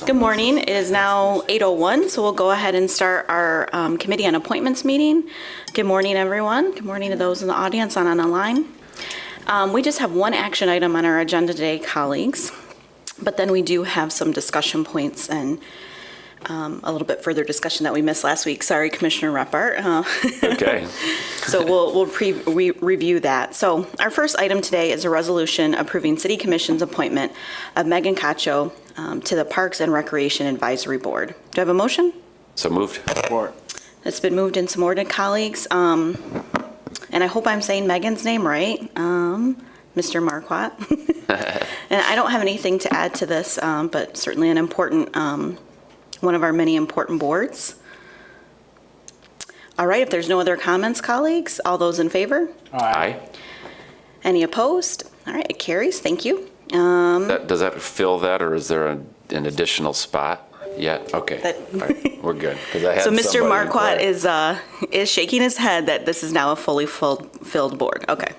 Good morning. It is now 8:01, so we'll go ahead and start our Committee on Appointments meeting. Good morning, everyone. Good morning to those in the audience and on the line. We just have one action item on our agenda today, colleagues, but then we do have some discussion points and a little bit further discussion that we missed last week. Sorry, Commissioner Repart. Okay. So we'll review that. So our first item today is a resolution approving City Commission's appointment of Megan Cacho to the Parks and Recreation Advisory Board. Do I have a motion? So moved. Support. It's been moved and supported, colleagues. And I hope I'm saying Megan's name right, Mr. Marquardt. And I don't have anything to add to this, but certainly an important, one of our many important boards. All right, if there's no other comments, colleagues, all those in favor? Aye. Any opposed? All right, it carries. Thank you. Does that fill that, or is there an additional spot yet? Okay. That- All right. We're good. 'Cause I had So Mr. somebody Marquardt inquire. is shaking his head that this is now a fully filled board. Okay.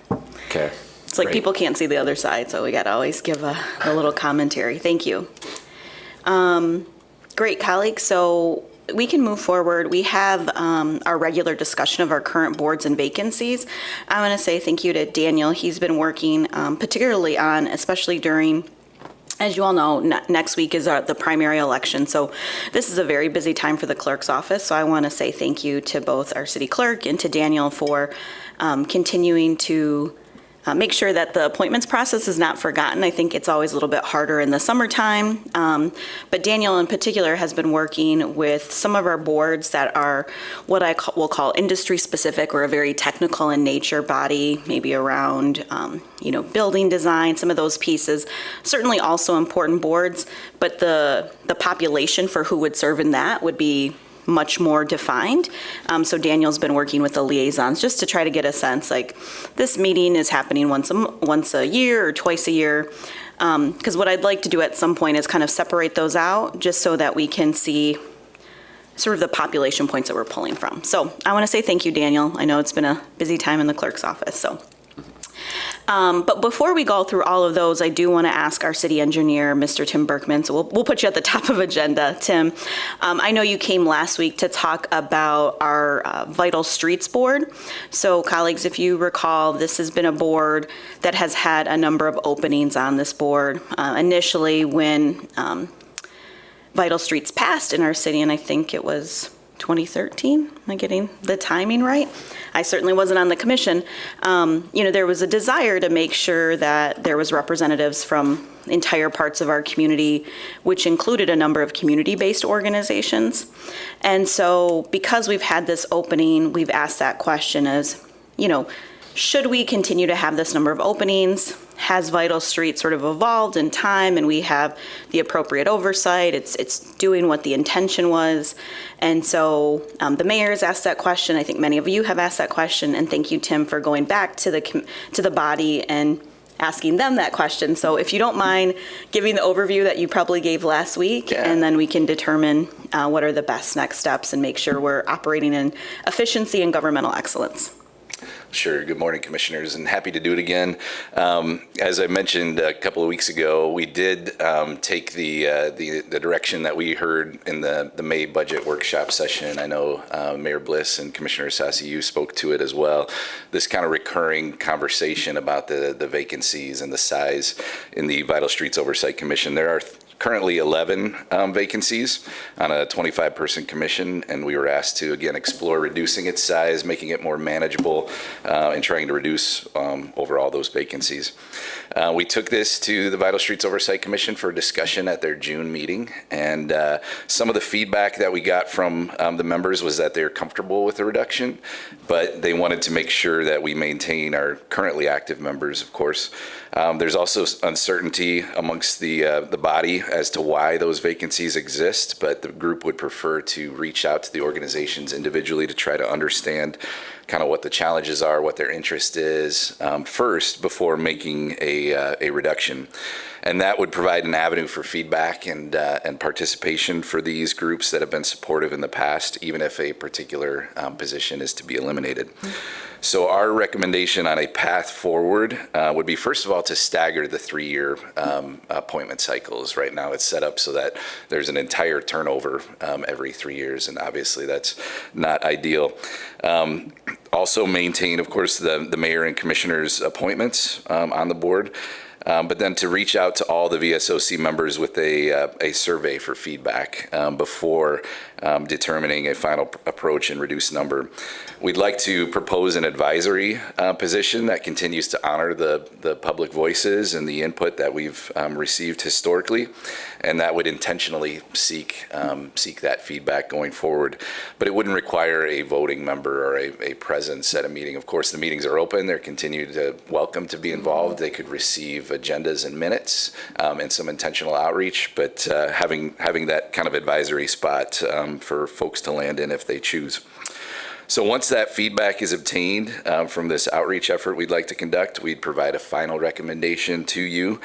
Okay. It's like Great. people can't see the other side, so we got to always give a little commentary. Thank you. Great, colleagues. So we can move forward. We have our regular discussion of our current boards and vacancies. I want to say thank you to Daniel. He's been working particularly on, especially during, as you all know, next week is the primary election. So this is a very busy time for the clerk's office. So I want to say thank you to both our city clerk and to Daniel for continuing to make sure that the appointments process is not forgotten. I think it's always a little bit harder in the summertime. But Daniel in particular has been working with some of our boards that are what will call industry specific or a very technical in nature body, maybe around, building design, some of those pieces. Certainly also important boards, but the population for who would serve in that would be much more defined. So Daniel's been working with the liaisons just to try to get a sense, like this meeting is happening once a year or twice a year. Because what I'd like to do at some point is kind of separate those out just so that we can see sort of the population points that we're pulling from. So I want to say thank you, Daniel. I know it's been a busy time in the clerk's office, so. But before we go through all of those, I do want to ask our city engineer, Mr. Tim Berkman. So we'll put you at the top of agenda, Tim. I know you came last week to talk about our Vital Streets Board. So colleagues, if you recall, this has been a board that has had a number of openings on this board. Initially when Vital Streets passed in our city, and I think it was 2013. Am I getting the timing right? I certainly wasn't on the commission. There was a desire to make sure that there was representatives from entire parts of our community, which included a number of community-based organizations. And so because we've had this opening, we've asked that question as, should we continue to have this number of openings? Has Vital Street sort of evolved in time and we have the appropriate oversight? It's doing what the intention was. And so the mayor's asked that question. I think many of you have asked that question. And thank you, Tim, for going back to the body and asking them that question. So if you don't mind giving the overview that you probably gave last week, and then we can determine what are the best next steps and make sure we're operating in efficiency and governmental excellence. Sure. Good morning, commissioners, and happy to do it again. As I mentioned a couple of weeks ago, we did take the direction that we heard in the May budget workshop session. I know Mayor Bliss and Commissioner Sassi, you spoke to it as well. This kind of recurring conversation about the vacancies and the size in the Vital Streets Oversight Commission. There are currently 11 vacancies on a 25-person commission, and we were asked to, again, explore reducing its size, making it more manageable, and trying to reduce overall those vacancies. We took this to the Vital Streets Oversight Commission for discussion at their June meeting, and some of the feedback that we got from the members was that they're comfortable with the reduction, but they wanted to make sure that we maintain our currently active members, of course. There's also uncertainty amongst the body as to why those vacancies exist, but the group would prefer to reach out to the organizations individually to try to understand kind of what the challenges are, what their interest is first before making a reduction. And that would provide an avenue for feedback and participation for these groups that have been supportive in the past, even if a particular position is to be eliminated. So our recommendation on a path forward would be, first of all, to stagger the 3-year appointment cycles. Right now, it's set up so that there's an entire turnover every 3 years, and obviously that's not ideal. Also maintain, of course, the mayor and commissioners' appointments on the board. But then to reach out to all the VSOC members with a survey for feedback before determining a final approach and reduced number. We'd like to propose an advisory position that continues to honor the public voices and the input that we've received historically, and that would intentionally seek that feedback going forward. But it wouldn't require a voting member or a presence at a meeting. Of course, the meetings are open. They're continued to welcome to be involved. They could receive agendas and minutes and some intentional outreach, but having that kind of advisory spot for folks to land in if they choose. So once that feedback is obtained from this outreach effort we'd like to conduct, we'd provide a final recommendation to you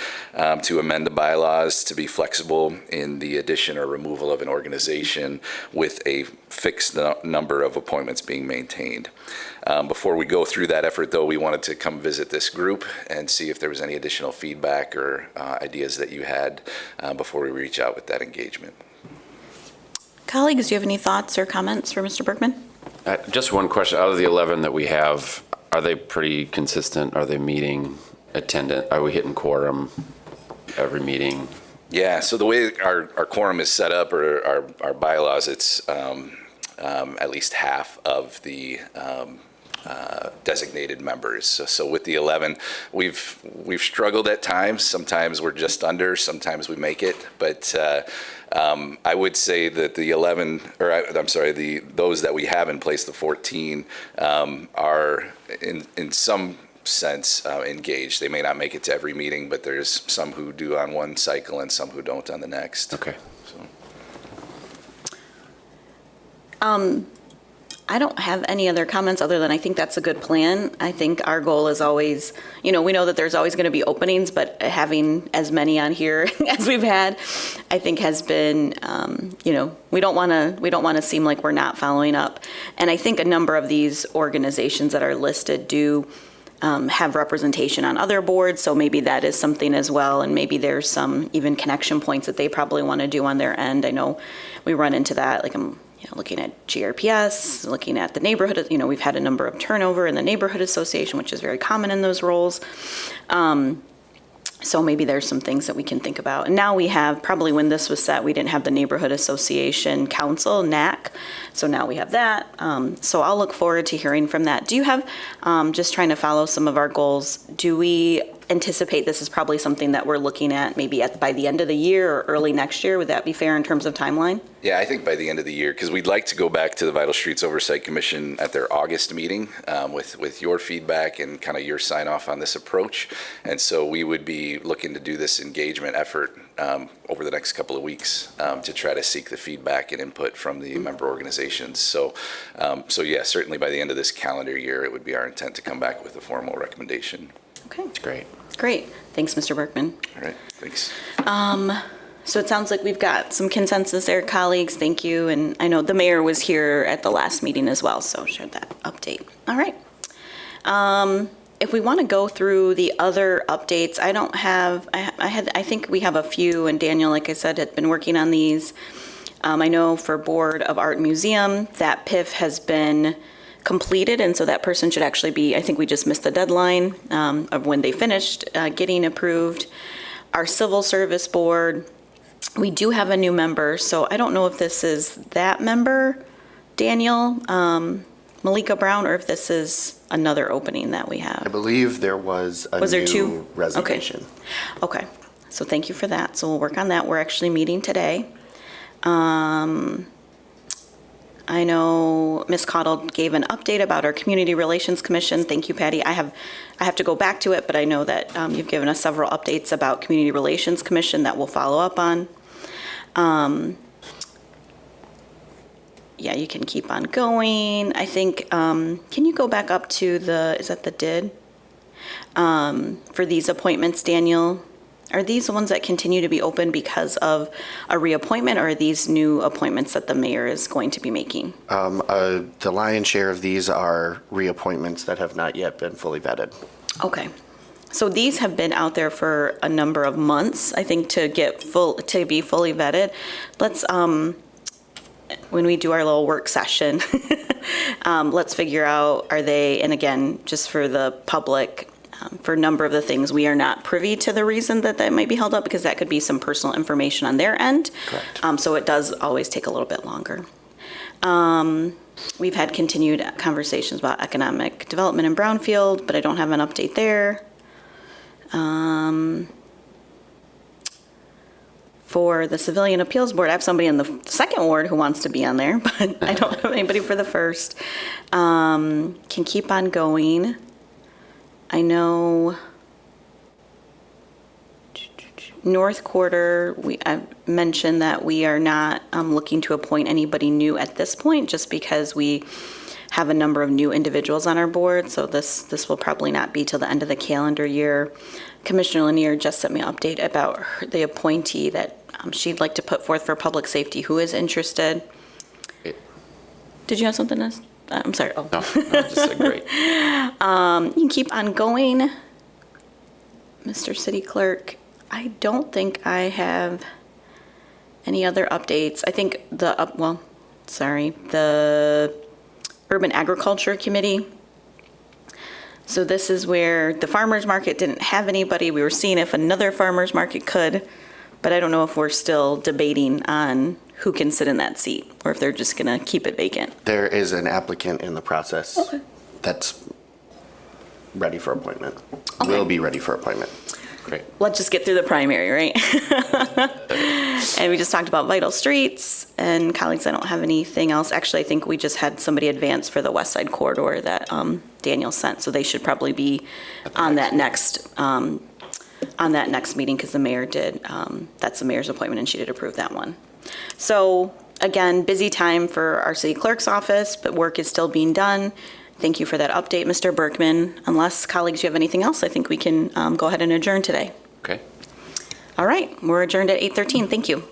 to amend the bylaws to be flexible in the addition or removal of an organization with a fixed number of appointments being maintained. Before we go through that effort, though, we wanted to come visit this group and see if there was any additional feedback or ideas that you had before we reach out with that engagement. Colleagues, do you have any thoughts or comments for Mr. Bergman? Just one question. Out of the 11 that we have, are they pretty consistent? Are they meeting attendant? Are we hitting quorum every meeting? Yeah, so the way our quorum is set up, or our bylaws, it's at least half of the designated members. So with the 11, we've struggled at times. Sometimes we're just under, sometimes we make it. But I would say that the 11, or I'm sorry, those that we have in place, the 14, are in some sense engaged. They may not make it to every meeting, but there's some who do on one cycle and some who don't on the next. Okay. So. I don't have any other comments other than I think that's a good plan. I think our goal is always, we know that there's always going to be openings, but having as many on here as we've had, I think has been, we don't want to seem like we're not following up. And I think a number of these organizations that are listed do have representation on other boards, so maybe that is something as well, and maybe there's some even connection points that they probably want to do on their end. I know we run into that, like I'm looking at GRPS, looking at the neighborhood, we've had a number of turnover in the neighborhood association, which is very common in those roles. So maybe there's some things that we can think about. And now we have, probably when this was set, we didn't have the Neighborhood Association Council, NAC. So now we have that. So I'll look forward to hearing from that. Do you have, just trying to follow some of our goals, do we anticipate this is probably something that we're looking at maybe by the end of the year or early next year? Would that be fair in terms of timeline? Yeah, I think by the end of the year, because we'd like to go back to the Vital Streets Oversight Commission at their August meeting with your feedback and kind of your sign off on this approach. And so we would be looking to do this engagement effort over the next couple of weeks to try to seek the feedback and input from the member organizations. So yeah, certainly by the end of this calendar year, it would be our intent to come back with a formal recommendation. Okay. That's great. Great. Thanks, Mr. Berkman. All right, thanks. So it sounds like we've got some consensus there, colleagues. Thank you. And I know the mayor was here at the last meeting as well, so shared that update. All right. If we want to go through the other updates, I don't have, I think we have a few, and Daniel, like I said, had been working on these. I know for Board of Art and Museum, that PIF has been completed, and so that person should actually be, I think we just missed the deadline of when they finished getting approved. Our Civil Service Board, we do have a new member, so I don't know if this is that member, Daniel, Malika Brown, or if this is another opening that we have. I believe there was a Was there new two? resignation. Okay, so thank you for that. So we'll work on that. We're actually meeting today. I know Ms. Cottle gave an update about our Community Relations Commission. Thank you, Patty. I have to go back to it, but I know that you've given us several updates about Community Relations Commission that we'll follow up on. Yeah, you can keep on going. I think, can you go back up to is that the DID? For these appointments, Daniel? Are these the ones that continue to be open because of a reappointment, or are these new appointments that the mayor is going to be making? The lion's share of these are reappointments that have not yet been fully vetted. Okay. So these have been out there for a number of months, I think, to be fully vetted. Let's, when we do our little work session, let's figure out, are they, and again, just for the public, for a number of the things, we are not privy to the reason that might be held up, because that could be some personal information on their end. Correct. So it does always take a little bit longer. We've had continued conversations about economic development in Brownfield, but I don't have an update there. For the Civilian Appeals Board, I have somebody in the second ward who wants to be on there, but I don't have anybody for the first. Can keep on going. I know North Quarter, I mentioned that we are not looking to appoint anybody new at this point, just because we have a number of new individuals on our board, so this will probably not be till the end of the calendar year. Commissioner Lanier just sent me an update about the appointee that she'd like to put forth for public safety, who is interested. Did you have something else? I'm sorry. Oh. No, just said great. You can keep on going, Mr. City Clerk. I don't think I have any other updates. I think the Urban Agriculture Committee. So this is where the farmer's market didn't have anybody. We were seeing if another farmer's market could, but I don't know if we're still debating on who can sit in that seat, or if they're just going to keep it vacant. There is an applicant in the process Okay. that's ready for appointment. Okay. Will be ready for appointment. Great. Let's just get through the primary, right? And we just talked about Vital Streets, and colleagues, I don't have anything else. Actually, I think we just had somebody advance for the West Side Corridor that Daniel sent, so they should probably be on that next meeting, because the mayor did, that's the mayor's appointment, and she did approve that one. So again, busy time for our city clerk's office, but work is still being done. Thank you for that update, Mr. Berkman. Unless, colleagues, you have anything else, I think we can go ahead and adjourn today. Okay. All right, we're adjourned at 8:13. Thank you.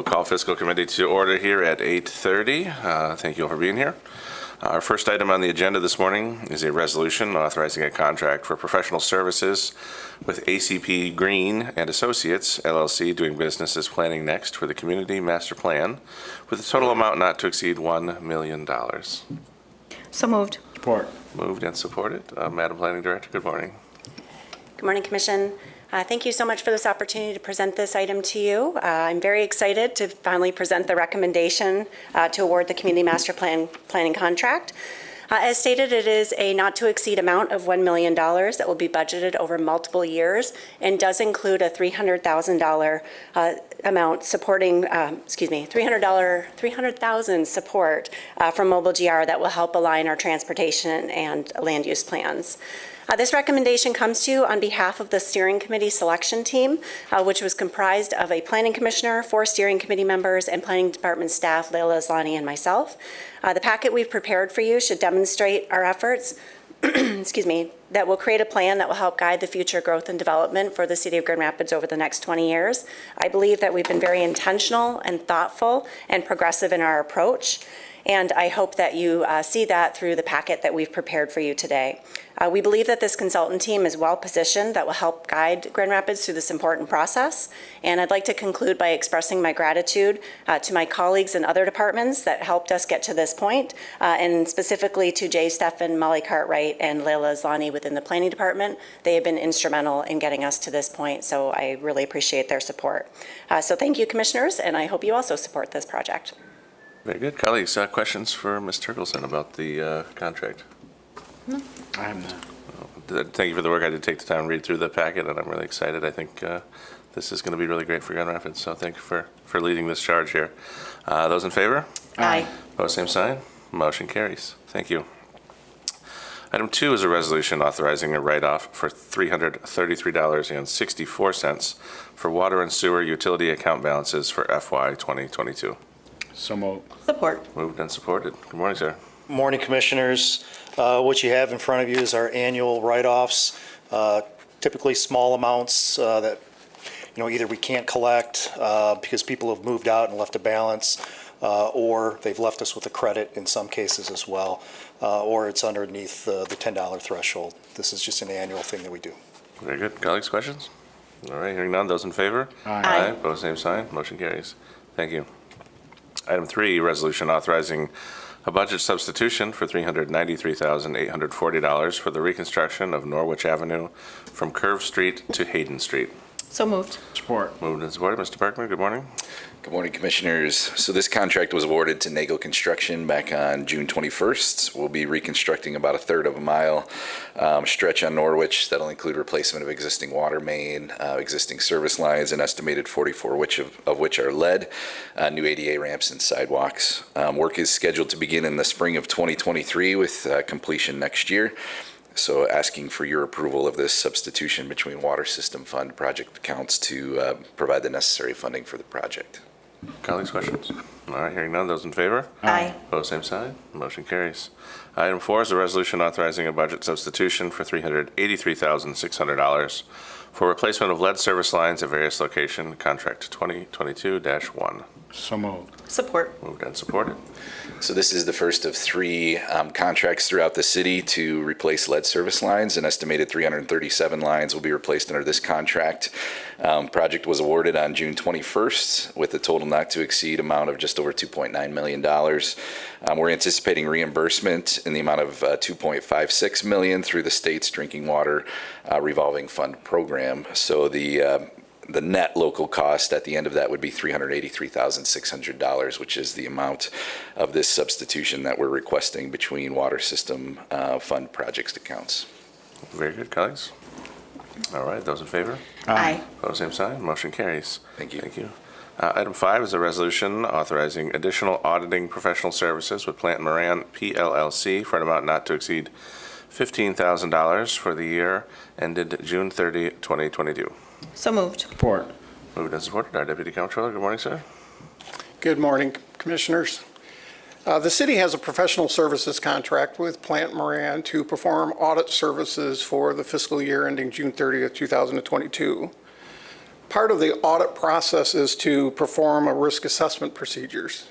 call fiscal committee to order here at 8:30. Thank you all for being here. Our first item on the agenda this morning is a resolution authorizing a contract for professional services with ACP Green and Associates LLC doing business as Planning Next for the Community Master Plan with a total amount not to exceed $1 million. So moved. Support. Moved and supported. Madam Planning Director, good morning. Good morning, Commission. Thank you so much for this opportunity to present this item to you. I'm very excited to finally present the recommendation to award the Community Master Planning contract. As stated, it is a not-to-exceed amount of $1 million that will be budgeted over multiple years and does include a $300,000 amount supporting, $300,000 support from Mobile GR that will help align our transportation and land use plans. This recommendation comes to you on behalf of the steering committee selection team, which was comprised of a planning commissioner, 4 steering committee members, and planning department staff, Leila Islani and myself. The packet we've prepared for you should demonstrate our efforts that will create a plan that will help guide the future growth and development for the city of Grand Rapids over the next 20 years. I believe that we've been very intentional and thoughtful and progressive in our approach, and I hope that you see that through the packet that we've prepared for you today. We believe that this consultant team is well-positioned that will help guide Grand Rapids through this important process, and I'd like to conclude by expressing my gratitude to my colleagues in other departments that helped us get to this point, and specifically to Jay Steffen, Molly Cartwright, and Leila Islani within the planning department. They have been instrumental in getting us to this point, so I really appreciate their support. So thank you, Commissioners, and I hope you also support this project. Very good. Colleagues, questions for Ms. Turkelson about the contract? I am not. Thank you for the work. I did take the time to read through the packet, and I'm really excited. I think this is going to be really great for Grand Rapids, so thank you for leading this charge here. Those in favor? Aye. Opposed, same sign. Motion carries. Thank you. Item 2 is a resolution authorizing a write-off for $333.64 for water and sewer utility account balances for FY 2022. So moved. Support. Moved and supported. Good morning, sir. Morning, Commissioners. What you have in front of you is our annual write-offs, typically small amounts that, either we can't collect because people have moved out and left a balance, or they've left us with a credit in some cases as well, or it's underneath the $10 threshold. This is just an annual thing that we do. Very good. Colleagues, questions? All right, hearing none. Those in favor? Aye. Opposed, same sign. Motion carries. Thank you. Item 3, resolution authorizing a budget substitution for $393,840 for the reconstruction of Norwich Avenue from Curve Street to Hayden Street. So moved. Support. Moved and supported. Mr. Parkman, good morning. Good morning, Commissioners. So this contract was awarded to Nagel Construction back on June 21st. We'll be reconstructing about a third of a mile stretch on Norwich. That'll include replacement of existing water main, existing service lines, an estimated 44 of which are lead, new ADA ramps and sidewalks. Work is scheduled to begin in the spring of 2023 with completion next year. So asking for your approval of this substitution between Water System Fund project accounts to provide the necessary funding for the project. Colleagues, questions? All right, hearing none. Those in favor? Aye. Opposed, same sign. Motion carries. Item 4 is a resolution authorizing a budget substitution for $383,600 for replacement of lead service lines at various locations, contract 2022-1. So moved. Support. Moved and supported. So this is the first of 3 contracts throughout the city to replace lead service lines. An estimated 337 lines will be replaced under this contract. Project was awarded on June 21st with a total not to exceed amount of just over $2.9 million. We're anticipating reimbursement in the amount of $2.56 million through the state's drinking water revolving fund program. So the net local cost at the end of that would be $383,600, which is the amount of this substitution that we're requesting between Water System Fund projects accounts. Very good, colleagues. All right, those in favor? Aye. Opposed, same sign. Motion carries. Thank you. Thank you. Item 5 is a resolution authorizing additional auditing professional services with Plant Moran PLLC for an amount not to exceed $15,000 for the year ended June 30, 2022. So moved. Support. Moved and supported. Our Deputy Comptroller. Good morning, sir. Good morning, Commissioners. The city has a professional services contract with Plant Moran to perform audit services for the fiscal year ending June 30th, 2022. Part of the audit process is to perform a risk assessment procedures.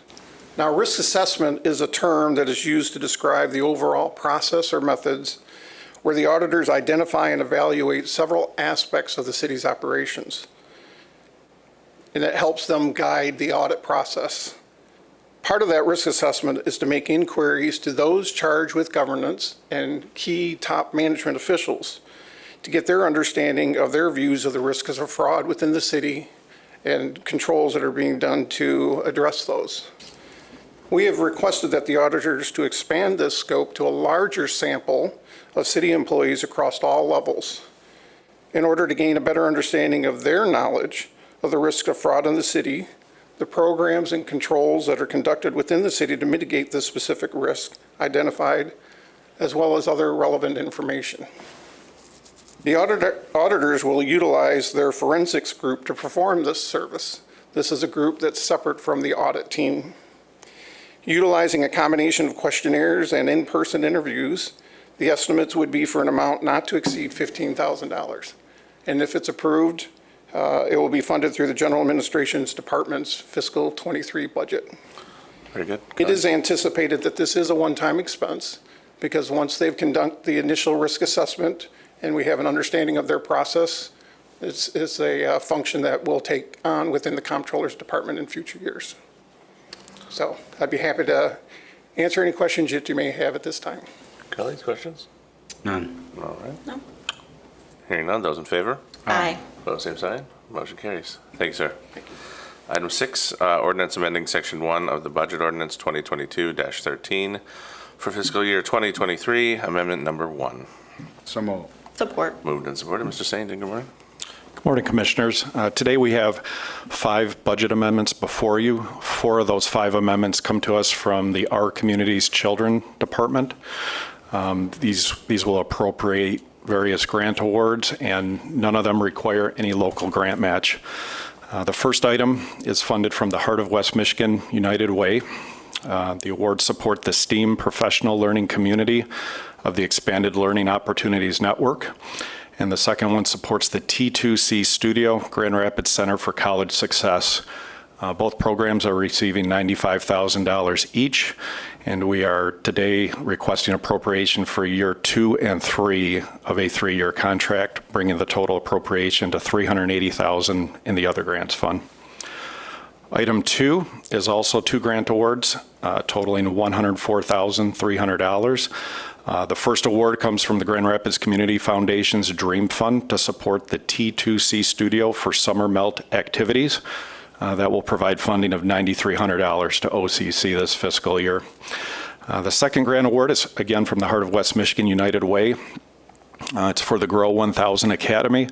Now, risk assessment is a term that is used to describe the overall process or methods where the auditors identify and evaluate several aspects of the city's operations. And it helps them guide the audit process. Part of that risk assessment is to make inquiries to those charged with governance and key top management officials to get their understanding of their views of the risks of fraud within the city and controls that are being done to address those. We have requested that the auditors to expand this scope to a larger sample of city employees across all levels in order to gain a better understanding of their knowledge of the risk of fraud in the city, the programs and controls that are conducted within the city to mitigate this specific risk identified, as well as other relevant information. The auditors will utilize their forensics group to perform this service. This is a group that's separate from the audit team. Utilizing a combination of questionnaires and in-person interviews, the estimates would be for an amount not to exceed $15,000. And if it's approved, it will be funded through the General Administration's Department's fiscal '23 budget. Very good. It is anticipated that this is a one-time expense because once they've conducted the initial risk assessment and we have an understanding of their process, it's a function that we'll take on within the Comptroller's Department in future years. So I'd be happy to answer any questions that you may have at this time. Colleagues, questions? None. All right. No. Hearing none, those in favor? Aye. Opposed, same sign. Motion carries. Thank you, sir. Item 6, ordinance amending Section 1 of the Budget Ordinance 2022-13 for fiscal year 2023, amendment number 1. So moved. Support. Moved and supported. Mr. Sain, good morning. Good morning, Commissioners. Today we have 5 budget amendments before you. 4 of those 5 amendments come to us from the Our Communities Children Department. These will appropriate various grant awards, and none of them require any local grant match. The first item is funded from the Heart of West Michigan United Way. The awards support the STEAM professional learning community of the Expanded Learning Opportunities Network. And the second one supports the T2C Studio Grand Rapids Center for College Success. Both programs are receiving $95,000 each, and we are today requesting appropriation for year 2 and 3 of a 3-year contract, bringing the total appropriation to $380,000 in the other grants fund. Item 2 is also 2 grant awards totaling $104,300. The first award comes from the Grand Rapids Community Foundation's Dream Fund to support the T2C Studio for Summer Melt activities. That will provide funding of $9,300 to OCC this fiscal year. The second grant award is again from the Heart of West Michigan United Way. It's for the Grow 1000 Academy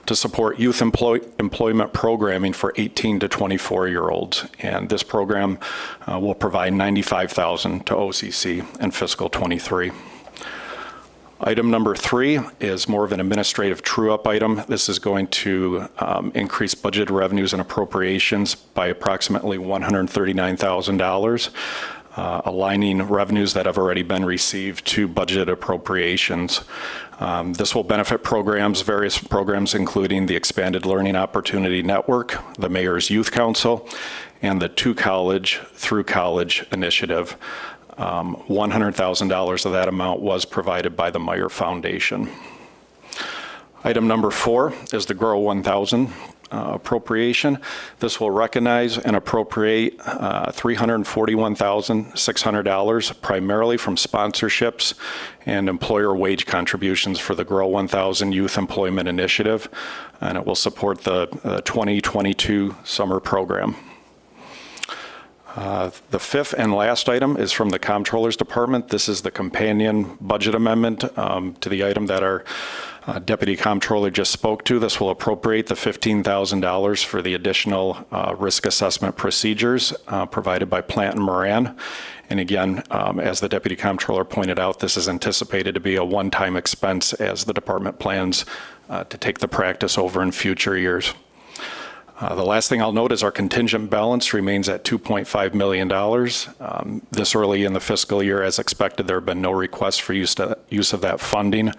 to support youth employment programming for 18 to 24-year-olds. And this program will provide $95,000 to OCC in fiscal '23. Item number 3 is more of an administrative true-up item. This is going to increase budget revenues and appropriations by approximately $139,000, aligning revenues that have already been received to budget appropriations. This will benefit various programs, including the Expanded Learning Opportunity Network, the Mayor's Youth Council, and the To College Through College initiative. $100,000 of that amount was provided by the Meyer Foundation. Item number 4 is the Grow 1000 appropriation. This will recognize and appropriate $341,600 primarily from sponsorships and employer wage contributions for the Grow 1000 Youth Employment Initiative, and it will support the 2022 summer program. The 5th and last item is from the Comptroller's Department. This is the companion budget amendment to the item that our Deputy Comptroller just spoke to. This will appropriate the $15,000 for the additional risk assessment procedures provided by Plant and Moran. And again, as the Deputy Comptroller pointed out, this is anticipated to be a one-time expense as the department plans to take the practice over in future years. The last thing I'll note is our contingent balance remains at $2.5 million. This early in the fiscal year, as expected, there have been no requests for use of that funding.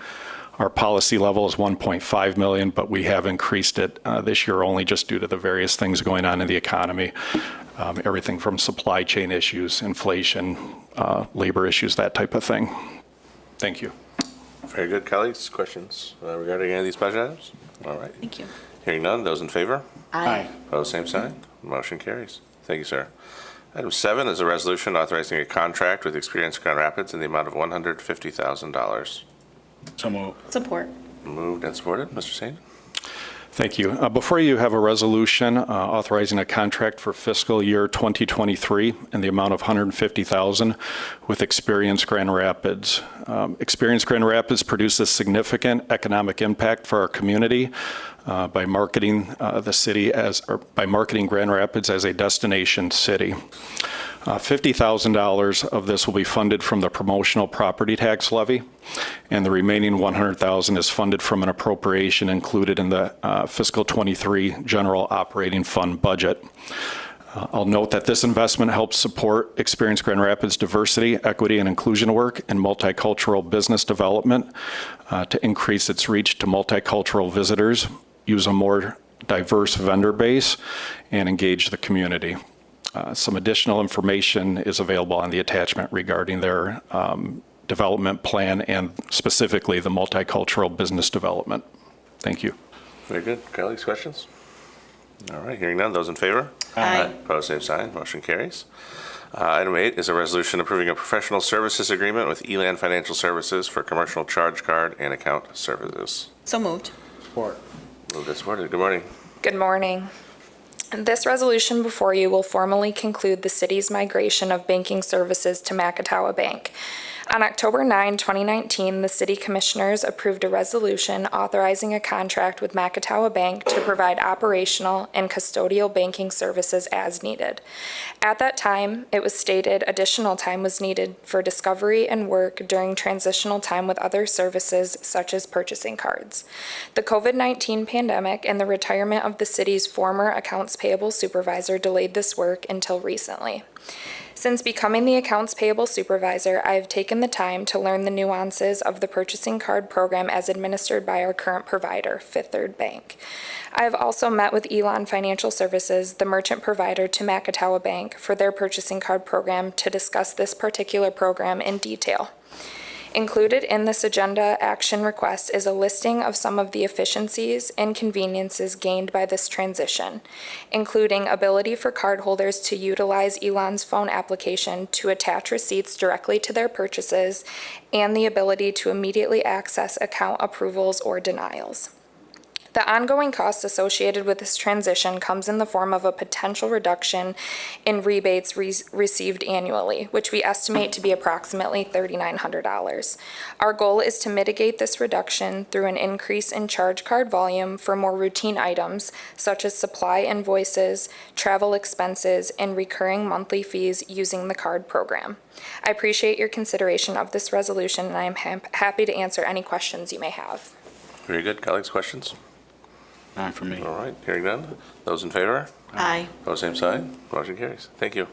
Our policy level is 1.5 million, but we have increased it this year only just due to the various things going on in the economy. Everything from supply chain issues, inflation, labor issues, that type of thing. Thank you. Very good, colleagues. Questions regarding any of these budget items? All right. Thank you. Hearing none, those in favor? Aye. Opposed, same sign. Motion carries. Thank you, sir. Item 7 is a resolution authorizing a contract with Experience Grand Rapids in the amount of $150,000. So moved. Support. Moved and supported. Mr. Sain? Thank you. Before you have a resolution authorizing a contract for fiscal year 2023 in the amount of $150,000 with Experience Grand Rapids. Experience Grand Rapids produces significant economic impact for our community by marketing by marketing Grand Rapids as a destination city. $50,000 of this will be funded from the promotional property tax levy, and the remaining $100,000 is funded from an appropriation included in the fiscal 23 general operating fund budget. I'll note that this investment helps support Experience Grand Rapids diversity, equity, and inclusion work and multicultural business development to increase its reach to multicultural visitors, use a more diverse vendor base, and engage the community. Some additional information is available on the attachment regarding their development plan and specifically the multicultural business development. Thank you. Very good. Colleagues, questions? All right. Hearing none, those in favor? Aye. Opposed, same sign. Motion carries. Item 8 is a resolution approving a professional services agreement with Elan Financial Services for commercial charge card and account services. So moved. Support. Moved and supported. Good morning. Good morning. This resolution before you will formally conclude the city's migration of banking services to Macatawa Bank. On October 9, 2019, the City Commissioners approved a resolution authorizing a contract with Macatawa Bank to provide operational and custodial banking services as needed. At that time, it was stated additional time was needed for discovery and work during transitional time with other services such as purchasing cards. The COVID-19 pandemic and the retirement of the city's former accounts payable supervisor delayed this work until recently. Since becoming the accounts payable supervisor, I have taken the time to learn the nuances of the purchasing card program as administered by our current provider, Fifth Third Bank. I have also met with Elan Financial Services, the merchant provider to Macatawa Bank, for their purchasing card program to discuss this particular program in detail. Included in this agenda action request is a listing of some of the efficiencies and conveniences gained by this transition, including ability for cardholders to utilize Elan's phone application to attach receipts directly to their purchases, and the ability to immediately access account approvals or denials. The ongoing costs associated with this transition comes in the form of a potential reduction in rebates received annually, which we estimate to be approximately $3,900. Our goal is to mitigate this reduction through an increase in charge card volume for more routine items such as supply invoices, travel expenses, and recurring monthly fees using the card program. I appreciate your consideration of this resolution, and I am happy to answer any questions you may have. Very good. Colleagues, questions? None for me. All right. Hearing none, those in favor? Aye. Opposed, same sign. Motion carries. Thank you.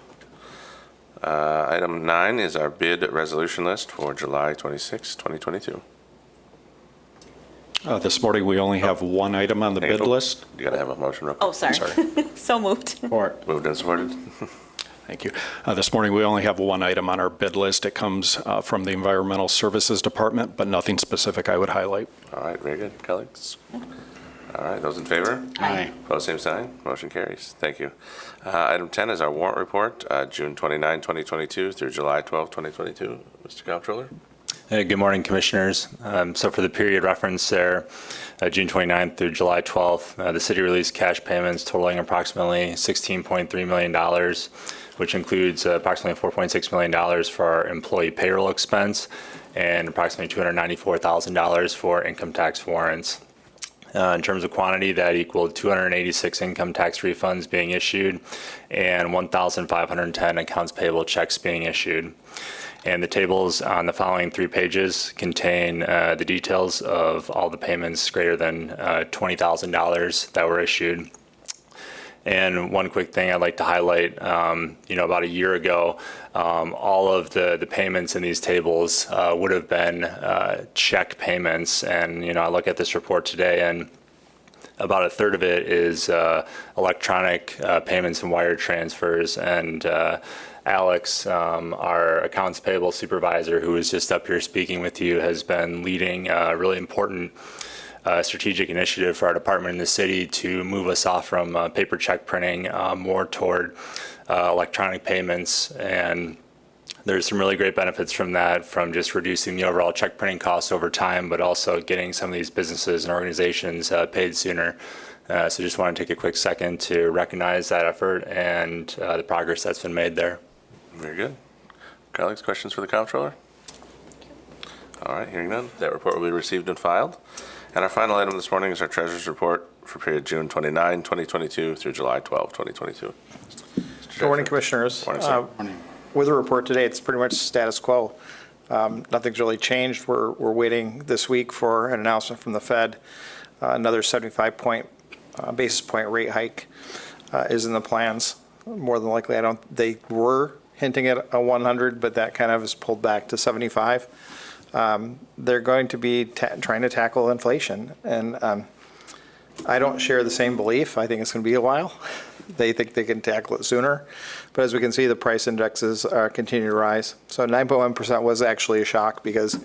Item 9 is our bid resolution list for July 26, 2022. This morning, we only have one item on the bid list. You got to have a motion real quick. Oh, sorry. So moved. Support. Moved and supported. Thank you. This morning, we only have one item on our bid list. It comes from the Environmental Services Department, but nothing specific I would highlight. All right. Very good. Colleagues? All right. Those in favor? Aye. Opposed, same sign. Motion carries. Thank you. Item 10 is our warrant report, June 29, 2022 through July 12, 2022. Mr. Comptroller? Good morning, Commissioners. So for the period referenced there, June 29th through July 12th, the city released cash payments totaling approximately $16.3 million, which includes approximately $4.6 million for our employee payroll expense and approximately $294,000 for income tax warrants. In terms of quantity, that equaled 286 income tax refunds being issued and 1,510 accounts payable checks being issued. And the tables on the following 3 pages contain the details of all the payments greater than $20,000 that were issued. And one quick thing I'd like to highlight, about a year ago, all of the payments in these tables would have been check payments. And, I look at this report today, and about a third of it is electronic payments and wire transfers. And Alex, our accounts payable supervisor, who is just up here speaking with you, has been leading a really important strategic initiative for our department in the city to move us off from paper check printing more toward electronic payments. And there's some really great benefits from that, from just reducing the overall check printing costs over time, but also getting some of these businesses and organizations paid sooner. So just want to take a quick second to recognize that effort and the progress that's been made there. Very good. Colleagues, questions for the comptroller? All right, hearing none, that report will be received and filed. And our final item this morning is our treasurer's report for period June 29, 2022 through July 12, 2022. Good morning, Commissioners. Morning, sir. With the report today, it's pretty much status quo. Nothing's really changed. We're waiting this week for an announcement from the Fed. Another 75 basis point rate hike is in the plans. More than likely, they were hinting at a 100, but that kind of is pulled back to 75. They're going to be trying to tackle inflation, and I don't share the same belief. I think it's going to be a while. They think they can tackle it sooner, but as we can see, the price indexes continue to rise. So 9.1% was actually a shock, because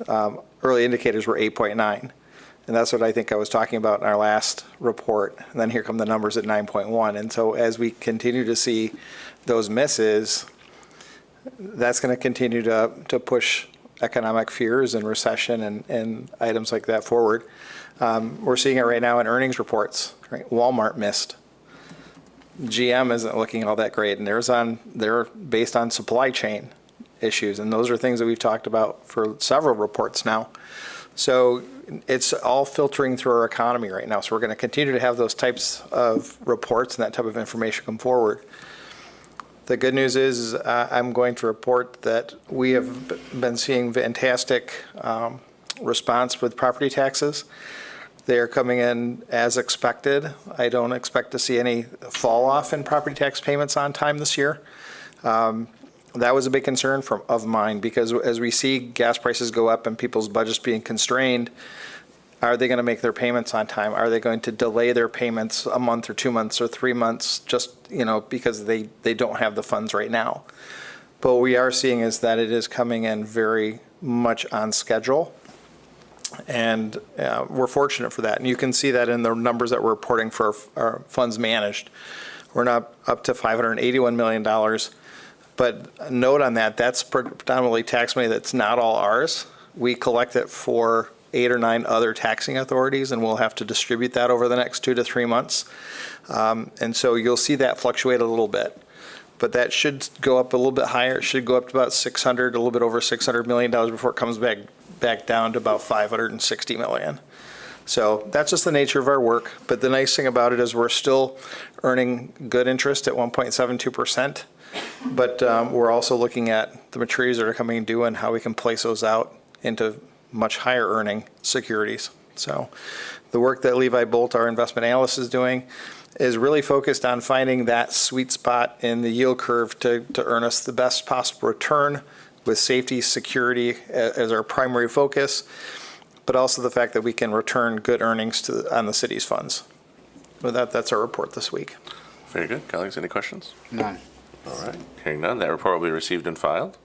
early indicators were 8.9, and that's what I think I was talking about in our last report. And then here come the numbers at 9.1, and so as we continue to see those misses, that's going to continue to push economic fears and recession and items like that forward. We're seeing it right now in earnings reports. Right? Walmart missed. GM isn't looking all that great, and they're based on supply chain issues, and those are things that we've talked about for several reports now. So it's all filtering through our economy right now. So we're going to continue to have those types of reports and that type of information come forward. The good news is I'm going to report that we have been seeing fantastic response with property taxes. They are coming in as expected. I don't expect to see any fall off in property tax payments on time this year. That was a big concern of mine, because as we see gas prices go up and people's budgets being constrained, are they going to make their payments on time? Are they going to delay their payments a month or 2 months or 3 months just, because they don't have the funds right now? But what we are seeing is that it is coming in very much on schedule. And we're fortunate for that. And you can see that in the numbers that we're reporting for our funds managed. We're now up to $581 million. But note on that, that's predominantly tax money that's not all ours. We collect it for 8 or 9 other taxing authorities, and we'll have to distribute that over the next 2 to 3 months. And so you'll see that fluctuate a little bit. But that should go up a little bit higher. It should go up to about a little bit over $600 million before it comes back down to about $560 million. So that's just the nature of our work. But the nice thing about it is we're still earning good interest at 1.72%. But we're also looking at the maturities that are coming due and how we can place those out into much higher earning securities. So the work that Levi Bolt, our investment analyst, is doing is really focused on finding that sweet spot in the yield curve to earn us the best possible return, with safety, security as our primary focus, but also the fact that we can return good earnings on the city's funds. With that, that's our report this week. Very good. Colleagues, any questions? None. All right. Hearing none, that report will be received and filed.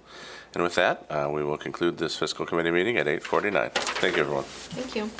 And with that, we will conclude this fiscal committee meeting at 8:49. Thank you, everyone. Thank you.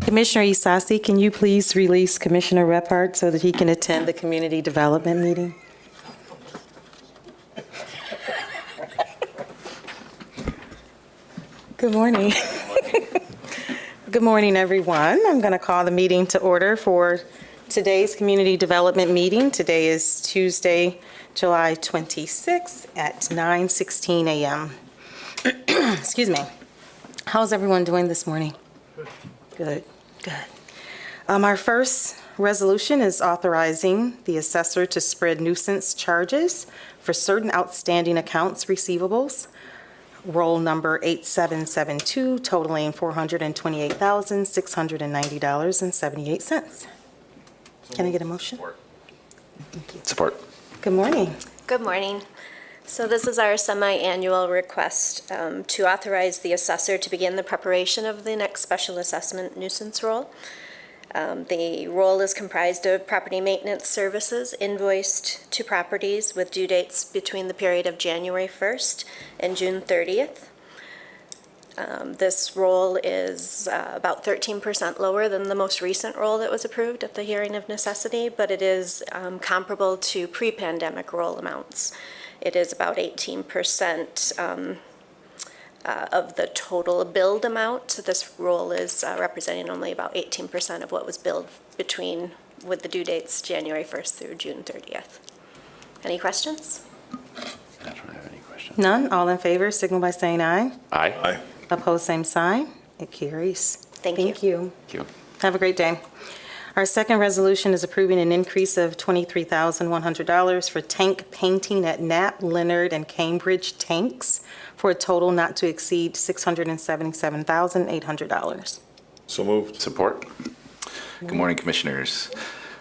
Commissioner Isasi, can you please release Commissioner Rephart so that he can attend the community development meeting? Good morning. Good morning, everyone. I'm going to call the meeting to order for today's community development meeting. Today is Tuesday, July 26th at 9:16 a.m. Excuse me. How's everyone doing this morning? Good, good. Our first resolution is authorizing the assessor to spread nuisance charges for certain outstanding accounts receivables. Roll number 8772 totaling $428,690.78. Can I get a motion? Thank you. Support. Good morning. Good morning. So this is our semi-annual request to authorize the assessor to begin the preparation of the next special assessment nuisance roll. The roll is comprised of property maintenance services invoiced to properties with due dates between the period of January 1st and June 30th. This roll is about 13% lower than the most recent roll that was approved at the hearing of necessity, but it is comparable to pre-pandemic roll amounts. It is about 18% of the total billed amount. So this roll is representing only about 18% of what was billed with the due dates January 1st through June 30th. Any questions? I don't have any questions. None? All in favor, signal by saying aye. Aye. Aye. Opposed, same sign. It carries. Thank you. Thank you. Thank you. Have a great day. Our second resolution is approving an increase of $23,100 for tank painting at Knapp, Leonard, and Cambridge tanks for a total not to exceed $677,800. So moved. Support. Good morning, Commissioners.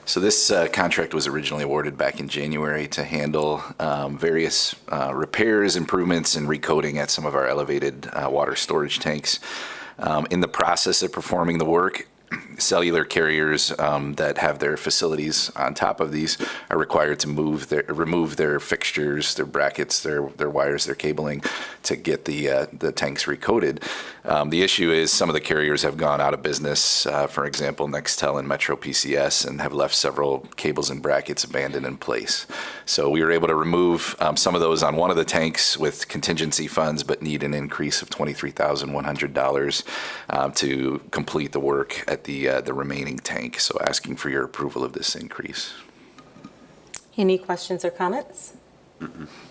So this contract was originally awarded back in January to handle various repairs, improvements, and recoding at some of our elevated water storage tanks. In the process of performing the work, cellular carriers that have their facilities on top of these are required to remove their fixtures, their brackets, their wires, their cabling to get the tanks recoated. The issue is some of the carriers have gone out of business, for example, Nextel and Metro PCS, and have left several cables and brackets abandoned in place. So we were able to remove some of those on one of the tanks with contingency funds, but need an increase of $23,100 to complete the work at the remaining tank. So asking for your approval of this increase. Any questions or comments?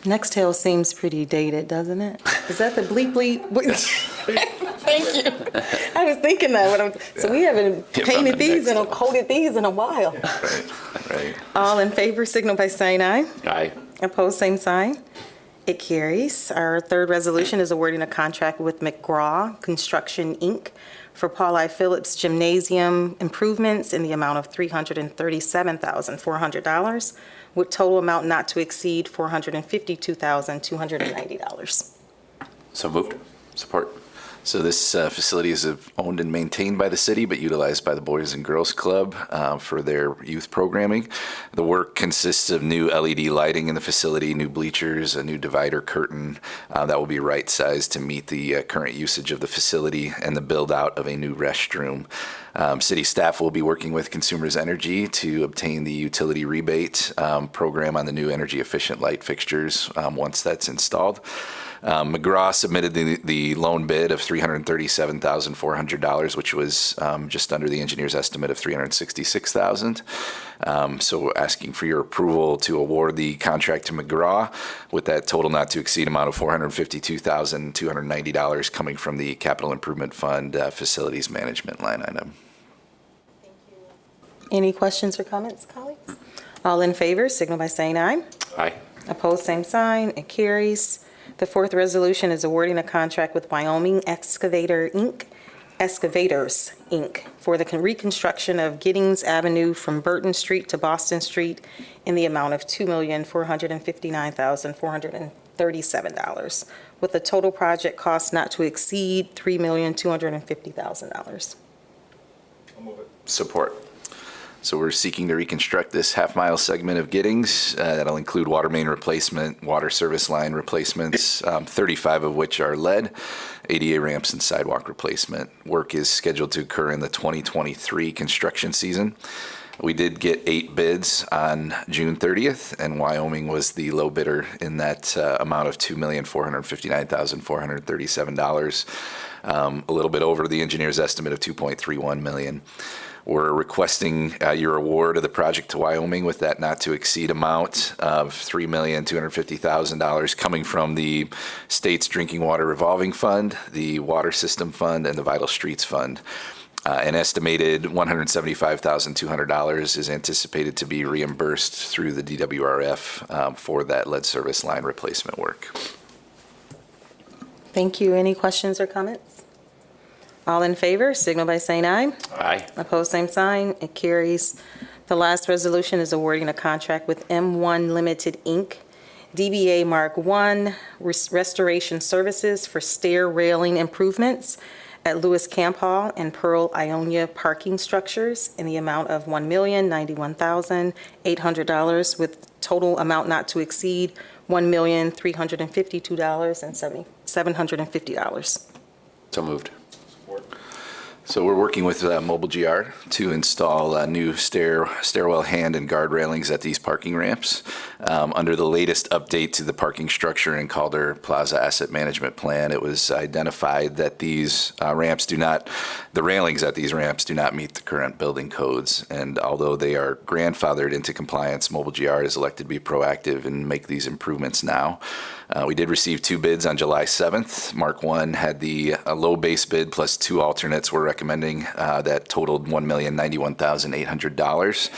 Nextel seems pretty dated, doesn't it? Is that the bleep bleep? Thank you. I was thinking that. So we haven't painted these and coated these in a while. Right. All in favor, signal by saying aye. Aye. Opposed, same sign. It carries. Our third resolution is awarding a contract with McGraw Construction, Inc. for Paul I. Phillips Gymnasium improvements in the amount of $337,400, with total amount not to exceed $452,290. So moved. Support. So this facility is owned and maintained by the city, but utilized by the Boys and Girls Club for their youth programming. The work consists of new LED lighting in the facility, new bleachers, a new divider curtain that will be right-sized to meet the current usage of the facility, and the build-out of a new restroom. City staff will be working with Consumers Energy to obtain the utility rebate program on the new energy-efficient light fixtures once that's installed. McGraw submitted the loan bid of $337,400, which was just under the engineer's estimate of $366,000. So we're asking for your approval to award the contract to McGraw with that total not to exceed amount of $452,290 coming from the Capital Improvement Fund Facilities Management line item. Any questions or comments, colleagues? All in favor, signal by saying aye. Aye. Opposed, same sign. It carries. The fourth resolution is awarding a contract with Wyoming Excavators, Inc. for the reconstruction of Giddings Avenue from Burton Street to Boston Street in the amount of $2,459,437, with a total project cost not to exceed $3,250,000. Support. So we're seeking to reconstruct this half-mile segment of Giddings. That'll include water main replacement, water service line replacements, 35 of which are lead, ADA ramps, and sidewalk replacement. Work is scheduled to occur in the 2023 construction season. We did get 8 bids on June 30th, and Wyoming was the low bidder in that amount of $2,459,437, a little bit over the engineer's estimate of $2.31 million. We're requesting your award of the project to Wyoming with that not-to-exceed amount of $3,250,000 coming from the state's Drinking Water Revolving Fund, the Water System Fund, and the Vital Streets Fund. An estimated $175,200 is anticipated to be reimbursed through the DWRF for that lead service line replacement work. Thank you. Any questions or comments? All in favor, signal by saying aye. Aye. Opposed, same sign. It carries. The last resolution is awarding a contract with M1 Limited, Inc., DBA Mark I Restoration Services for stair railing improvements at Lewis Camp Hall and Pearl Ionia parking structures in the amount of $1,091,800 with total amount not to exceed $1,352,750. So moved. So we're working with Mobile GR to install new stairwell hand and guard railings at these parking ramps. Under the latest update to the parking structure in Calder Plaza Asset Management Plan, it was identified that these the railings at these ramps do not meet the current building codes. And although they are grandfathered into compliance, Mobile GR is elected to be proactive and make these improvements now. We did receive 2 bids on July 7th. Mark I had the low base bid plus 2 alternates we're recommending that totaled $1,091,800,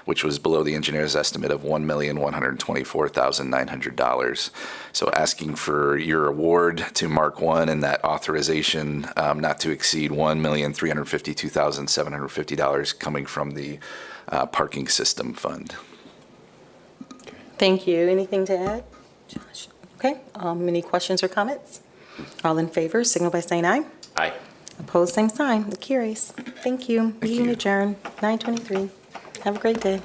which was below the engineer's estimate of $1,124,900. So asking for your award to Mark I and that authorization not to exceed $1,352,750 coming from the parking system fund. Thank you. Anything to add? Josh? Okay. Any questions or comments? All in favor, signal by saying aye. Aye. Opposed, same sign. It carries. Thank you. Meeting you. adjourned, 9:23. Have a great day.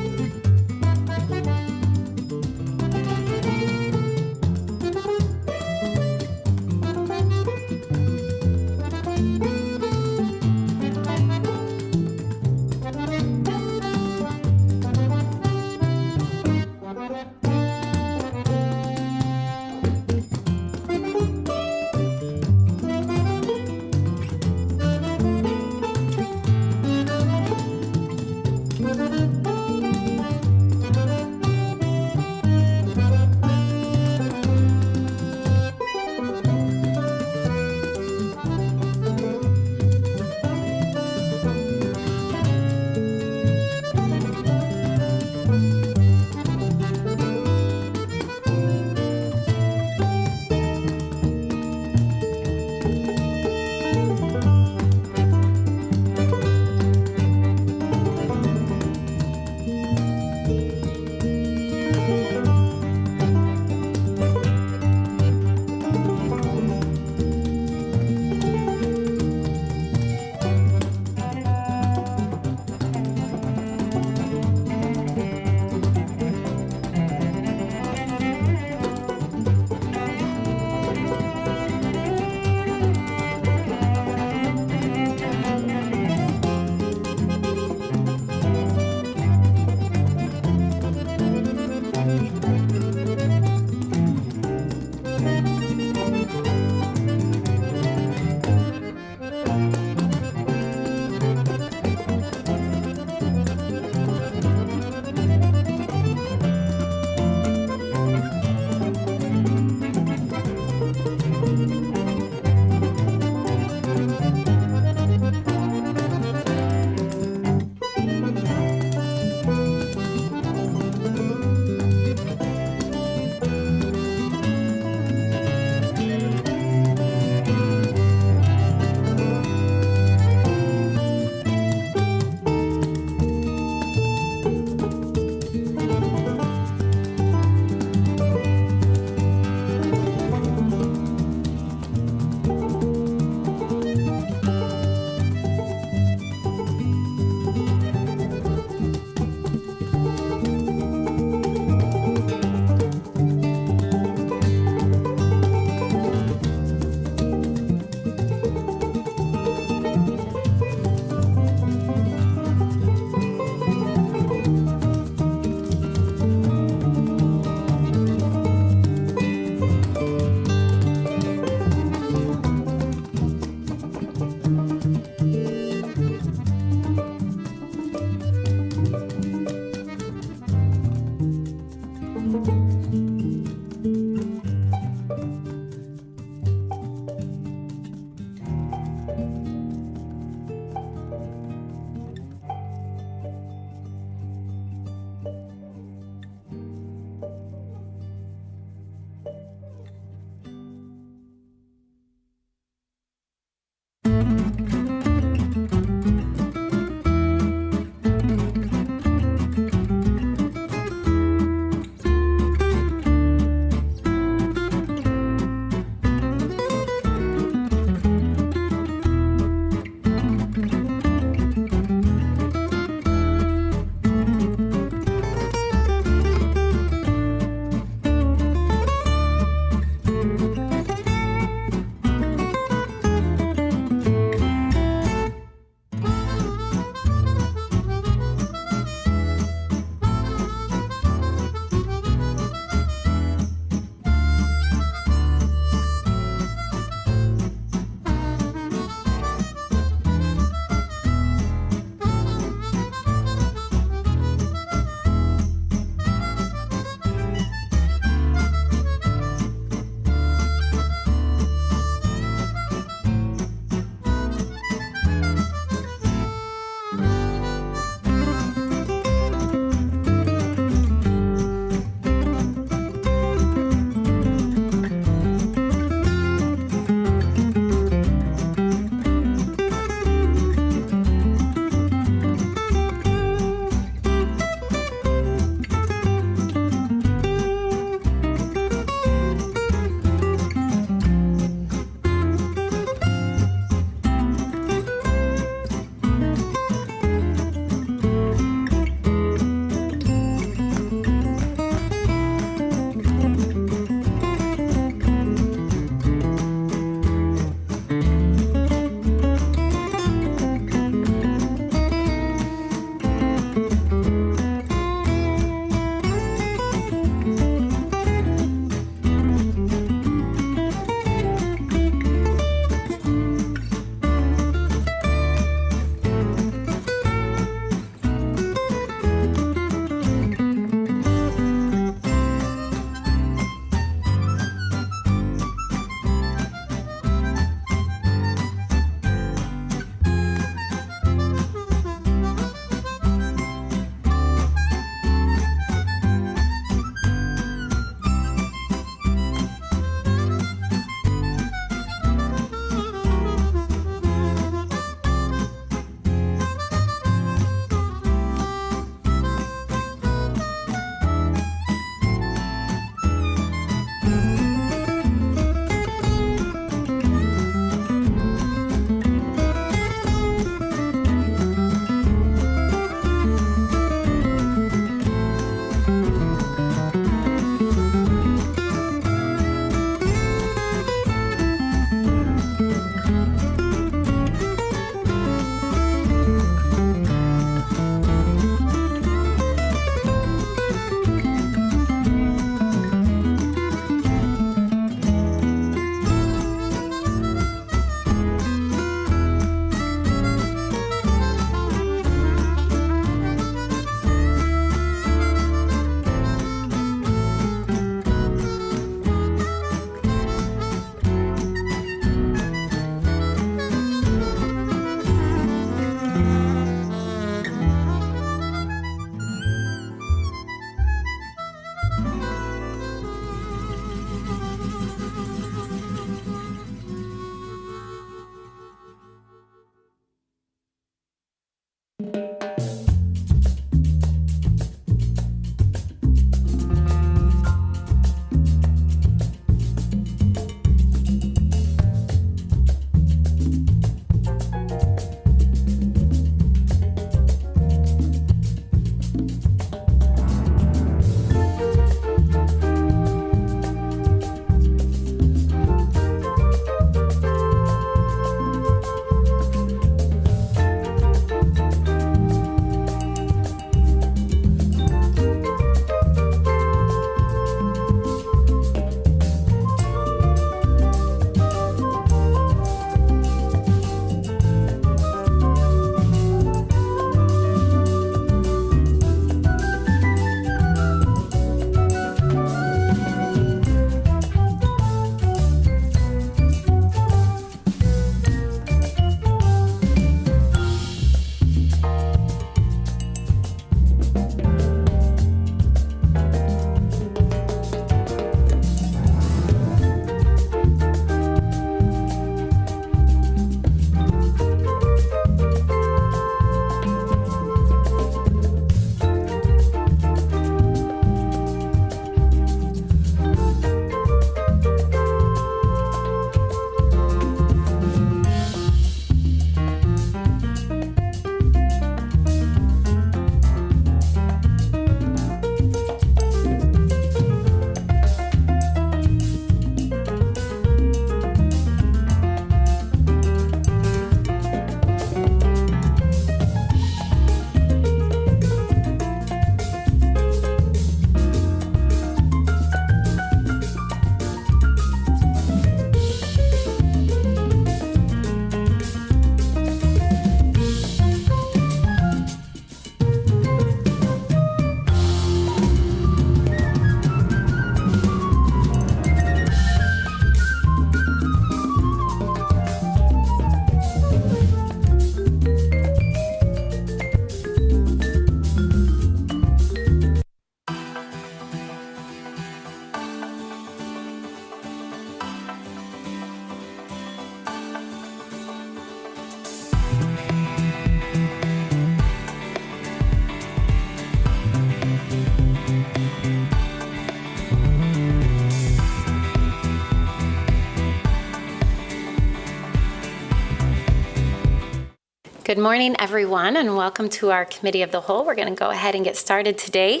Good morning, everyone, and welcome to our Committee of the Whole. We're going to go ahead and get started today.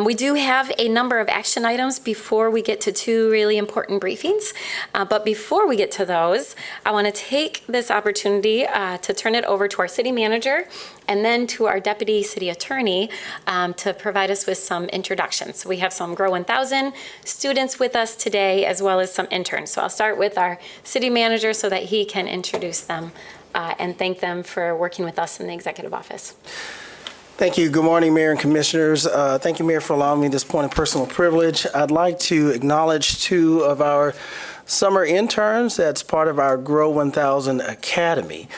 We do have a number of action items before we get to two really important briefings. But before we get to those, I want to take this opportunity to turn it over to our city manager and then to our deputy city attorney to provide us with some introductions. We have some Grow 1000 students with us today, as well as some interns. So I'll start with our city manager so that he can introduce them and thank them for working with us in the executive office. Thank you. Good morning, Mayor and Commissioners. Thank you, Mayor, for allowing me this point of personal privilege. I'd like to acknowledge two of our summer interns that's part of our Grow 1000 Academy.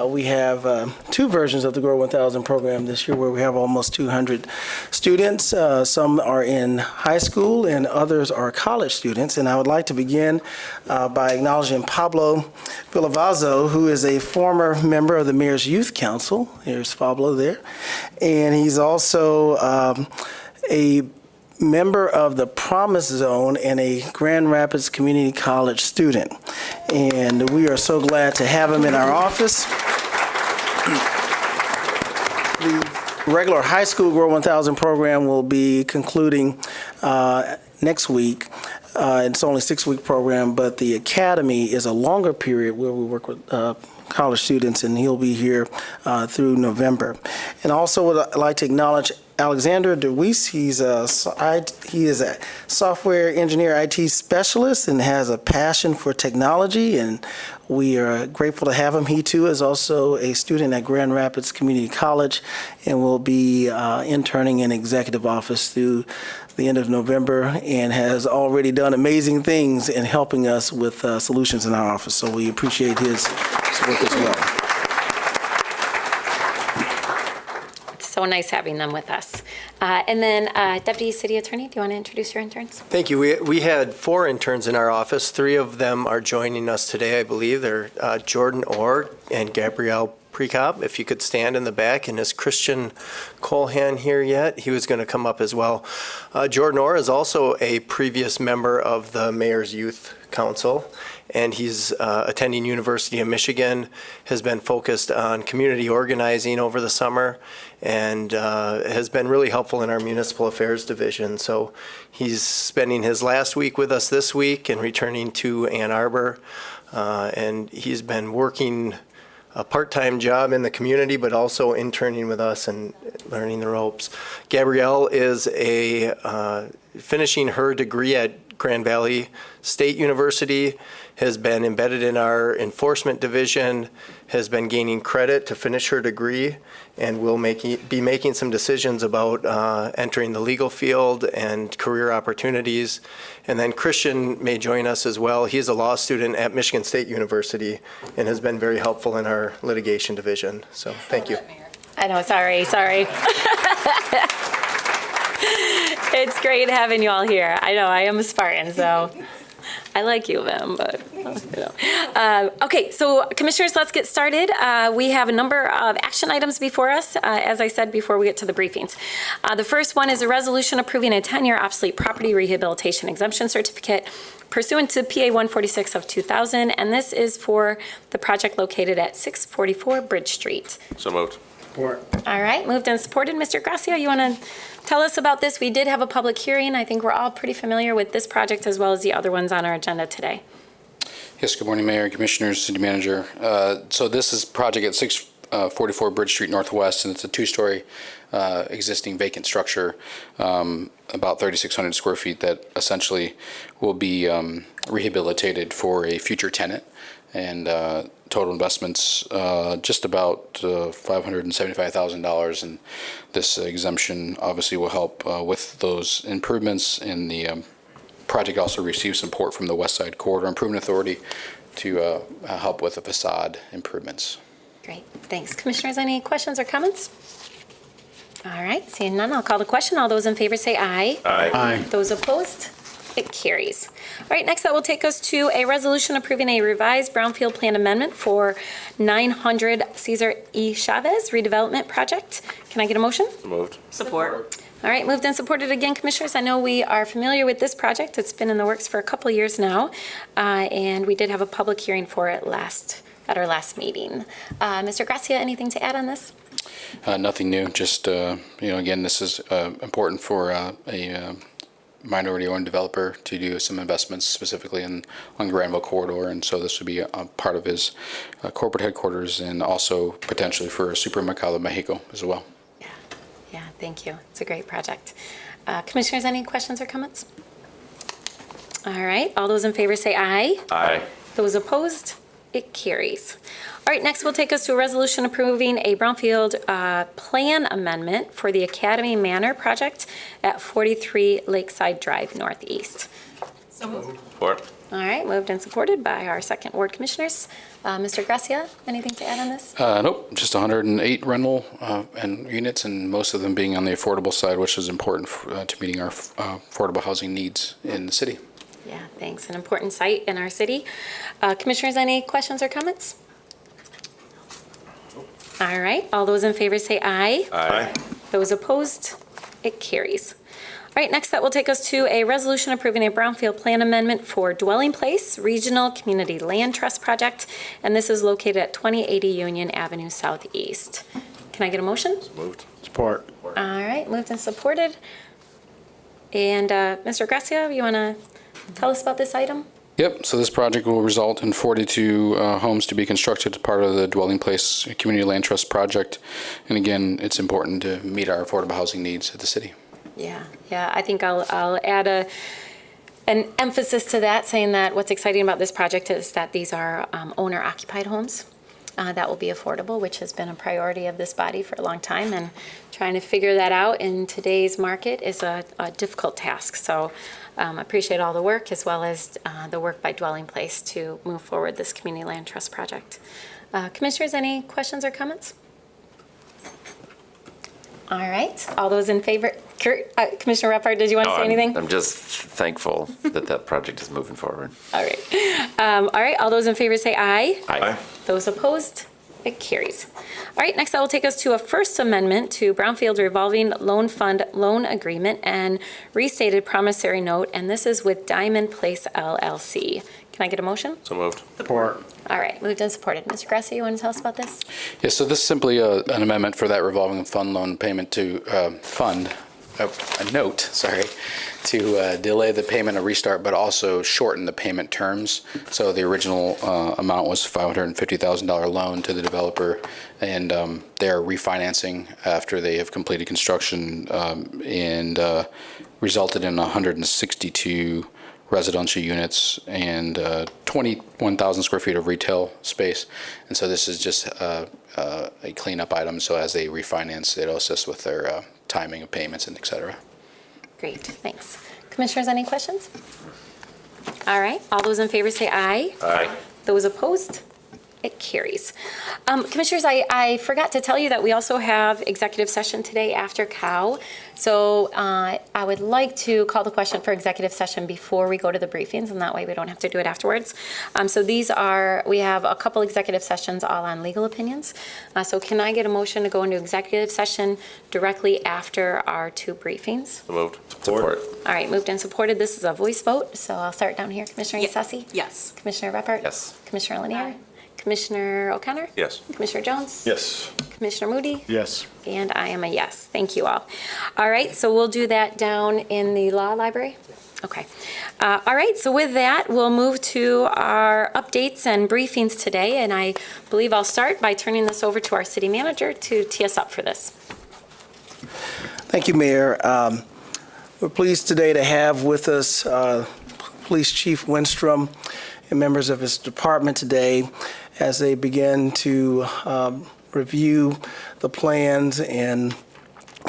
We have two versions of the Grow 1000 program this year where we have almost 200 students. Some are in high school and others are college students. And I would like to begin by acknowledging Pablo Villavazzo, who is a former member of the Mayor's Youth Council. Here's Pablo there. And he's also a member of the Promise Zone and a Grand Rapids Community College student. And we are so glad to have him in our office. The regular high school Grow 1000 program will be concluding next week. It's only a 6-week program, but the academy is a longer period where we work with college students, and he'll be here through November. And also would like to acknowledge Alexander DeWeese. He is a software engineer IT specialist and has a passion for technology, and we are grateful to have him. He too is also a student at Grand Rapids Community College and will be interning in executive office through the end of November and has already done amazing things in helping us with solutions in our office. So we appreciate his work as well. So nice having them with us. And then Deputy City Attorney, do you want to introduce your interns? Thank you. We had 4 interns in our office. 3 of them are joining us today, I believe. They're Jordan Orr and Gabrielle Prekop. If you could stand in the back. And is Christian Colhan here yet? He was going to come up as well. Jordan Orr is also a previous member of the Mayor's Youth Council, and he's attending University of Michigan, has been focused on community organizing over the summer, and has been really helpful in our municipal affairs division. So he's spending his last week with us this week and returning to Ann Arbor, and he's been working a part-time job in the community, but also interning with us and learning the ropes. Gabrielle is finishing her degree at Grand Valley State University, has been embedded in our enforcement division, has been gaining credit to finish her degree, and will be making some decisions about entering the legal field and career opportunities. And then Christian may join us as well. He's a law student at Michigan State University and has been very helpful in our litigation division. So thank you. I know, sorry. It's great having you all here. I know, I am a Spartan, so I like U of M, but, you know. Okay, so Commissioners, let's get started. We have a number of action items before us, as I said before we get to the briefings. The first one is a resolution approving a 10-year obsolete property rehabilitation exemption certificate pursuant to PA 146 of 2000, and this is for the project located at 644 Bridge Street. So moved. All right, moved and supported. Mr. Gracia, you want to tell us about this? We did have a public hearing. I think we're all pretty familiar with this project as well as the other ones on our agenda today. Yes, good morning, Mayor, Commissioners, City Manager. So this is project at 644 Bridge Street Northwest, and it's a 2-story existing vacant structure, about 3,600 square feet that essentially will be rehabilitated for a future tenant. And total investments just about $575,000, and this exemption obviously will help with those improvements. And the project also receives support from the West Side Corridor Improvement Authority to help with the facade improvements. Great, thanks. Commissioners, any questions or comments? All right, seeing none, I'll call the question. All those in favor say aye. Aye. Aye. Those opposed? It carries. All right, next that will take us to a resolution approving a revised brownfield plan amendment for 900 Cesar E. Chavez redevelopment project. Can I get a motion? Moved. Support. All right, moved and supported again, Commissioners. I know we are familiar with this project. It's been in the works for a couple years now, and we did have a public hearing for it last at our last meeting. Mr. Gracia, anything to add on this? Nothing new, just, again, this is important for a minority-owned developer to do some investments specifically on Granville Corridor, and so this would be a part of his corporate headquarters and also potentially for Supermercado Mexico as well. Yeah, thank you. It's a great project. Commissioners, any questions or comments? All right, all those in favor say aye. Aye. Those opposed, it carries. All right, next we'll take us to a resolution approving a brownfield plan amendment for the Academy Manor project at 43 Lakeside Drive Northeast. Support. All right, moved and supported by our second ward commissioners. Mr. Gracia, anything to add on this? Nope, just 108 rental and units, and most of them being on the affordable side, which is important to meeting our affordable housing needs in the city. Yeah, thanks. An important site in our city. Commissioners, any questions or comments? All right, all those in favor say aye. Aye. Those opposed, it carries. All right, next that will take us to a resolution approving a brownfield plan amendment for Dwelling Place Regional Community Land Trust Project, and this is located at 2080 Union Avenue Southeast. Can I get a motion? Moved. Support. All right, moved and supported. And Mr. Gracia, you want to tell us about this item? Yep, so this project will result in 42 homes to be constructed as part of the Dwelling Place Community Land Trust Project. And again, it's important to meet our affordable housing needs at the city. Yeah, I think I'll add an emphasis to that, saying that what's exciting about this project is that these are owner-occupied homes that will be affordable, which has been a priority of this body for a long time, and trying to figure that out in today's market is a difficult task. So appreciate all the work as well as the work by Dwelling Place to move forward this community land trust project. Commissioners, any questions or comments? All right, all those in favor, Commissioner Repart, did you want to say anything? I'm just thankful that project is moving forward. All right, all those in favor say aye. Aye. Those opposed, it carries. All right, next that will take us to a first amendment to Brownfield Revolving Loan Fund Loan Agreement and restated promissory note, and this is with Diamond Place LLC. Can I get a motion? So moved. Support. All right, moved and supported. Mr. Gracia, you want to tell us about this? Yeah, so this is simply an amendment for that revolving fund loan payment to a note, to delay the payment of restart, but also shorten the payment terms. So the original amount was $550,000 loan to the developer, and they're refinancing after they have completed construction and resulted in 162 residential units and 21,000 square feet of retail space. And so this is just a cleanup item. So as they refinance, it'll assist with their timing of payments and et cetera. Great, thanks. Commissioners, any questions? All right, all those in favor say aye. Aye. Those opposed? It carries. Commissioners, I forgot to tell you that we also have executive session today after COW. So I would like to call the question for executive session before we go to the briefings, and that way we don't have to do it afterwards. So we have a couple executive sessions all on legal opinions. So can I get a motion to go into executive session directly after our two briefings? So moved. Support. All right, moved and supported. This is a voice vote, so I'll start down here. Commissioner Yasesi? Yes. Commissioner Repart? Yes. Commissioner Lanier? Commissioner O'Connor? Yes. Commissioner Jones? Yes. Commissioner Moody? Yes. And I am a yes. Thank you all. All right, so we'll do that down in the law library? Okay. All right, so with that, we'll move to our updates and briefings today, and I believe I'll start by turning this over to our city manager to tee us up for this. Thank you, Mayor. We're pleased today to have with us Police Chief Winstrom and members of his department today as they begin to review the plans and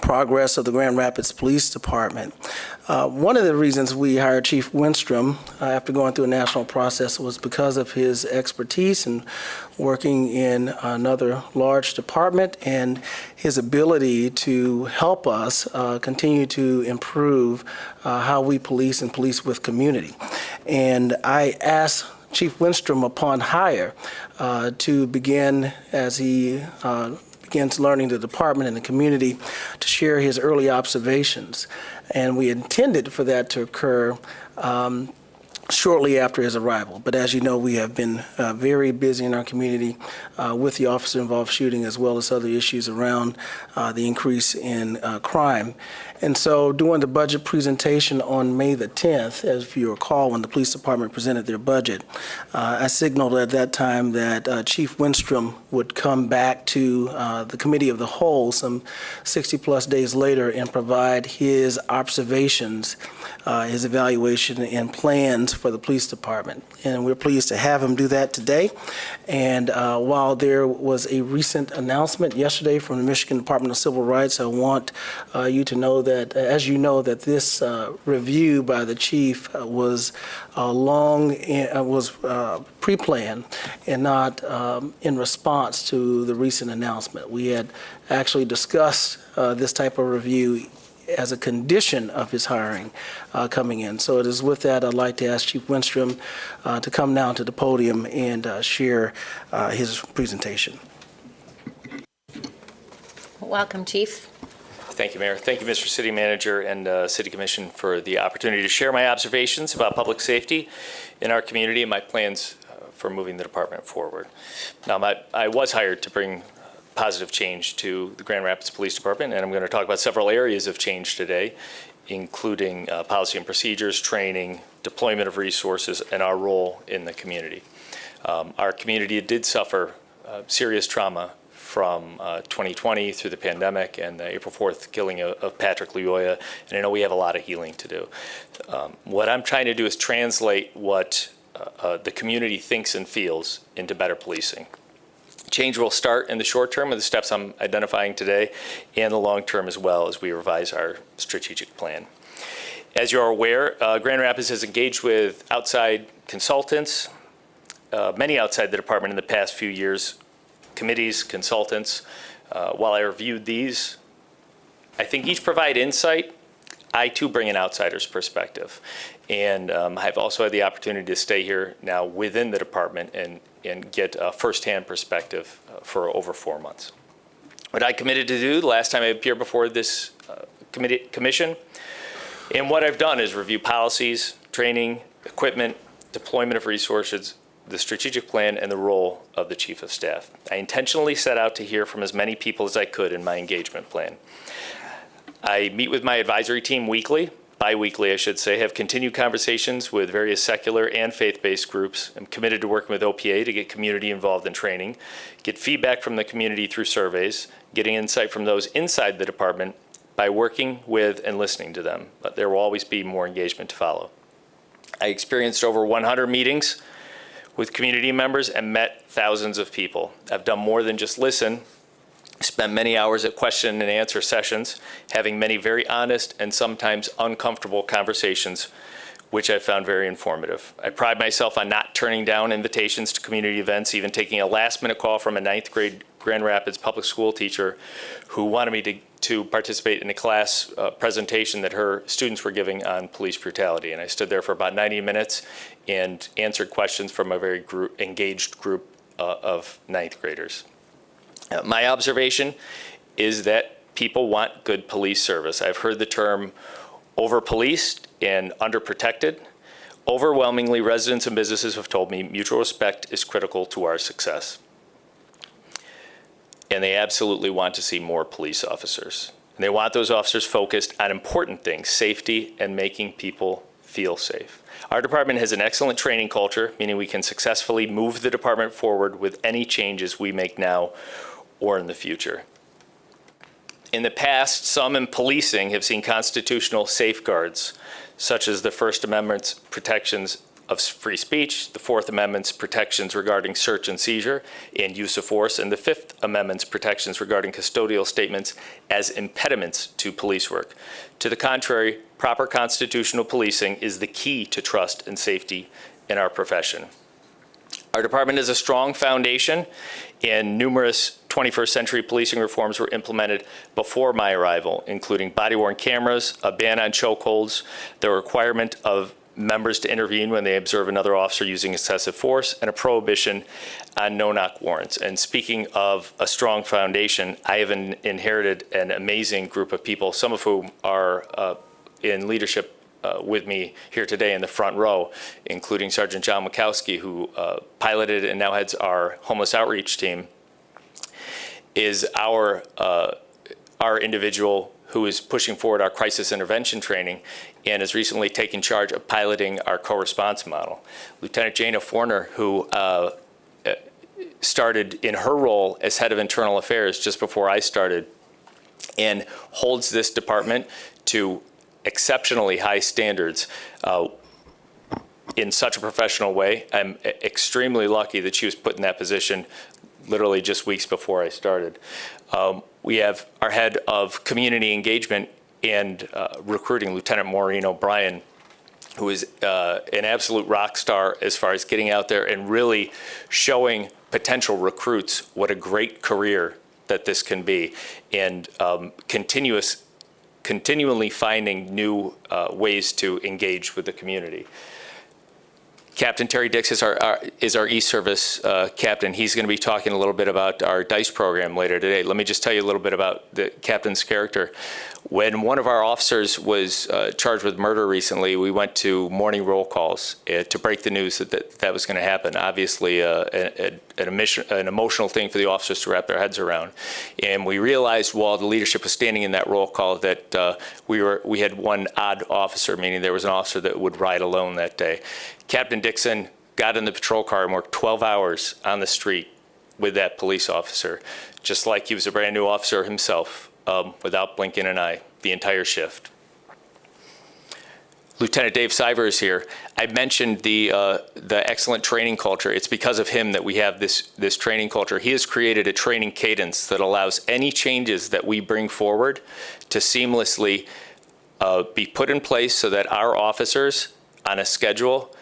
progress of the Grand Rapids Police Department. One of the reasons we hired Chief Winstrom after going through a national process was because of his expertise in working in another large department and his ability to help us continue to improve how we police and police with community. And I asked Chief Winstrom upon hire to begin, as he begins learning the department and the community, to share his early observations. And we intended for that to occur shortly after his arrival. But as you know, we have been very busy in our community with the officer-involved shooting as well as other issues around the increase in crime. And so during the budget presentation on May the 10th, as you recall, when the police department presented their budget, I signaled at that time that Chief Winstrom would come back to the Committee of the Whole some 60-plus days later and provide his observations, his evaluation and plans for the police department. And we're pleased to have him do that today. And while there was a recent announcement yesterday from the Michigan Department of Civil Rights, I want you to know that, as you know, that this review by the chief was pre-planned and not in response to the recent announcement. We had actually discussed this type of review as a condition of his hiring coming in. So it is with that, I'd like to ask Chief Winstrom to come now to the podium and share his presentation. Welcome, Chief. Thank you, Mayor. Thank you, Mr. City Manager and City Commission for the opportunity to share my observations about public safety in our community and my plans for moving the department forward. Now, I was hired to bring positive change to the Grand Rapids Police Department, and I'm going to talk about several areas of change today, including policy and procedures, training, deployment of resources, and our role in the community. Our community did suffer serious trauma from 2020 through the pandemic and the April 4th killing of Patrick Lyoya, and I know we have a lot of healing to do. What I'm trying to do is translate what the community thinks and feels into better policing. Change will start in the short term with the steps I'm identifying today and the long term as well as we revise our strategic plan. As you are aware, Grand Rapids has engaged with outside consultants, many outside the department in the past few years, committees, consultants. While I reviewed these, I think each provide insight. I too bring an outsider's perspective. And I've also had the opportunity to stay here now within the department and get a firsthand perspective for over 4 months. What I committed to do the last time I appeared before this commission, and what I've done is review policies, training, equipment, deployment of resources, the strategic plan, and the role of the Chief of Staff. I intentionally set out to hear from as many people as I could in my engagement plan. I meet with my advisory team weekly, bi-weekly I should say, have continued conversations with various secular and faith-based groups. I'm committed to working with OPA to get community involved in training, get feedback from the community through surveys, getting insight from those inside the department by working with and listening to them. But there will always be more engagement to follow. I experienced over 100 meetings with community members and met thousands of people. I've done more than just listen. Spent many hours at question and answer sessions, having many very honest and sometimes uncomfortable conversations, which I found very informative. I pride myself on not turning down invitations to community events, even taking a last-minute call from a 9th grade Grand Rapids public school teacher who wanted me to participate in a class presentation that her students were giving on police brutality. And I stood there for about 90 minutes and answered questions from a very engaged group of 9th graders. My observation is that people want good police service. I've heard the term over-policed and under-protected. Overwhelmingly, residents and businesses have told me mutual respect is critical to our success. And they absolutely want to see more police officers. And they want those officers focused on important things, safety and making people feel safe. Our department has an excellent training culture, meaning we can successfully move the department forward with any changes we make now or in the future. In the past, some in policing have seen constitutional safeguards, such as the First Amendment's protections of free speech, the Fourth Amendment's protections regarding search and seizure and use of force, and the Fifth Amendment's protections regarding custodial statements as impediments to police work. To the contrary, proper constitutional policing is the key to trust and safety in our profession. Our department has a strong foundation, and numerous 21st century policing reforms were implemented before my arrival, including body-worn cameras, a ban on chokeholds, the requirement of members to intervene when they observe another officer using excessive force, and a prohibition on no-knock warrants. And speaking of a strong foundation, I have inherited an amazing group of people, some of whom are in leadership with me here today in the front row, including Sergeant John Mikowski, who piloted and now heads our homeless outreach team, is our individual who is pushing forward our crisis intervention training and has recently taken charge of piloting our co-response model. Lieutenant Jana Forner, who started in her role as head of internal affairs just before I started, and holds this department to exceptionally high standards in such a professional way. I'm extremely lucky that she was put in that position literally just weeks before I started. We have our head of community engagement and recruiting, Lieutenant Maureen O'Brien, who is an absolute rock star as far as getting out there and really showing potential recruits what a great career that this can be, and continually finding new ways to engage with the community. Captain Terry Dix is our E-Service captain. He's going to be talking a little bit about our DICE program later today. Let me just tell you a little bit about the captain's character. When one of our officers was charged with murder recently, we went to morning roll calls to break the news that was going to happen. Obviously, an emotional thing for the officers to wrap their heads around. And we realized while the leadership was standing in that roll call that we had one odd officer, meaning there was an officer that would ride alone that day. Captain Dixon got in the patrol car and worked 12 hours on the street with that police officer, just like he was a brand new officer himself, without blinking an eye, the entire shift. Lieutenant Dave Siver is here. I mentioned the excellent training culture. It's because of him that we have this training culture. He has created a training cadence that allows any changes that we bring forward to seamlessly be put in place so that our officers on a schedule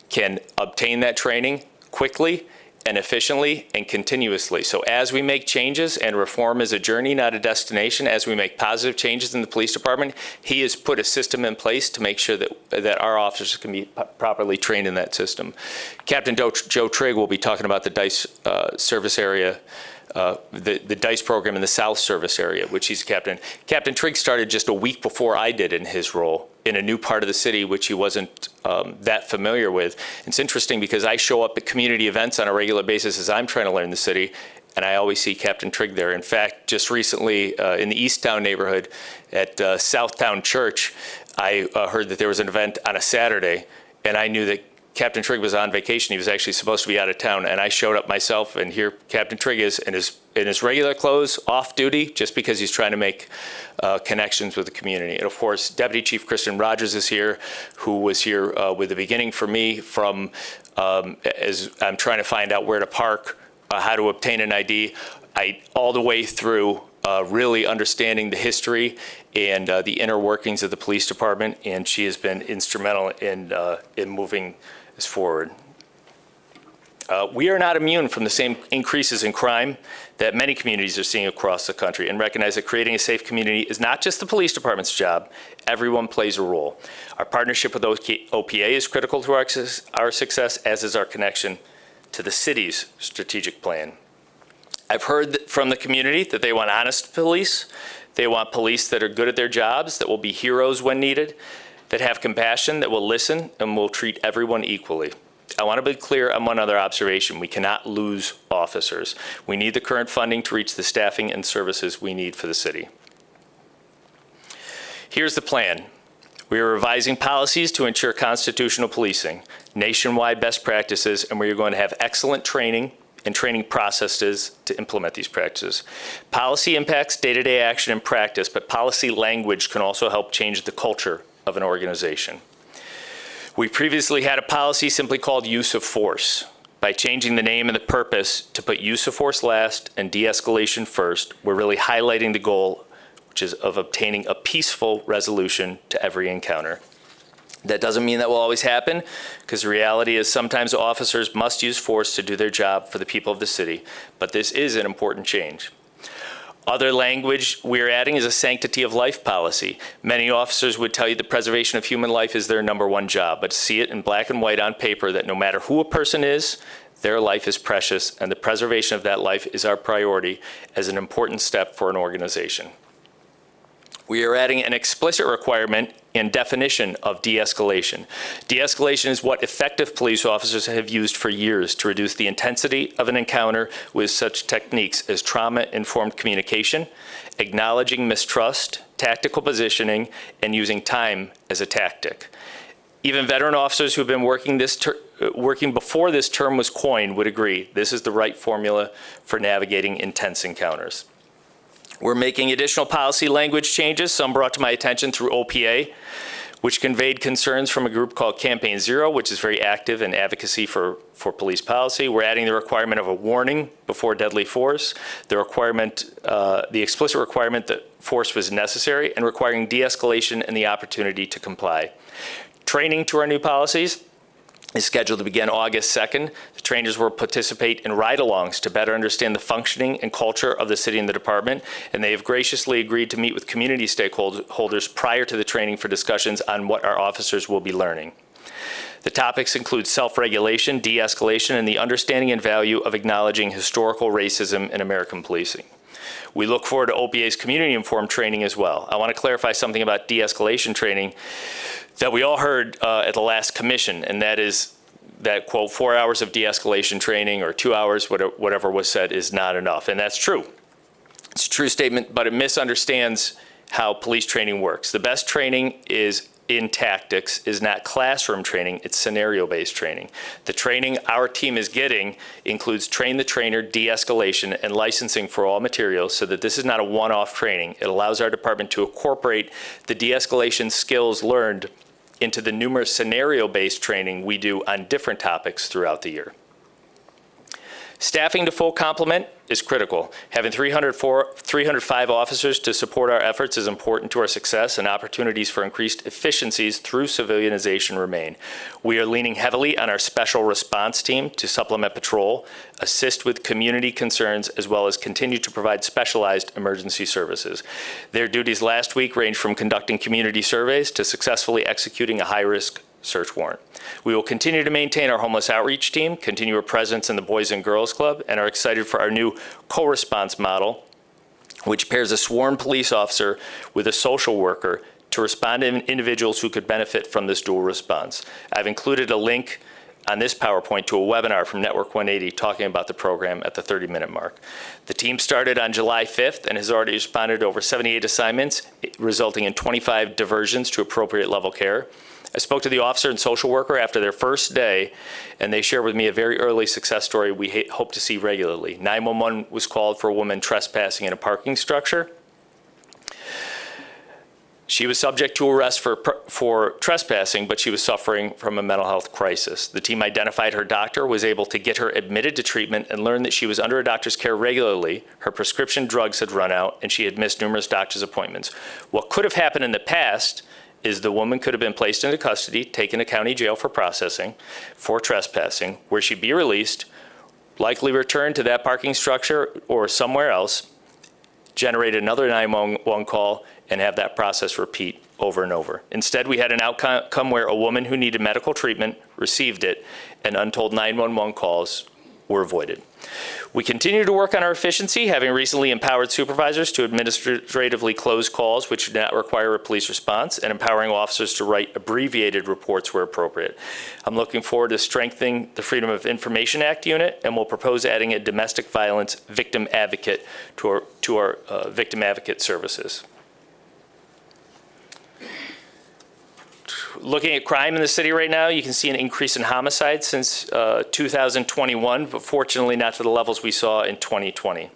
can obtain that training quickly and efficiently and continuously. So as we make changes, and reform is a journey, not a destination, as we make positive changes in the police department, he has put a system in place to make sure that our officers can be properly trained in that system. Captain Joe Trigg will be talking about the DICE service area, the DICE program in the South Service area, which he's a captain. Captain Trigg started just a week before I did in his role in a new part of the city, which he wasn't that familiar with. It's interesting because I show up at community events on a regular basis as I'm trying to learn the city, and I always see Captain Trigg there. In fact, just recently in the Easttown neighborhood at Southtown Church, I heard that there was an event on a Saturday, and I knew that Captain Trigg was on vacation. He was actually supposed to be out of town, and I showed up myself, and here Captain Trigg is in his regular clothes, off duty, just because he's trying to make connections with the community. And of course, Deputy Chief Kristen Rogers is here, who was here with the beginning for me from as I'm trying to find out where to park, how to obtain an ID, all the way through really understanding the history and the inner workings of the police department, and she has been instrumental in moving us forward. We are not immune from the same increases in crime that many communities are seeing across the country, and recognize that creating a safe community is not just the police department's job. Everyone plays a role. Our partnership with OPA is critical to our success, as is our connection to the city's strategic plan. I've heard from the community that they want honest police. They want police that are good at their jobs, that will be heroes when needed, that have compassion, that will listen, and will treat everyone equally. I want to be clear on one other observation. We cannot lose officers. We need the current funding to reach the staffing and services we need for the city. Here's the plan. We are revising policies to ensure constitutional policing, nationwide best practices, and we are going to have excellent training and training processes to implement these practices. Policy impacts day-to-day action and practice, but policy language can also help change the culture of an organization. We previously had a policy simply called use of force. By changing the name and the purpose to put use of force last and de-escalation first, we're really highlighting the goal, which is of obtaining a peaceful resolution to every encounter. That doesn't mean that will always happen, because the reality is sometimes officers must use force to do their job for the people of the city, but this is an important change. Other language we're adding is a sanctity of life policy. Many officers would tell you the preservation of human life is their #1 job, but to see it in black and white on paper that no matter who a person is, their life is precious, and the preservation of that life is our priority as an important step for an organization. We are adding an explicit requirement and definition of de-escalation. De-escalation is what effective police officers have used for years to reduce the intensity of an encounter with such techniques as trauma-informed communication, acknowledging mistrust, tactical positioning, and using time as a tactic. Even veteran officers who have been working before this term was coined would agree this is the right formula for navigating intense encounters. We're making additional policy language changes, some brought to my attention through OPA, which conveyed concerns from a group called Campaign Zero, which is very active in advocacy for police policy. We're adding the requirement of a warning before deadly force, the explicit requirement that force was necessary, and requiring de-escalation and the opportunity to comply. Training to our new policies is scheduled to begin August 2nd. The trainers will participate in ride-alongs to better understand the functioning and culture of the city and the department, and they have graciously agreed to meet with community stakeholders prior to the training for discussions on what our officers will be learning. The topics include self-regulation, de-escalation, and the understanding and value of acknowledging historical racism in American policing. We look forward to OPA's community-informed training as well. I want to clarify something about de-escalation training that we all heard at the last commission, and that is that, quote, 4 hours of de-escalation training or 2 hours, whatever was said, is not enough. And that's true. It's a true statement, but it misunderstands how police training works. The best training is in tactics, is not classroom training, it's scenario-based training. The training our team is getting includes train the trainer, de-escalation, and licensing for all materials so that this is not a one-off training. It allows our department to incorporate the de-escalation skills learned into the numerous scenario-based training we do on different topics throughout the year. Staffing to full complement is critical. Having 305 officers to support our efforts is important to our success, and opportunities for increased efficiencies through civilianization remain. We are leaning heavily on our special response team to supplement patrol, assist with community concerns, as well as continue to provide specialized emergency services. Their duties last week ranged from conducting community surveys to successfully executing a high-risk search warrant. We will continue to maintain our homeless outreach team, continue our presence in the Boys and Girls Club, and are excited for our new co-response model, which pairs a sworn police officer with a social worker to respond to individuals who could benefit from this dual response. I've included a link on this PowerPoint to a webinar from Network 180 talking about the program at the 30-minute mark. The team started on July 5th and has already responded to over 78 assignments, resulting in 25 diversions to appropriate level care. I spoke to the officer and social worker after their first day, and they shared with me a very early success story we hope to see regularly. 911 was called for a woman trespassing in a parking structure. She was subject to arrest for trespassing, but she was suffering from a mental health crisis. The team identified her doctor, was able to get her admitted to treatment, and learned that she was under a doctor's care regularly. Her prescription drugs had run out, and she had missed numerous doctor's appointments. What could have happened in the past is the woman could have been placed into custody, taken to county jail for processing, for trespassing, where she'd be released, likely returned to that parking structure or somewhere else, generate another 911 call, and have that process repeat over and over. Instead, we had an outcome where a woman who needed medical treatment received it, and untold 911 calls were avoided. We continue to work on our efficiency, having recently empowered supervisors to administratively close calls which do not require a police response, and empowering officers to write abbreviated reports where appropriate. I'm looking forward to strengthening the Freedom of Information Act unit, and will propose adding a domestic violence victim advocate to our victim advocate services. Looking at crime in the city right now, you can see an increase in homicides since 2021, but fortunately not to the levels we saw in 2020.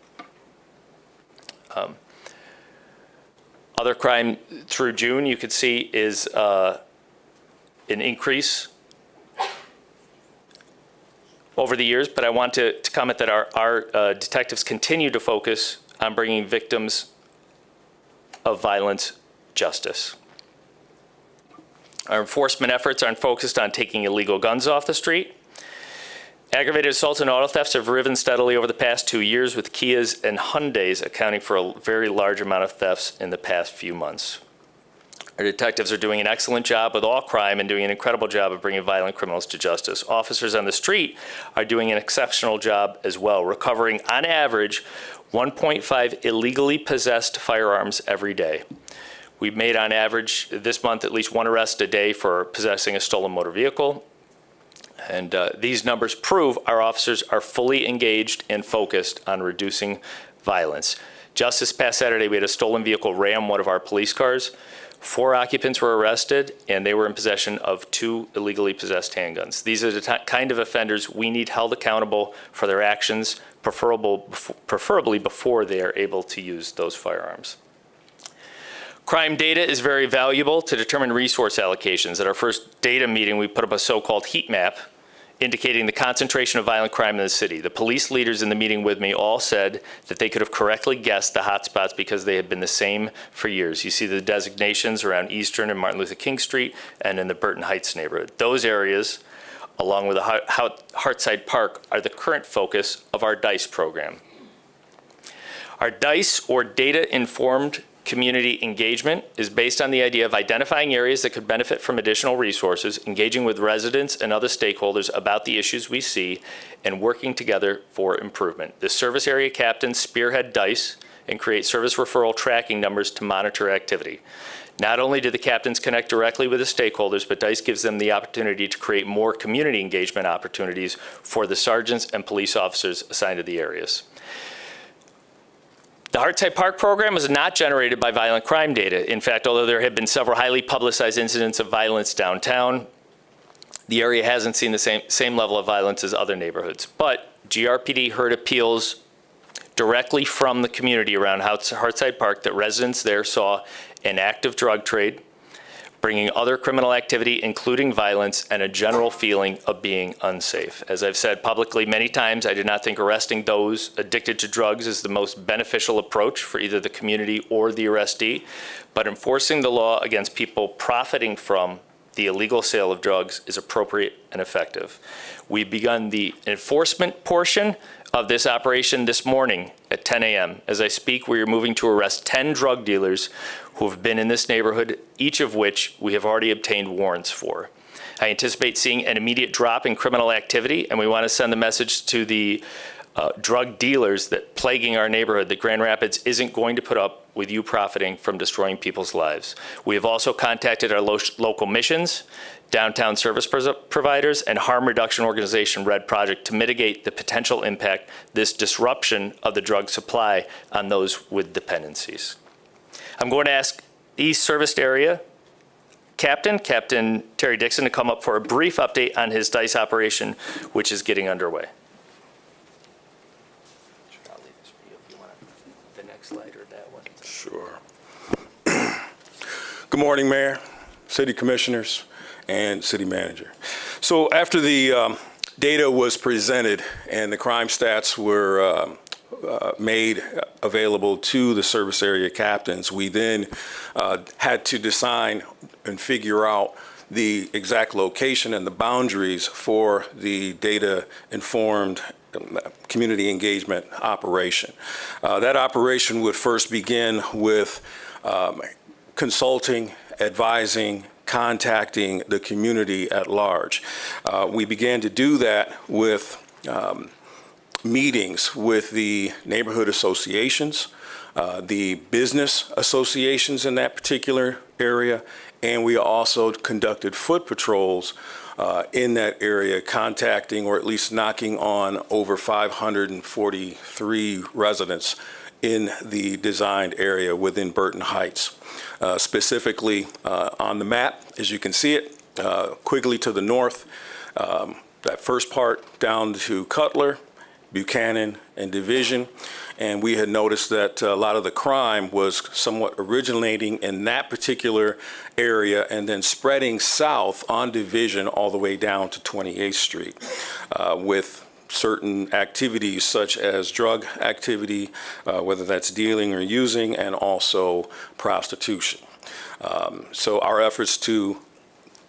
Other crime through June, you could see, is an increase over the years, but I want to comment that our detectives continue to focus on bringing victims of violence justice. Our enforcement efforts are focused on taking illegal guns off the street. Aggravated assaults and auto thefts have risen steadily over the past 2 years, with Kias and Hyundais accounting for a very large amount of thefts in the past few months. Our detectives are doing an excellent job with all crime and doing an incredible job of bringing violent criminals to justice. Officers on the street are doing an exceptional job as well, recovering on average 1.5 illegally possessed firearms every day. We've made on average this month at least one arrest a day for possessing a stolen motor vehicle. And these numbers prove our officers are fully engaged and focused on reducing violence. Just this past Saturday, we had a stolen vehicle ram one of our police cars. 4 occupants were arrested, and they were in possession of 2 illegally possessed handguns. These are the kind of offenders we need held accountable for their actions, preferably before they are able to use those firearms. Crime data is very valuable to determine resource allocations. At our first data meeting, we put up a so-called heat map indicating the concentration of violent crime in the city. The police leaders in the meeting with me all said that they could have correctly guessed the hotspots because they had been the same for years. You see the designations around Eastern and Martin Luther King Street and in the Burton Heights neighborhood. Those areas, along with the Hartside Park, are the current focus of our DICE program. Our DICE, or Data-Informed Community Engagement, is based on the idea of identifying areas that could benefit from additional resources, engaging with residents and other stakeholders about the issues we see, and working together for improvement. The service area captains spearhead DICE and create service referral tracking numbers to monitor activity. Not only do the captains connect directly with the stakeholders, but DICE gives them the opportunity to create more community engagement opportunities for the sergeants and police officers assigned to the areas. The Hartside Park program was not generated by violent crime data. In fact, although there have been several highly publicized incidents of violence downtown, the area hasn't seen the same level of violence as other neighborhoods. But GRPD heard appeals directly from the community around Hartside Park that residents there saw an active drug trade, bringing other criminal activity, including violence, and a general feeling of being unsafe. As I've said publicly many times, I do not think arresting those addicted to drugs is the most beneficial approach for either the community or the arrestee, but enforcing the law against people profiting from the illegal sale of drugs is appropriate and effective. We've begun the enforcement portion of this operation this morning at 10 a.m. As I speak, we are moving to arrest 10 drug dealers who have been in this neighborhood, each of which we have already obtained warrants for. I anticipate seeing an immediate drop in criminal activity, and we want to send the message to the drug dealers that plaguing our neighborhood that Grand Rapids isn't going to put up with you profiting from destroying people's lives. We have also contacted our local missions, downtown service providers, and harm reduction organization Red Project to mitigate the potential impact this disruption of the drug supply on those with dependencies. I'm going to ask East Service Area Captain Terry Dixon, to come up for a brief update on his DICE operation, which is getting underway. I'll leave this for you if you want the next slide or that one. Sure. Good morning, Mayor, City Commissioners, and City Manager. So after the data was presented and the crime stats were made available to the service area captains, we then had to design and figure out the exact location and the boundaries for the data-informed community engagement operation. That operation would first begin with consulting, advising, contacting the community at large. We began to do that with meetings with the neighborhood associations, the business associations in that particular area, and we also conducted foot patrols in that area, contacting or at least knocking on over 543 residents in the designed area within Burton Heights. Specifically on the map, as you can see it, Quigley to the north, that first part down to Cutler, Buchanan, and Division, and we had noticed that a lot of the crime was somewhat originating in that particular area and then spreading south on Division all the way down to 28th Street with certain activities such as drug activity, whether that's dealing or using, and also prostitution. So our efforts to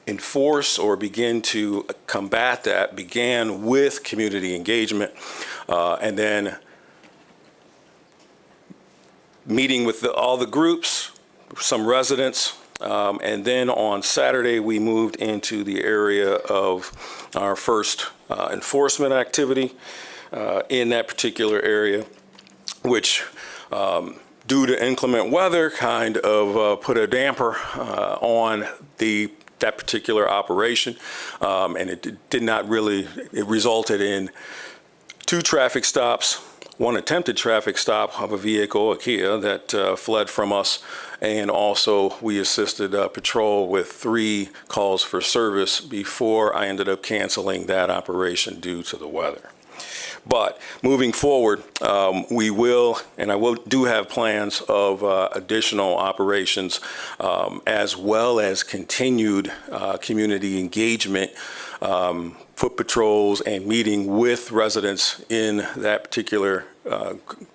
enforce or begin to combat that began with community engagement and then meeting with all the groups, some residents, and then on Saturday we moved into the area of our first enforcement activity in that particular area, which due to inclement weather, kind of put a damper on that particular operation, and it did not really. It resulted in 2 traffic stops, 1 attempted traffic stop of a vehicle, a Kia, that fled from us, and also we assisted patrol with 3 calls for service before I ended up canceling that operation due to the weather. But moving forward, we will, and do have plans of additional operations, as well as continued community engagement, foot patrols, and meeting with residents in that particular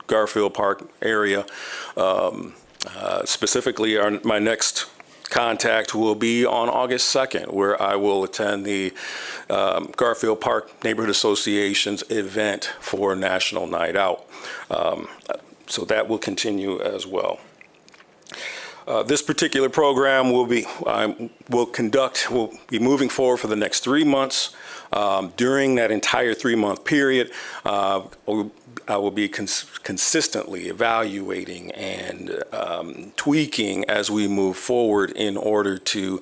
Garfield Park area. Specifically, my next contact will be on August 2nd, where I will attend the Garfield Park Neighborhood Association's event for National Night Out. So that will continue as well. This particular program will be moving forward for the next 3 months. During that entire 3-month period, I will be consistently evaluating and tweaking as we move forward in order to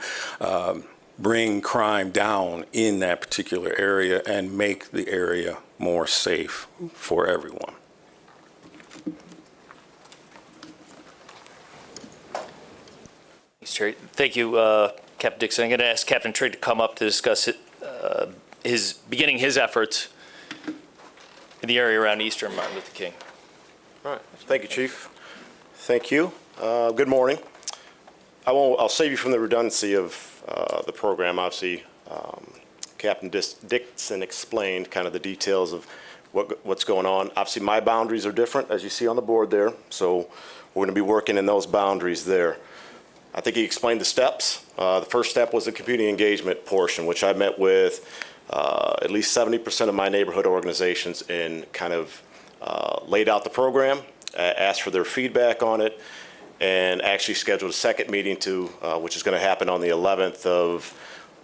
bring crime down in that particular area and make the area more safe for everyone. Thanks, Terry. Thank you, Captain Dixon. I'm going to ask Captain Trigg to come up to discuss beginning his efforts in the area around Eastern Martin Luther King. All right. Thank you, Chief. Thank you. Good morning. I'll save you from the redundancy of the program. Obviously, Captain Dixon explained kind of the details of what's going on. Obviously, my boundaries are different, as you see on the board there. So we're going to be working in those boundaries there. I think he explained the steps. The first step was the community engagement portion, which I met with at least 70% of my neighborhood organizations and kind of laid out the program, asked for their feedback on it, and actually scheduled a second meeting which is going to happen on the 11th of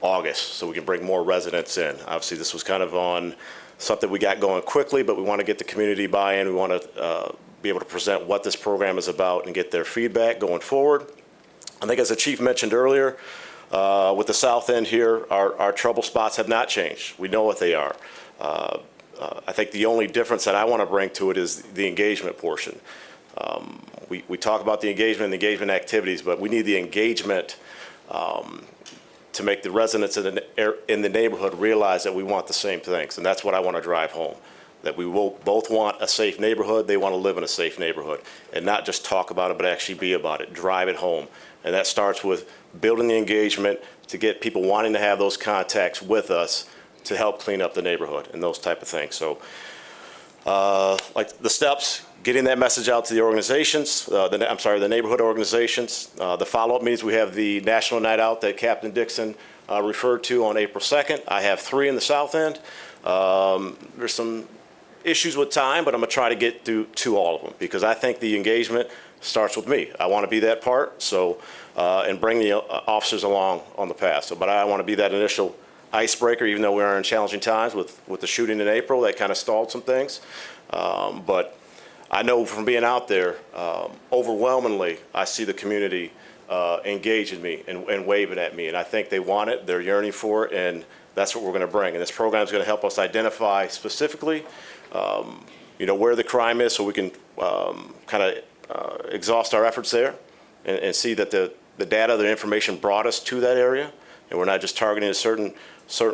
August, so we can bring more residents in. Obviously, this was kind of on something we got going quickly, but we want to get the community buy-in. We want to be able to present what this program is about and get their feedback going forward. I think as the chief mentioned earlier, with the south end here, our trouble spots have not changed. We know what they are. I think the only difference that I want to bring to it is the engagement portion. We talk about the engagement activities, but we need the engagement to make the residents in the neighborhood realize that we want the same things, and that's what I want to drive home. That we will both want a safe neighborhood, they want to live in a safe neighborhood, and not just talk about it, but actually be about it, drive it home. And that starts with building the engagement to get people wanting to have those contacts with us to help clean up the neighborhood and those type of things. So like the steps, getting that message out to the organizations, the neighborhood organizations. The follow-up meetings, we have the National Night Out that Captain Dixon referred to on April 2nd. I have 3 in the south end. There's some issues with time, but I'm going to try to get to all of them because I think the engagement starts with me. I want to be that part, so and bring the officers along on the path. So, but I want to be that initial icebreaker, even though we are in challenging times with the shooting in April that kind of stalled some things. But I know from being out there, overwhelmingly, I see the community engaging me and waving at me, and I think they want it. They're yearning for it, and that's what we're going to bring. And this program is going to help us identify specifically, where the crime is, so we can kind of exhaust our efforts there and see that the data, the information brought us to that area, and we're not just targeting a certain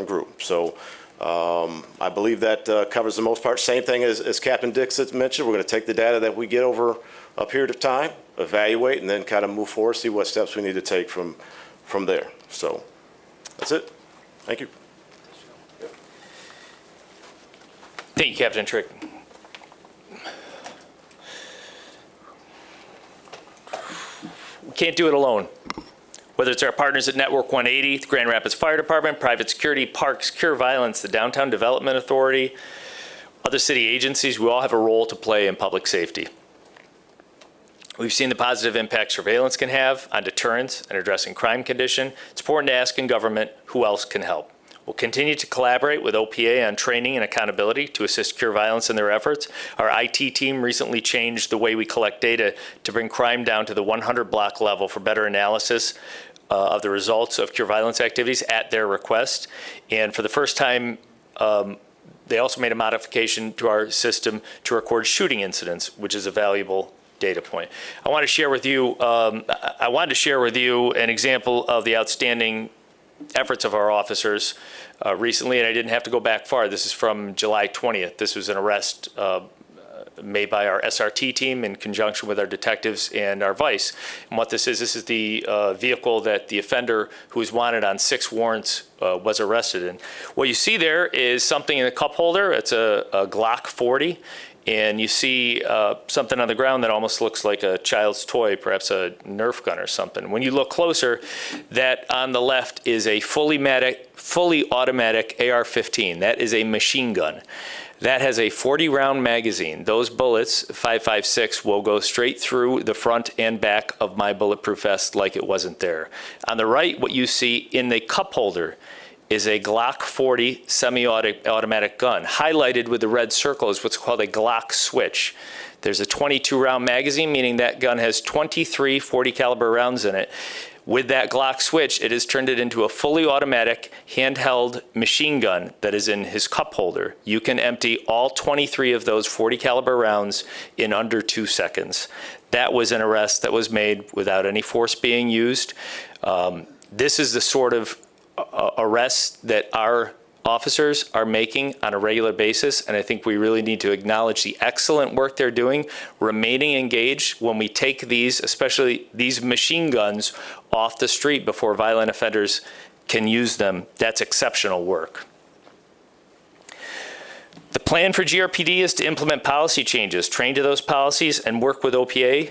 group. So I believe that covers the most part. Same thing as Captain Dixon mentioned, we're going to take the data that we get over a period of time, evaluate, and then kind of move forward, see what steps we need to take from there. So that's it. Thank you. Thank you, Captain Trigg. We can't do it alone. Whether it's our partners at Network 180, the Grand Rapids Fire Department, Private Security, Parks, Cure Violence, the Downtown Development Authority, other city agencies, we all have a role to play in public safety. We've seen the positive impact surveillance can have on deterrence and addressing crime condition. It's important to ask in government who else can help. We'll continue to collaborate with OPA on training and accountability to assist Cure Violence in their efforts. Our IT team recently changed the way we collect data to bring crime down to the 100 block level for better analysis of the results of Cure Violence activities at their request. And for the first time, they also made a modification to our system to record shooting incidents, which is a valuable data point. I want to share with you, I wanted to share with you an example of the outstanding efforts of our officers recently, and I didn't have to go back far. This is from July 20th. This was an arrest made by our SRT team in conjunction with our detectives and our vice. And what this is the vehicle that the offender, who was wanted on 6 warrants, was arrested in. What you see there is something in the cup holder. It's a Glock 40. And you see something on the ground that almost looks like a child's toy, perhaps a Nerf gun or something. When you look closer, that on the left is a fully automatic AR-15. That is a machine gun. That has a 40-round magazine. Those bullets, 5.56, will go straight through the front and back of my bulletproof vest like it wasn't there. On the right, what you see in the cup holder is a Glock 40 semi-automatic gun. Highlighted with the red circle is what's called a Glock switch. There's a 22-round magazine, meaning that gun has 23 40 caliber rounds in it. With that Glock switch, it has turned it into a fully automatic handheld machine gun that is in his cup holder. You can empty all 23 of those 40 caliber rounds in under 2 seconds. That was an arrest that was made without any force being used. This is the sort of arrests that our officers are making on a regular basis, and I think we really need to acknowledge the excellent work they're doing, remaining engaged when we take these, especially these machine guns, off the street before violent offenders can use them. That's exceptional work. The plan for GRPD is to implement policy changes, train to those policies, and work with OPA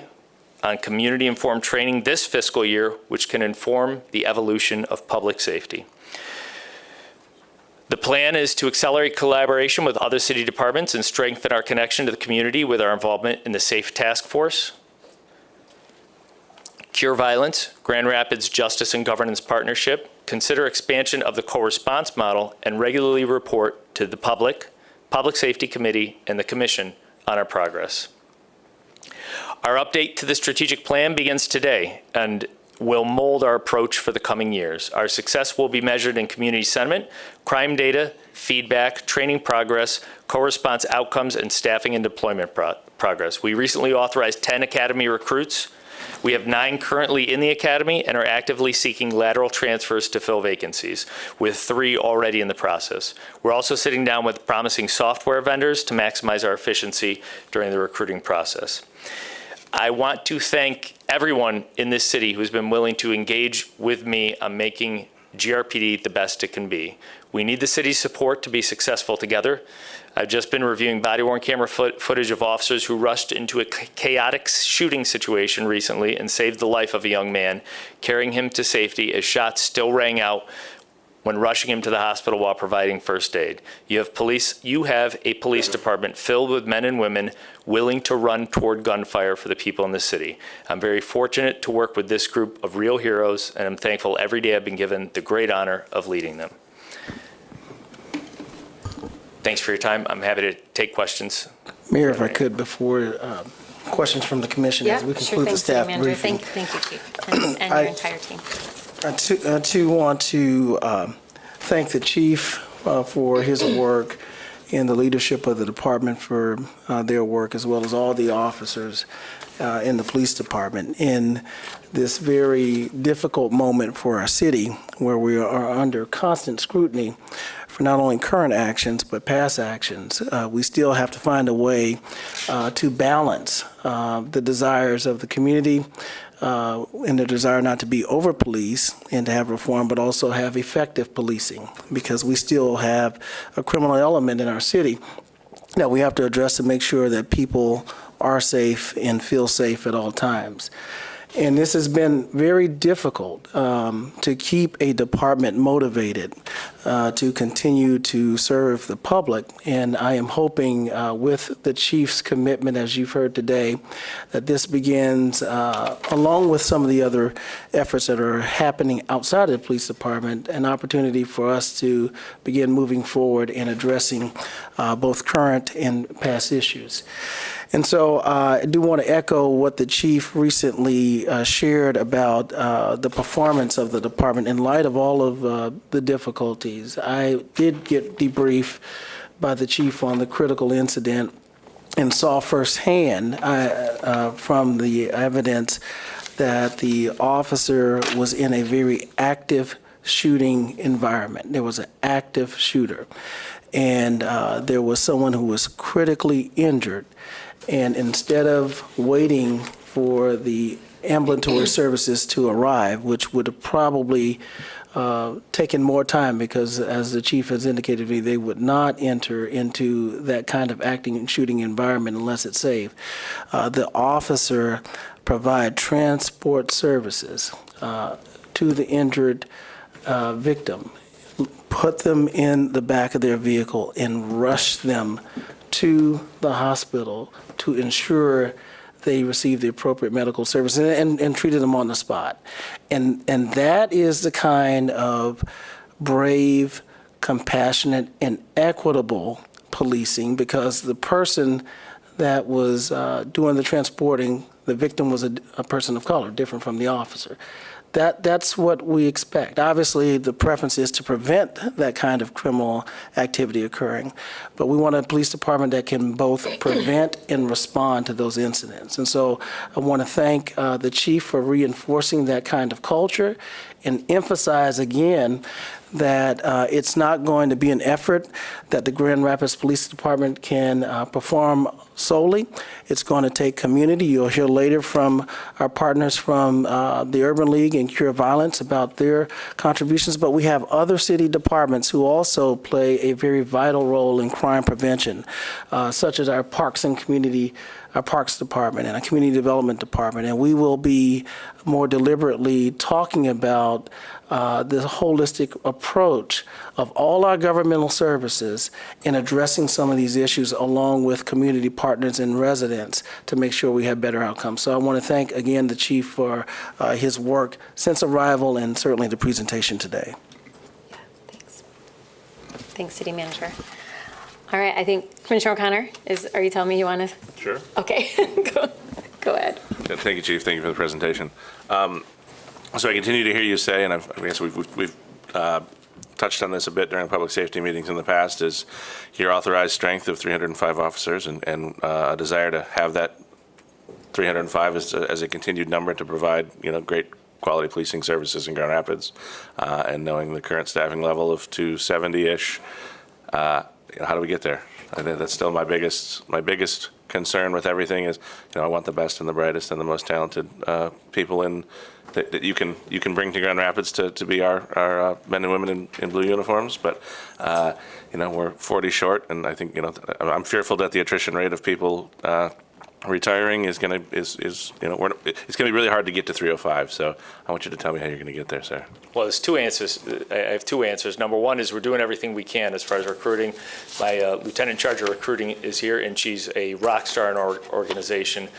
on community-informed training this fiscal year, which can inform the evolution of public safety. The plan is to accelerate collaboration with other city departments and strengthen our connection to the community with our involvement in the SAFE Task Force. Cure Violence, Grand Rapids Justice and Governance Partnership, consider expansion of the co-response model and regularly report to the Public Safety Committee and the Commission on our progress. Our update to the strategic plan begins today and will mold our approach for the coming years. Our success will be measured in community sentiment, crime data, feedback, training progress, co-response outcomes, and staffing and deployment progress. We recently authorized 10 academy recruits. We have 9 currently in the academy and are actively seeking lateral transfers to fill vacancies, with 3 already in the process. We're also sitting down with promising software vendors to maximize our efficiency during the recruiting process. I want to thank everyone in this city who's been willing to engage with me on making GRPD the best it can be. We need the city's support to be successful together. I've just been reviewing body-worn camera footage of officers who rushed into a chaotic shooting situation recently and saved the life of a young man, carrying him to safety as shots still rang out when rushing him to the hospital while providing first aid. You have a police department filled with men and women willing to run toward gunfire for the people in the city. I'm very fortunate to work with this group of real heroes, and I'm thankful every day I've been given the great honor of leading them. Thanks for your time. I'm happy to take questions. Mayor, if I could, before questions from the commission as we conclude the staff briefing. Thank you, Chief, and your entire team. I too want to thank the chief for his work and the leadership of the department for their work, as well as all the officers in the police department in this very difficult moment for our city, where we are under constant scrutiny for not only current actions but past actions. We still have to find a way to balance the desires of the community and the desire not to be over-police and to have reform, but also have effective policing, because we still have a criminal element in our city that we have to address to make sure that people are safe and feel safe at all times. And this has been very difficult to keep a department motivated to continue to serve the public. And I am hoping with the chief's commitment, as you've heard today, that this begins, along with some of the other efforts that are happening outside of the police department, an opportunity for us to begin moving forward in addressing both current and past issues. And so I do want to echo what the chief recently shared about the performance of the department in light of all of the difficulties. I did get debriefed by the chief on the critical incident and saw firsthand from the evidence that the officer was in a very active shooting environment. There was an active shooter, and there was someone who was critically injured. And instead of waiting for the ambulatory services to arrive, which would have probably taken more time because, as the chief has indicated to me, they would not enter into that kind of acting and shooting environment unless it's safe. The officer provide transport services to the injured victim, put them in the back of their vehicle and rush them to the hospital to ensure they receive the appropriate medical services and treated them on the spot. And that is the kind of brave, compassionate, and equitable policing, because the person that was doing the transporting, the victim was a person of color, different from the officer. That's what we expect. Obviously, the preference is to prevent that kind of criminal activity occurring, but we want a police department that can both prevent and respond to those incidents. And so I want to thank the chief for reinforcing that kind of culture and emphasize again that it's not going to be an effort that the Grand Rapids Police Department can perform solely. It's going to take community. You'll hear later from our partners from the Urban League and Cure Violence about their contributions, but we have other city departments who also play a very vital role in crime prevention, such as our Parks and Community, our Parks Department and our Community Development Department. And we will be more deliberately talking about the holistic approach of all our governmental services in addressing some of these issues along with community partners and residents to make sure we have better outcomes. So I want to thank again the chief for his work since arrival and certainly the presentation today. Yeah, thanks. Thanks, City Manager. All right, I think Commissioner O'Connor, are you telling me you want to? Sure. Okay, go ahead. Yeah, thank you, Chief. Thank you for the presentation. So I continue to hear you say, and I guess we've touched on this a bit during public safety meetings in the past, is your authorized strength of 305 officers and a desire to have that 305 as a continued number to provide, great quality policing services in Grand Rapids, and knowing the current staffing level of 270-ish. How do we get there? I think that's still my biggest concern with everything is, I want the best and the brightest and the most talented people in that you can bring to Grand Rapids to be our men and women in blue uniforms. But we're 40 short, and I think I'm fearful that the attrition rate of people retiring is going to it's going to be really hard to get to 305. So I want you to tell me how you're going to get there, sir. Well, there's two answers. I have two answers. Number one is we're doing everything we can as far as recruiting. My lieutenant in charge of recruiting is here, and she's a rock star in our organization.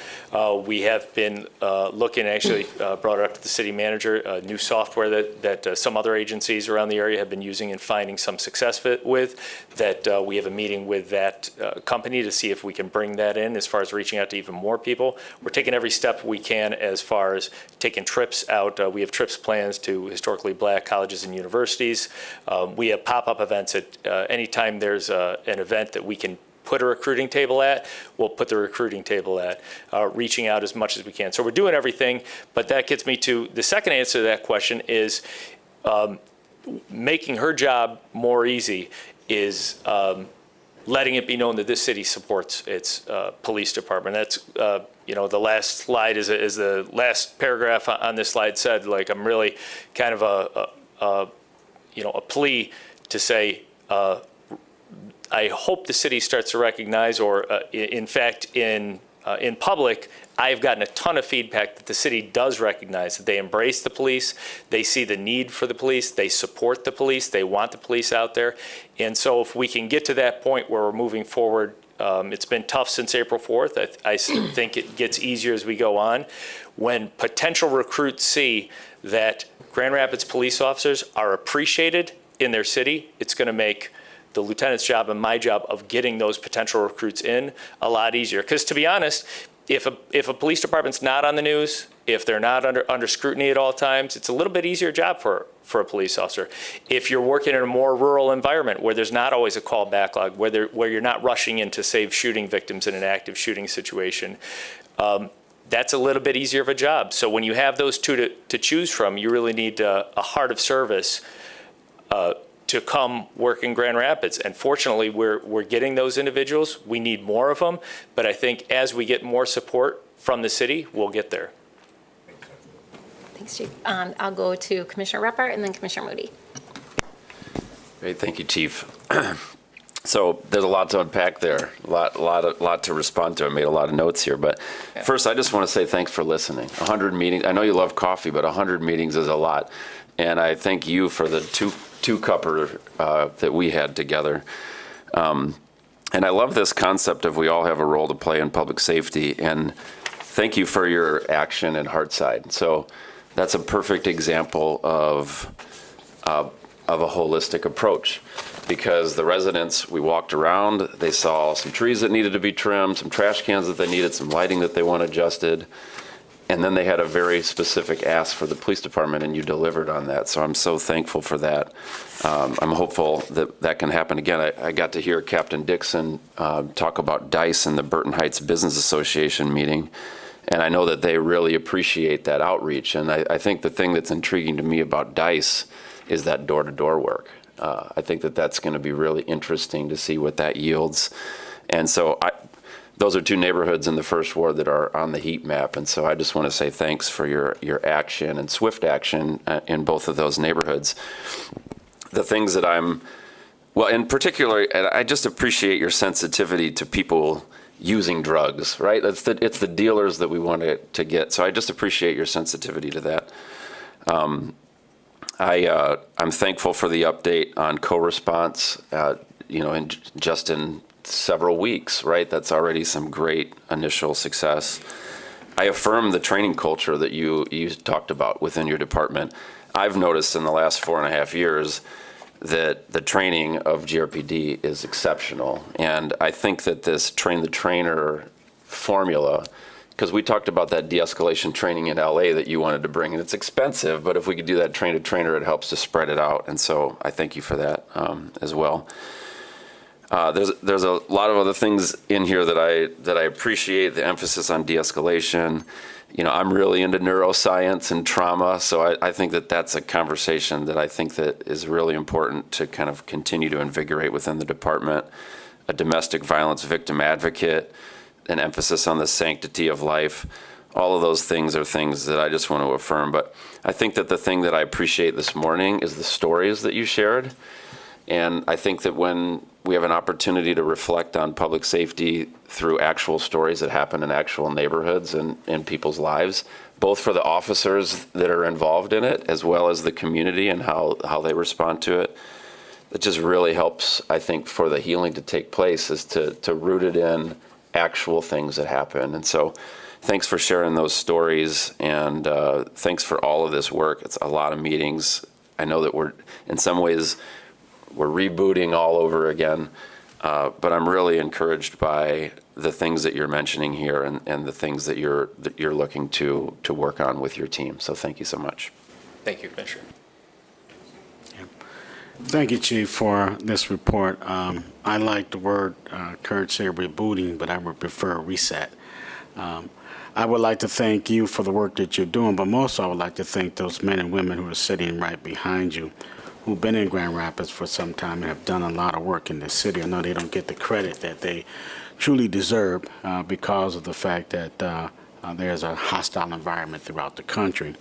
We have been looking, actually brought it up to the city manager, new software that some other agencies around the area have been using and finding some success with, that we have a meeting with that company to see if we can bring that in as far as reaching out to even more people. We're taking every step we can as far as taking trips out. We have trips plans to historically black colleges and universities. We have pop-up events at any time there's an event that we can put a recruiting table at, we'll put the recruiting table at, reaching out as much as we can. So we're doing everything, but that gets me to the second answer to that question is making her job more easy is letting it be known that this city supports its police department. That's, the last slide is the last paragraph on this slide said, like, I'm really kind of a plea to say, I hope the city starts to recognize, or in fact, in in public, I've gotten a ton of feedback that the city does recognize that they embrace the police, they see the need for the police, they support the police, they want the police out there. And so if we can get to that point where we're moving forward, it's been tough since April 4th. I think it gets easier as we go on. When potential recruits see that Grand Rapids police officers are appreciated in their city, it's going to make the lieutenant's job and my job of getting those potential recruits in a lot easier. Because to be honest, if a police department's not on the news, if they're not under scrutiny at all times, it's a little bit easier job for a police officer. If you're working in a more rural environment where there's not always a call backlog, where you're not rushing in to save shooting victims in an active shooting situation, that's a little bit easier of a job. So when you have those two to choose from, you really need a heart of service to come work in Grand Rapids. And fortunately, we're getting those individuals. We need more of them. But I think as we get more support from the city, we'll get there. Thanks, Chief. I'll go to Commissioner Repart and then Commissioner Moody. Great, thank you, Chief. So there's a lot to unpack there, a lot to respond to. I made a lot of notes here, but first I just want to say thanks for listening. 100 meetings, I know you love coffee, but 100 meetings is a lot. And I thank you for the two-cupper that we had together. And I love this concept of we all have a role to play in public safety. And thank you for your action and heart side. So that's a perfect example of a holistic approach. Because the residents, we walked around, they saw some trees that needed to be trimmed, some trash cans that they needed, some lighting that they want adjusted. And then they had a very specific ask for the police department, and you delivered on that. So I'm so thankful for that. I'm hopeful that that can happen again. I got to hear Captain Dixon talk about DICE and the Burton Heights Business Association meeting. And I know that they really appreciate that outreach. And I think the thing that's intriguing to me about DICE is that door-to-door work. I think that that's going to be really interesting to see what that yields. And so those are two neighborhoods in the first ward that are on the heat map. And so I just want to say thanks for your action and swift action in both of those neighborhoods. The things that in particular, and I just appreciate your sensitivity to people using drugs, right? It's the dealers that we want to get. So I just appreciate your sensitivity to that. I'm thankful for the update on co-response, just in several weeks, right? That's already some great initial success. I affirm the training culture that you talked about within your department. I've noticed in the last 4.5 years that the training of GRPD is exceptional. And I think that this train the trainer formula, because we talked about that de-escalation training in LA that you wanted to bring, and it's expensive, but if we could do that train to trainer, it helps to spread it out. And so I thank you for that as well. There's a lot of other things in here that I appreciate, the emphasis on de-escalation. I'm really into neuroscience and trauma, so I think that that's a conversation that I think that is really important to kind of continue to invigorate within the department. A domestic violence victim advocate, an emphasis on the sanctity of life. All of those things are things that I just want to affirm. But I think that the thing that I appreciate this morning is the stories that you shared. And I think that when we have an opportunity to reflect on public safety through actual stories that happen in actual neighborhoods and in people's lives, both for the officers that are involved in it, as well as the community and how they respond to it, it just really helps, I think, for the healing to take place, is to root it in actual things that happen. And so thanks for sharing those stories, and thanks for all of this work. It's a lot of meetings. I know that we're rebooting all over again, but I'm really encouraged by the things that you're mentioning here and the things that you're looking to work on with your team. So thank you so much. Thank you, Commissioner. Thank you, Chief, for this report. I like the word Kurt said rebooting, but I would prefer reset. I would like to thank you for the work that you're doing, but most I would like to thank those men and women who are sitting right behind you, who've been in Grand Rapids for some time and have done a lot of work in this city. I know they don't get the credit that they truly deserve because of the fact that there's a hostile environment throughout the country.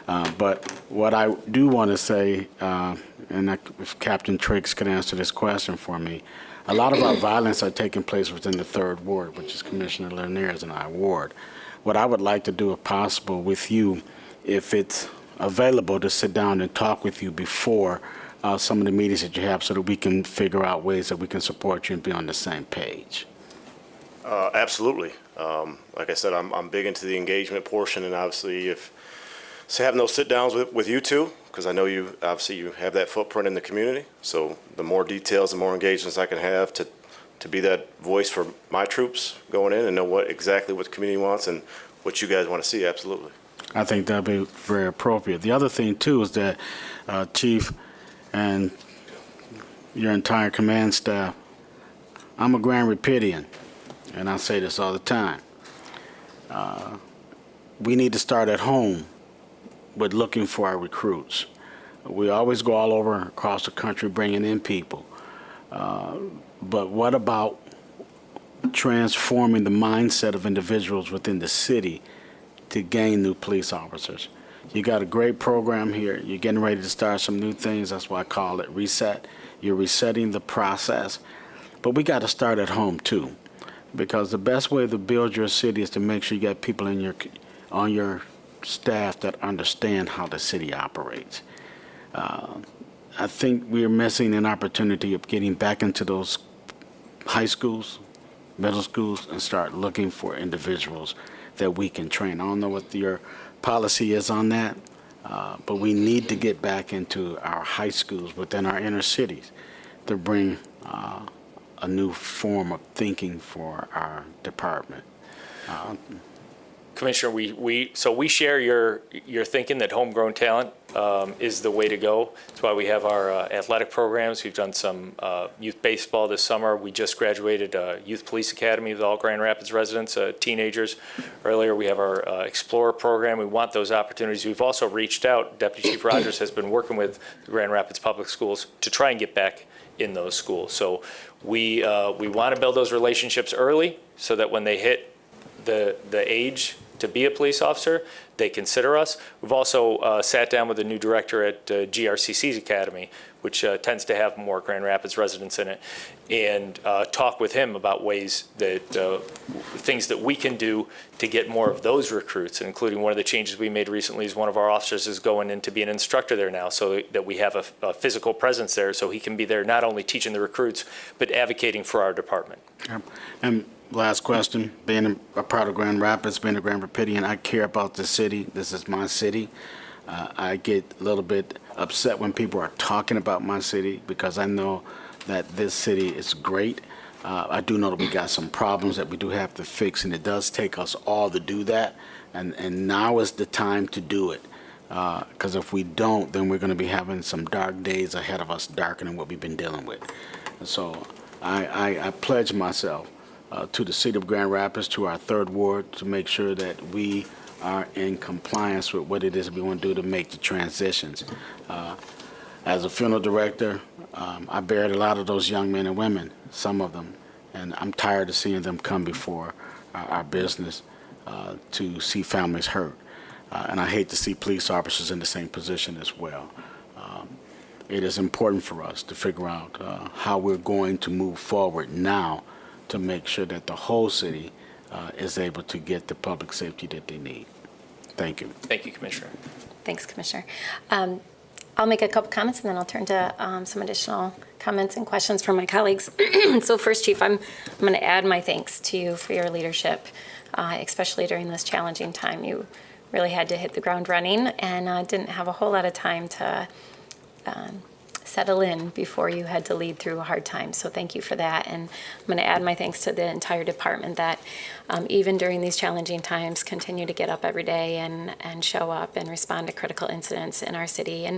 But what I do want to say, if Captain Triggs could answer this question for me, a lot of our violence are taking place within the 3rd Ward, which is Commissioner Lanier's and our ward. What I would like to do, if possible, with you, if it's available, to sit down and talk with you before some of the meetings that you have so that we can figure out ways that we can support you and be on the same page. Absolutely. Like I said, I'm big into the engagement portion, and obviously having those sit-downs with you two, because I know you have that footprint in the community. So the more details and more engagements I can have to be that voice for my troops going in and know exactly what the community wants and what you guys want to see, absolutely. I think that'd be very appropriate. The other thing, too, is that, Chief, and your entire command staff, I'm a Grand Rapidian, and I say this all the time. We need to start at home with looking for our recruits. We always go all over across the country bringing in people. But what about transforming the mindset of individuals within the city to gain new police officers? You got a great program here. You're getting ready to start some new things. That's why I call it reset. You're resetting the process. But we got to start at home, too, because the best way to build your city is to make sure you got people on your staff that understand how the city operates. I think we're missing an opportunity of getting back into those high schools, middle schools, and start looking for individuals that we can train. I don't know what your policy is on that, but we need to get back into our high schools within our inner cities to bring a new form of thinking for our department. Commissioner, we share your thinking that homegrown talent is the way to go. That's why we have our athletic programs. We've done some youth baseball this summer. We just graduated Youth Police Academy with all Grand Rapids residents, teenagers. Earlier, we have our Explorer program. We want those opportunities. We've also reached out. Deputy Chief Rogers has been working with the Grand Rapids Public Schools to try and get back in those schools. So we want to build those relationships early so that when they hit the age to be a police officer, they consider us. We've also sat down with the new director at GRCC's Academy, which tends to have more Grand Rapids residents in it, and talk with him about ways that, things that we can do to get more of those recruits, including one of the changes we made recently is one of our officers is going in to be an instructor there now, so that we have a physical presence there, so he can be there not only teaching the recruits, but advocating for our department. And last question, being a part of Grand Rapids, being a Grand Rapidian, I care about the city. This is my city. I get a little bit upset when people are talking about my city because I know that this city is great. I do know that we got some problems that we do have to fix, and it does take us all to do that. And now is the time to do it. Because if we don't, then we're going to be having some dark days ahead of us, darker than what we've been dealing with. So I pledge myself to the city of Grand Rapids, to our 3rd Ward, to make sure that we are in compliance with what it is we want to do to make the transitions. As a funeral director, I buried a lot of those young men and women, some of them, and I'm tired of seeing them come before our business to see families hurt. And I hate to see police officers in the same position as well. It is important for us to figure out how we're going to move forward now to make sure that the whole city is able to get the public safety that they need. Thank you. Thank you, Commissioner. Thanks, Commissioner. I'll make a couple comments and then I'll turn to some additional comments and questions from my colleagues. So first, Chief, I'm going to add my thanks to you for your leadership, especially during this challenging time. You really had to hit the ground running and didn't have a whole lot of time to settle in before you had to lead through a hard time. So thank you for that. And I'm going to add my thanks to the entire department that even during these challenging times continue to get up every day and show up and respond to critical incidents in our city.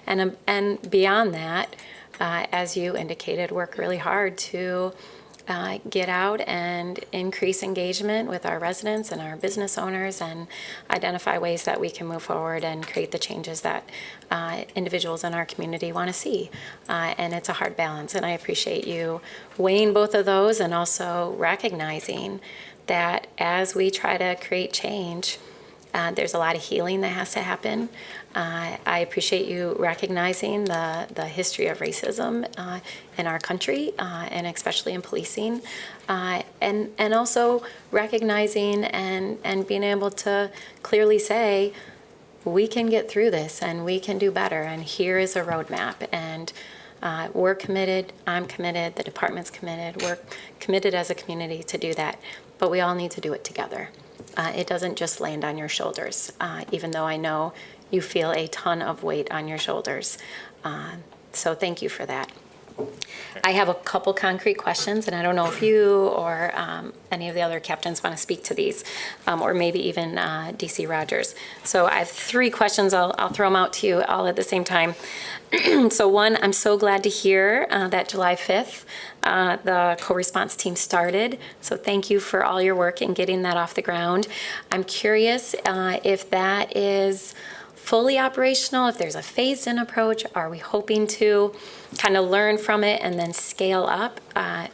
And beyond that, as you indicated, work really hard to get out and increase engagement with our residents and our business owners and identify ways that we can move forward and create the changes that individuals in our community want to see. And it's a hard balance, and I appreciate you weighing both of those and also recognizing that as we try to create change, There's a lot of healing that has to happen. I appreciate you recognizing the history of racism in our country, and especially in policing, and also recognizing and being able to clearly say, we can get through this and we can do better, and here is a roadmap. And we're committed, I'm committed, the department's committed, we're committed as a community to do that, but we all need to do it together. It doesn't just land on your shoulders, even though I know you feel a ton of weight on your shoulders. So thank you for that. I have a couple concrete questions, and I don't know if you or any of the other captains want to speak to these, or maybe even DC Rogers. So I have 3 questions. I'll throw them out to you all at the same time. So one, I'm so glad to hear that July 5th, the co-response team started. So thank you for all your work in getting that off the ground. I'm curious if that is fully operational, if there's a phased-in approach. Are we hoping to kind of learn from it and then scale up?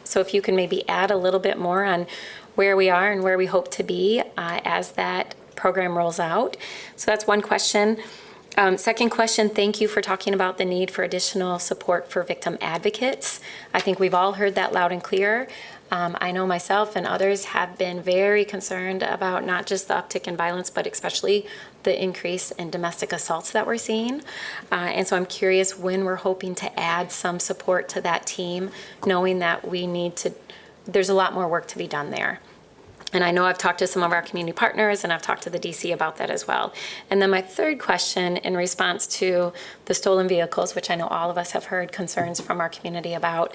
So if you can maybe add a little bit more on where we are and where we hope to be as that program rolls out. So that's one question. Second question, thank you for talking about the need for additional support for victim advocates. I think we've all heard that loud and clear. I know myself and others have been very concerned about not just the uptick in violence, but especially the increase in domestic assaults that we're seeing. And so I'm curious when we're hoping to add some support to that team, knowing that there's a lot more work to be done there. And I know I've talked to some of our community partners, and I've talked to the DC about that as well. And then my third question, in response to the stolen vehicles, which I know all of us have heard concerns from our community about,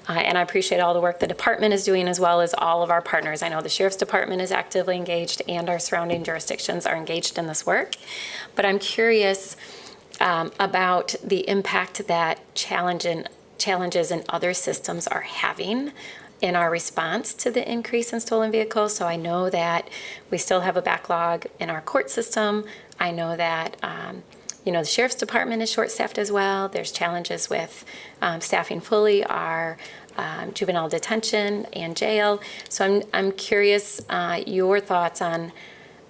and I appreciate all the work the department is doing as well as all of our partners. I know the Sheriff's Department is actively engaged, and our surrounding jurisdictions are engaged in this work. But I'm curious about the impact that challenges in other systems are having in our response to the increase in stolen vehicles. So I know that we still have a backlog in our court system. I know that the Sheriff's Department is short-staffed as well. There's challenges with staffing fully our juvenile detention and jail. So I'm curious your thoughts on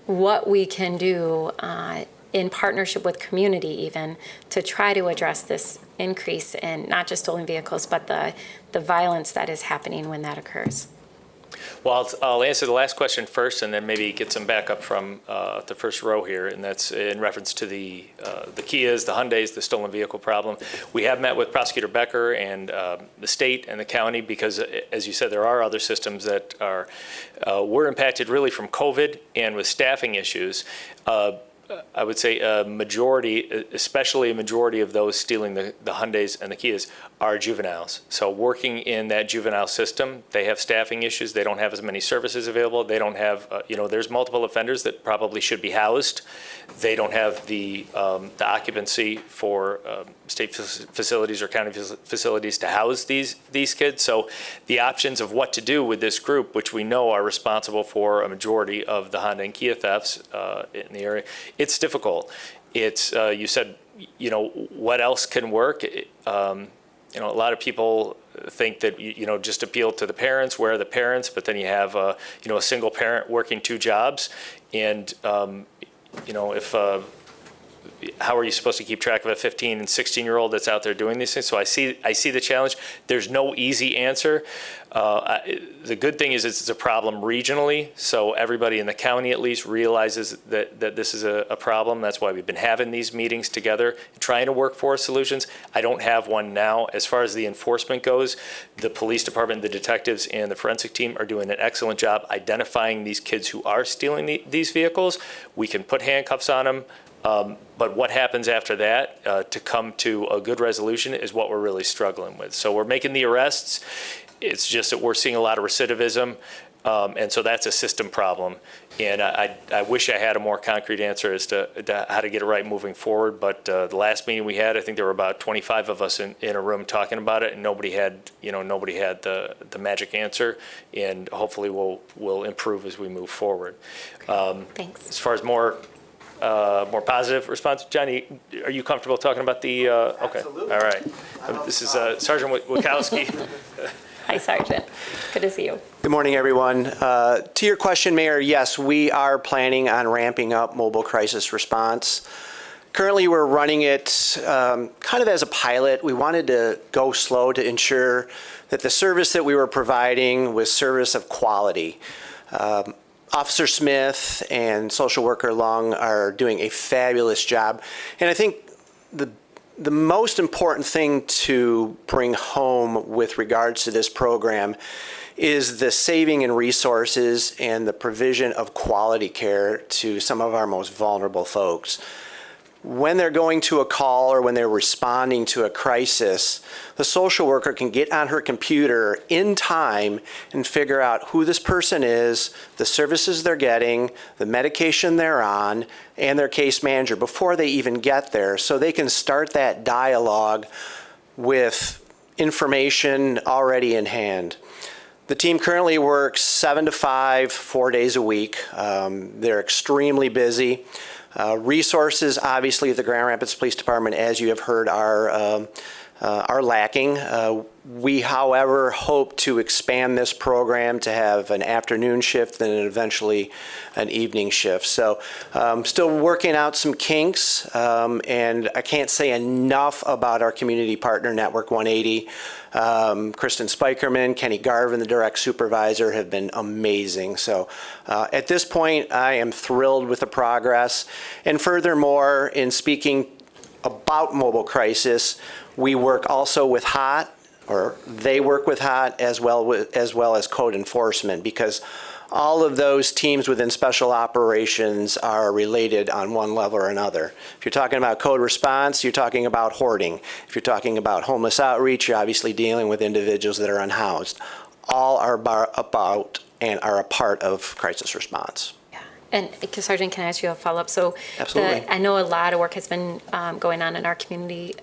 what we can do in partnership with community even to try to address this increase in not just stolen vehicles, but the violence that is happening when that occurs. Well, I'll answer the last question first, and then maybe get some backup from the first row here, and that's in reference to the Kias, the Hyundais, the stolen vehicle problem. We have met with Prosecutor Becker and the state and the county because, as you said, there are other systems that were impacted really from COVID and with staffing issues. I would say a majority, especially a majority of those stealing the Hyundais and the Kias are juveniles. So working in that juvenile system, they have staffing issues. They don't have as many services available. They don't have, there's multiple offenders that probably should be housed. They don't have the occupancy for state facilities or county facilities to house these kids. So the options of what to do with this group, which we know are responsible for a majority of the Honda and Kia thefts in the area, it's difficult. It's, you said, what else can work? A lot of people think that, just appeal to the parents, where are the parents, but then you have, a single parent working 2 jobs. And, how are you supposed to keep track of a 15 and 16-year-old that's out there doing these things? So I see the challenge. There's no easy answer. The good thing is it's a problem regionally, so everybody in the county at least realizes that this is a problem. That's why we've been having these meetings together, trying to work for solutions. I don't have one now. As far as the enforcement goes, the police department, the detectives, and the forensic team are doing an excellent job identifying these kids who are stealing these vehicles. We can put handcuffs on them. But what happens after that to come to a good resolution is what we're really struggling with. So we're making the arrests. It's just that we're seeing a lot of recidivism. And so that's a system problem. And I wish I had a more concrete answer as to how to get it right moving forward. But the last meeting we had, I think there were about 25 of us in a room talking about it, and nobody had the magic answer. And hopefully we'll improve as we move forward. Thanks. As far as more positive response. Johnny, are you comfortable talking about the, okay. Absolutely. All right. This is Sergeant Wachowski. Hi, Sergeant. Good to see you. Good morning, everyone. To your question, Mayor, yes, we are planning on ramping up mobile crisis response. Currently, we're running it kind of as a pilot. We wanted to go slow to ensure that the service that we were providing was service of quality. Officer Smith and social worker Lung are doing a fabulous job. And I think the most important thing to bring home with regards to this program is the saving in resources and the provision of quality care to some of our most vulnerable folks. When they're going to a call or when they're responding to a crisis, the social worker can get on her computer in time and figure out who this person is, the services they're getting, the medication they're on, and their case manager before they even get there, so they can start that dialogue with information already in hand. The team currently works 7 to 5, 4 days a week. They're extremely busy. Resources, obviously, at the Grand Rapids Police Department, as you have heard, are lacking. We, however, hope to expand this program to have an afternoon shift and eventually an evening shift. So still working out some kinks, and I can't say enough about our community partner, Network 180. Kristen Spikerman, Kenny Garvin, the direct supervisor, have been amazing. So at this point, I am thrilled with the progress. And furthermore, in speaking about mobile crisis, we work also with HOT, or they work with HOT as well as code enforcement, because all of those teams within special operations are related on one level or another. If you're talking about code response, you're talking about hoarding. If you're talking about homeless outreach, you're obviously dealing with individuals that are unhoused. All are about and are a part of crisis response. And Sergeant, can I ask you a follow-up? So Absolutely. I know a lot of work has been going on in our community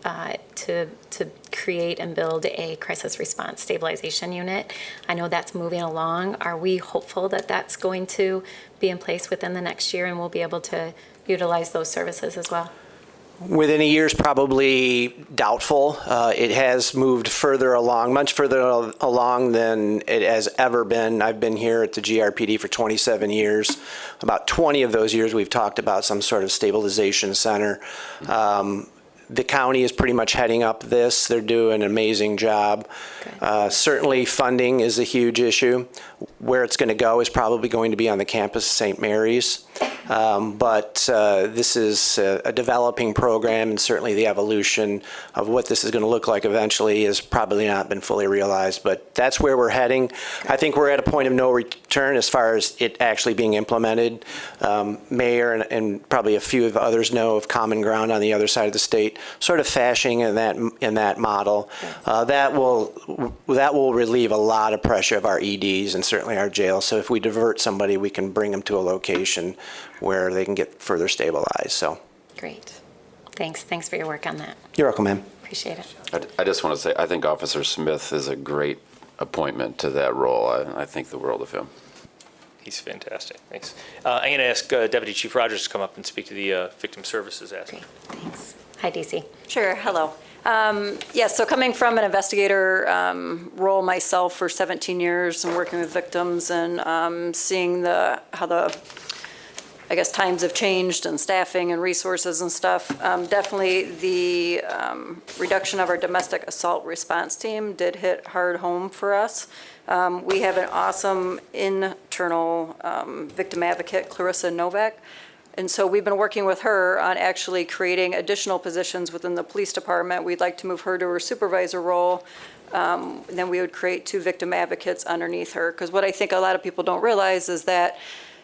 to create and build a crisis response stabilization unit. I know that's moving along. Are we hopeful that that's going to be in place within the next year and we'll be able to utilize those services as well? Within a year is probably doubtful. It has moved further along, much further along than it has ever been. I've been here at the GRPD for 27 years. About 20 of those years we've talked about some sort of stabilization center. The county is pretty much heading up this. They're doing an amazing job. Certainly funding is a huge issue. Where it's going to go is probably going to be on the campus of St. Mary's. But this is a developing program, and certainly the evolution of what this is going to look like eventually has probably not been fully realized. But that's where we're heading. I think we're at a point of no return as far as it actually being implemented. Mayor and probably a few of others know of Common Ground on the other side of the state, sort of fashioning in that model. That will relieve a lot of pressure of our EDs and certainly our jails. So if we divert somebody, we can bring them to a location where they can get further stabilized. So Great. Thanks for your work on that. You're welcome, ma'am. Appreciate it. I just want to say, I think Officer Smith is a great appointment to that role. I think the world of him. He's fantastic. Thanks. I'm going to ask Deputy Chief Rogers to come up and speak to the Victim Services aspect. Thanks. Hi, DC. Sure, hello. Yes, so coming from an investigator role myself for 17 years and working with victims and seeing how the times have changed and staffing and resources and stuff, definitely the reduction of our domestic assault response team did hit hard home for us. We have an awesome internal victim advocate, Clarissa Novak. And so we've been working with her on actually creating additional positions within the police department. We'd like to move her to her supervisor role. Then we would create 2 victim advocates underneath her. Because what I think a lot of people don't realize is that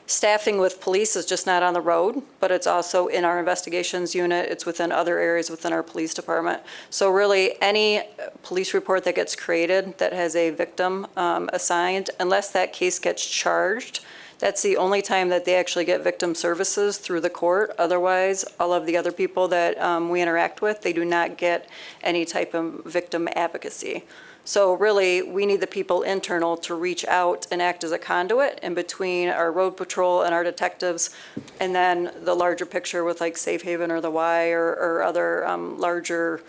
staffing with police is just not on the road, but it's also in our investigations unit. It's within other areas within our police department. So really, any police report that gets created that has a victim assigned, unless that case gets charged, that's the only time that they actually get victim services through the court. Otherwise, all of the other people that we interact with, they do not get any type of victim advocacy. So really, we need the people internal to reach out and act as a conduit in between our road patrol and our detectives, and then the larger picture with like Safe Haven or the Y or other larger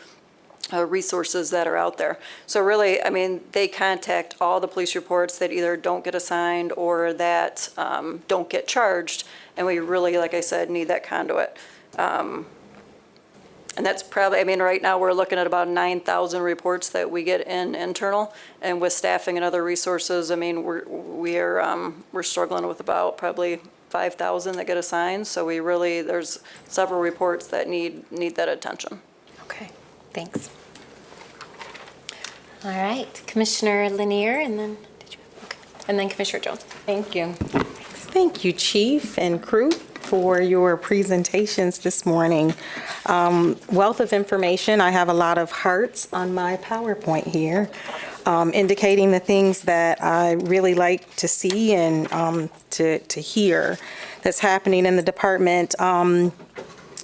resources that are out there. So really, I mean, they contact all the police reports that either don't get assigned or that don't get charged, and we really, like I said, need that conduit. And that's probably, I mean, right now, we're looking at about 9,000 reports that we get in internal, and with staffing and other resources, I mean, we're struggling with about probably 5,000 that get assigned, so we really, there's several reports that need that attention. Okay, thanks. All right, Commissioner Lanier, and then, and then Commissioner Jones. Thank you. Thank you, Chief and crew, for your presentations this morning. Wealth of information. I have a lot of hearts on my PowerPoint here, indicating the things that I really like to see and to hear that's happening in the department. And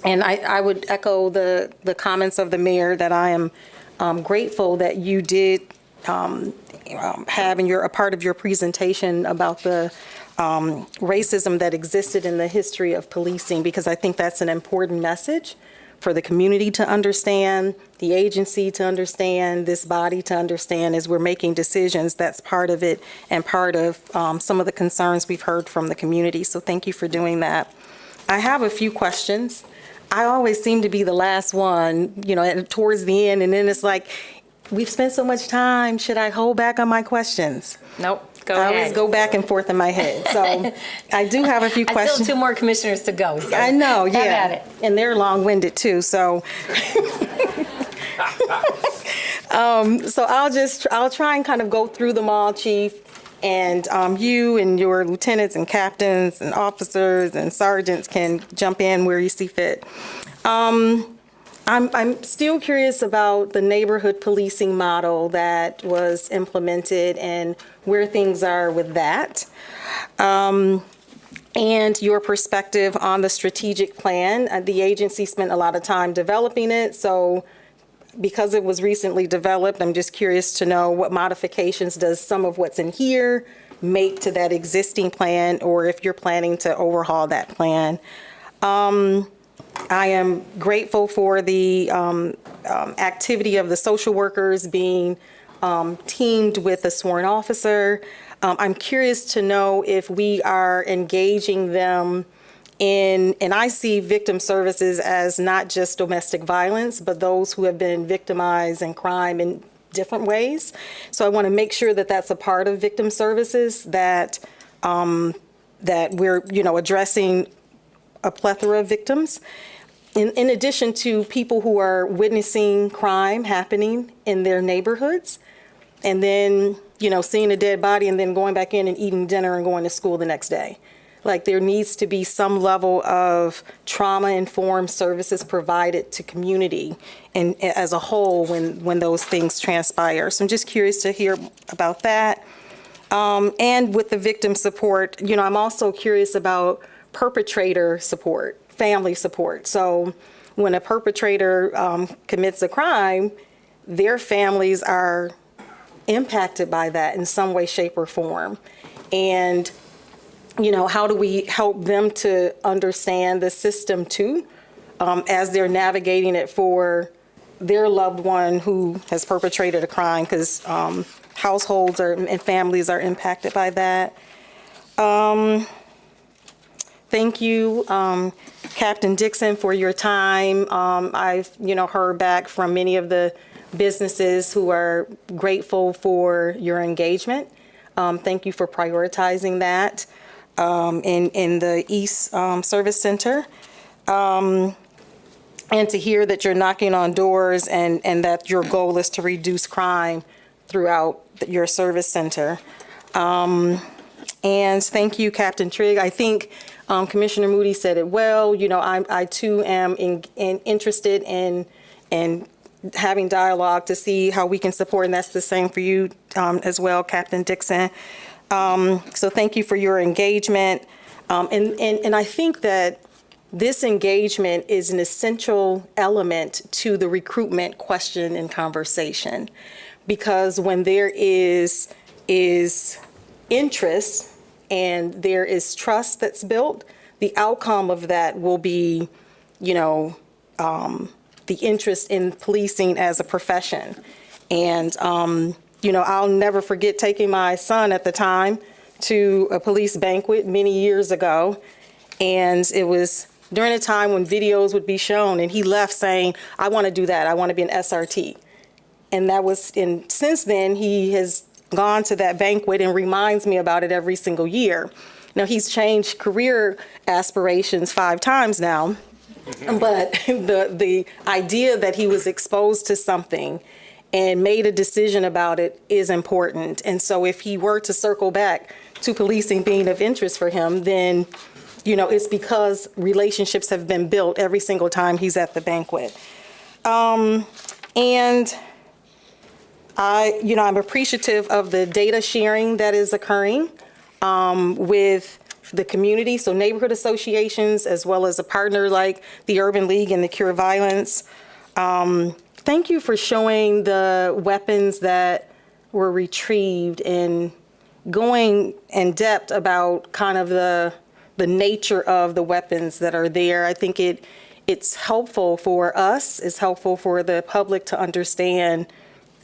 I would echo the comments of the mayor that I am grateful that you did have in a part of your presentation about the racism that existed in the history of policing, because I think that's an important message for the community to understand, the agency to understand, this body to understand as we're making decisions. That's part of it and part of some of the concerns we've heard from the community. So thank you for doing that. I have a few questions. I always seem to be the last one, towards the end, and then it's like, we've spent so much time. Should I hold back on my questions? Nope. Go I ahead. always go back and forth in my head. So I do have a few I questions. still have 2 more commissioners to go. So I know, have yeah. at it. And they're long-winded too, so. So I'll try and kind of go through them all, Chief. And you and your lieutenants and captains and officers and sergeants can jump in where you see fit. I'm still curious about the neighborhood policing model that was implemented and where things are with that. And your perspective on the strategic plan. The agency spent a lot of time developing it, so because it was recently developed, I'm just curious to know what modifications does some of what's in here make to that existing plan, or if you're planning to overhaul that plan. I am grateful for the activity of the social workers being teamed with a sworn officer. I'm curious to know if we are engaging them and I see victim services as not just domestic violence, but those who have been victimized in crime in different ways. So I want to make sure that that's a part of victim services, that we're, addressing a plethora of victims. In addition to people who are witnessing crime happening in their neighborhoods, and then, seeing a dead body and then going back in and eating dinner and going to school the next day. Like, there needs to be some level of trauma-informed services provided to community and as a whole when those things transpire. So I'm just curious to hear about that. And with the victim support, I'm also curious about perpetrator support, family support. So when a perpetrator commits a crime, their families are impacted by that in some way, shape, or form. And how do we help them to understand the system too, as they're navigating it for their loved one who has perpetrated a crime, because households and families are impacted by that. Thank you, Captain Dixon, for your time. I've, heard back from many of the businesses who are grateful for your engagement. Thank you for prioritizing that. In the East Service Center, and to hear that you're knocking on doors and that your goal is to reduce crime throughout your service center. And thank you, Captain Trigg. I think Commissioner Moody said it well. I too am interested in having dialogue to see how we can support, and that's the same for you as well, Captain Dixon. So thank you for your engagement. And I think that this engagement is an essential element to the recruitment question and conversation, because when there is interest and there is trust that's built, the outcome of that will be, the interest in policing as a profession. And, you know, I'll never forget taking my son at the time to a police banquet many years ago. And it was during a time when videos would be shown, and he left saying, I want to do that. I want to be an SRT. And that was, and since then, he has gone to that banquet and reminds me about it every single year. Now, he's changed career aspirations 5 times now, but the idea that he was exposed to something and made a decision about it is important. And so if he were to circle back to policing being of interest for him, then, you know, it's because relationships have been built every single time he's at the banquet. And I'm appreciative of the data sharing that is occurring with the community, so neighborhood associations, as well as a partner like the Urban League and the Cure Violence. Thank you for showing the weapons that were retrieved and going in depth about kind of the nature of the weapons that are there. I think it's helpful for us, it's helpful for the public to understand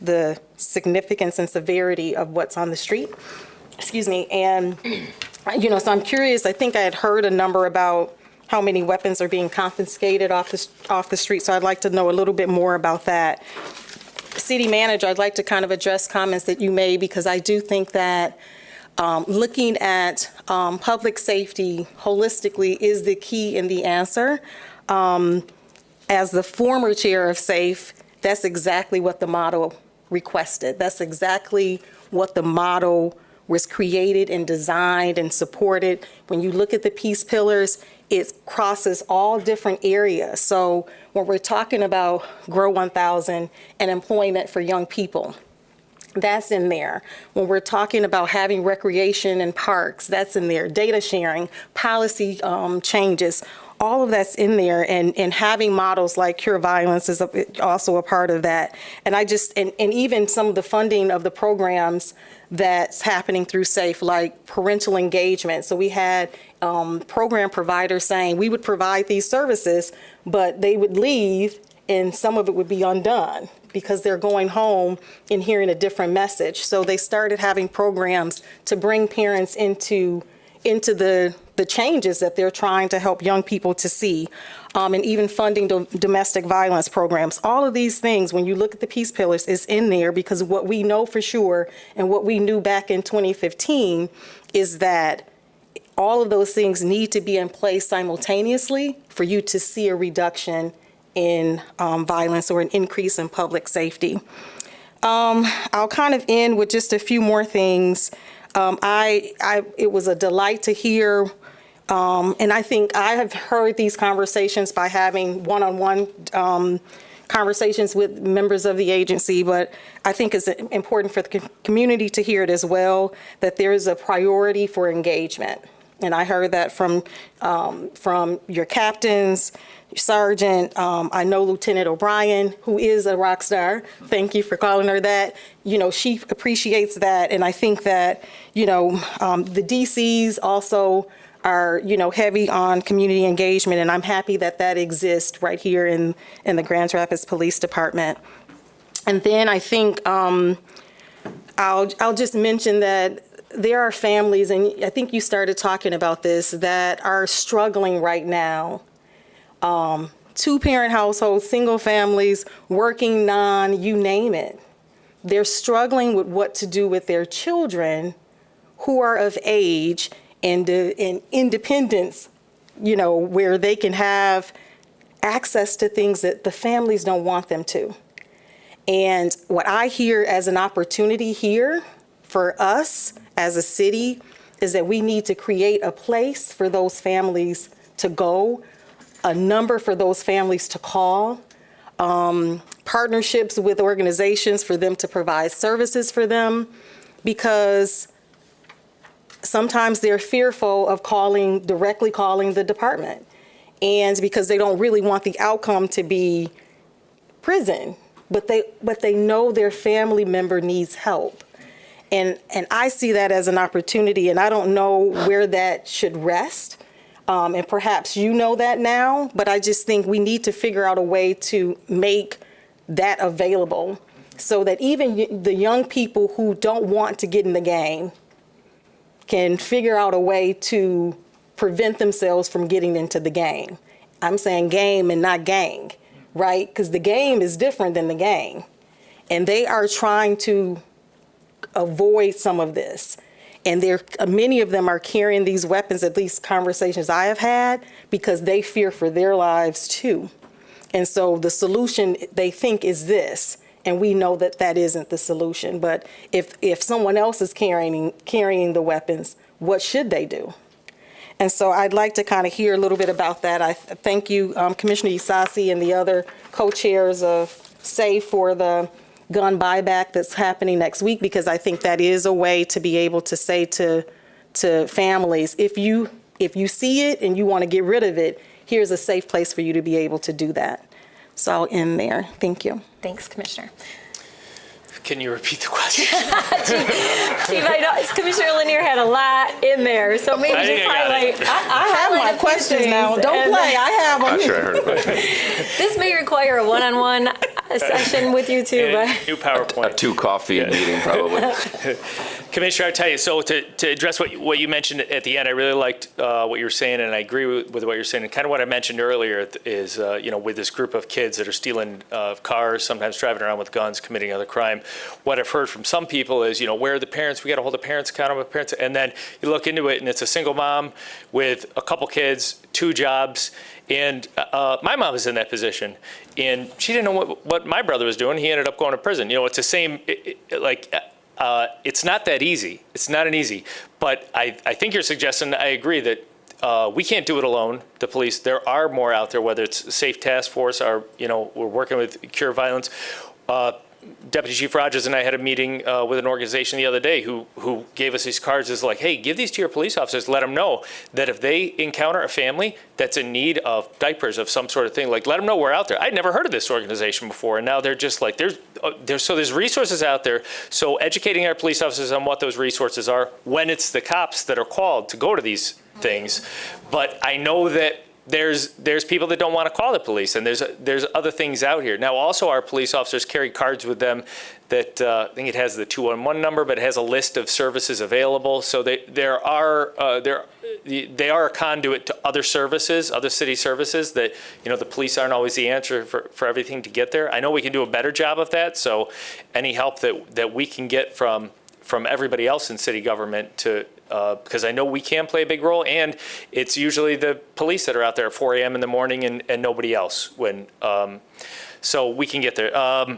the significance and severity of what's on the street. Excuse me. And, you know, so I'm curious, I think I had heard a number about how many weapons are being confiscated off the street. So I'd like to know a little bit more about that. City Manager, I'd like to kind of address comments that you made, because I do think that looking at public safety holistically is the key and the answer. As the former chair of SAFE, that's exactly what the model requested. That's exactly what the model was created and designed and supported. When you look at the peace pillars, it crosses all different areas. So when we're talking about Grow 1000 and employment for young people, that's in there. When we're talking about having recreation and parks, that's in there. Data sharing, policy changes, all of that's in there. And having models like Cure Violence is also a part of that. And and even some of the funding of the programs that's happening through SAFE, like parental engagement. So we had program providers saying we would provide these services, but they would leave and some of it would be undone because they're going home and hearing a different message. So they started having programs to bring parents into the changes that they're trying to help young people to see, and even funding domestic violence programs. All of these things, when you look at the peace pillars, is in there, because what we know for sure and what we knew back in 2015 is that all of those things need to be in place simultaneously for you to see a reduction in violence or an increase in public safety. I'll kind of end with just a few more things. It was a delight to hear, and I think I have heard these conversations by having one-on-one conversations with members of the agency, but I think it's important for the community to hear it as well, that there is a priority for engagement. And I heard that from your captains, your sergeant. I know Lieutenant O'Brien, who is a rock star. Thank you for calling her that. You know, she appreciates that. And I think that, you know, the DCs also are, you know, heavy on community engagement. And I'm happy that that exists right here in the Grand Rapids Police Department. And then I think I'll just mention that there are families, and I think you started talking about this, that are struggling right now. 2-parent households, single families, working you name it. They're struggling with what to do with their children who are of age and independence, you know, where they can have access to things that the families don't want them to. And what I hear as an opportunity here for us as a city is that we need to create a place for those families to go, a number for those families to call, partnerships with organizations for them to provide services for them, because sometimes they're fearful of directly calling the department, and because they don't really want the outcome to be prison, but they know their family member needs help. And I see that as an opportunity, and I don't know where that should rest. And perhaps you know that now, but I just think we need to figure out a way to make that available so that even the young people who don't want to get in the game can figure out a way to prevent themselves from getting into the game. I'm saying game and not gang, right? Because the game is different than the gang. And they are trying to avoid some of this. And many of them are carrying these weapons, at least conversations I have had, because they fear for their lives too. And so the solution they think is this, and we know that that isn't the solution. But if someone else is carrying the weapons, what should they do? And so I'd like to kind of hear a little bit about that. I thank you, Commissioner Isasi and the other co-chairs of SAFE for the gun buyback that's happening next week, because I think that is a way to be able to say to families, if you see it and you want to get rid of it, here's a safe place for you to be able to do that. So I'll end there. Thank you. Thanks, Commissioner. Can you repeat the question? Chief, I know Commissioner Lanier had a lot in there, so maybe I think just I got highlight. it. I have highlight my a few questions now. things, Don't and play. I have them. Not sure I heard about it. This may require a one-on-one session with you too, And but. new PowerPoint. A 2 coffee meeting, probably. Commissioner, I'll tell you, so to address what you mentioned at the end, I really liked what you were saying, and I agree with what you're saying. And kind of what I mentioned earlier is, with this group of kids that are stealing cars, sometimes driving around with guns, committing other crime, what I've heard from some people is, where are the parents? We got to hold the parents accountable. And then you look into it, and it's a single mom with a couple kids, 2 jobs. And my mom was in that position, and she didn't know what my brother was doing. He ended up going to prison. It's the same, it's not that easy. It's not an easy. But I think you're suggesting, I agree, that we can't do it alone, the police. There are more out there, whether it's Safe Task Force, or, we're working with Cure Violence. Deputy Chief Rogers and I had a meeting with an organization the other day who gave us these cards as like, hey, give these to your police officers. Let them know that if they encounter a family that's in need of diapers of some sort of thing, let them know we're out there. I'd never heard of this organization before, and now they're just like, there's resources out there. So educating our police officers on what those resources are when it's the cops that are called to go to these things. But I know that there's people that don't want to call the police, and there's other things out here. Now, also, our police officers carry cards with them that I think it has the 211 number, but it has a list of services available. So they are a conduit to other services, other city services that, the police aren't always the answer for everything to get there. I know we can do a better job of that. So any help that we can get from everybody else in city government because I know we can play a big role, and it's usually the police that are out there at 4 a.m. in the morning and nobody else so we can get there.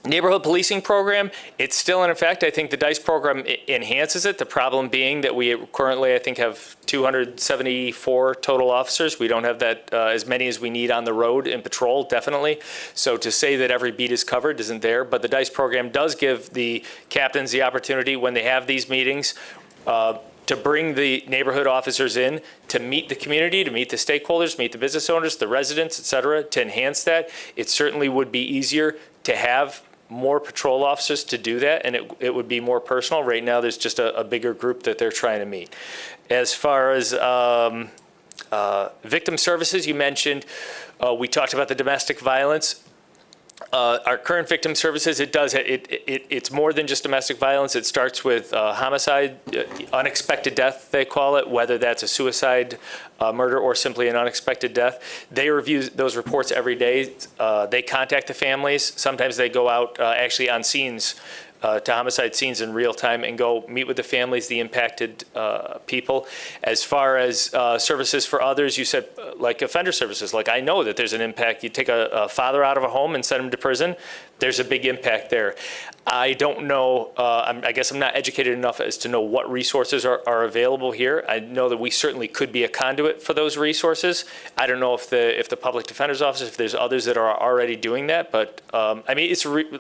Neighborhood policing program, it's still in effect. I think the DICE program enhances it. The problem being that we currently, I think, have 274 total officers. We don't have that as many as we need on the road in patrol, definitely. So to say that every beat is covered isn't there. But the DICE program does give the captains the opportunity when they have these meetings to bring the neighborhood officers in to meet the community, to meet the stakeholders, meet the business owners, the residents, et cetera, to enhance that. It certainly would be easier to have more patrol officers to do that, and it would be more personal. Right now, there's just a bigger group that they're trying to meet. As far as victim services, you mentioned, we talked about the domestic violence. Our current victim services, it's more than just domestic violence. It starts with homicide, unexpected death, they call it, whether that's a suicide, murder, or simply an unexpected death. They review those reports every day. They contact the families. Sometimes they go out actually on scenes, to homicide scenes in real time, and go meet with the families, the impacted people. As far as services for others, you said like offender services. Like I know that there's an impact. You take a father out of a home and send him to prison, there's a big impact there. I don't know, I guess I'm not educated enough as to know what resources are available here. I know that we certainly could be a conduit for those resources. I don't know if the public defender's office, if there's others that are already doing that, but I mean,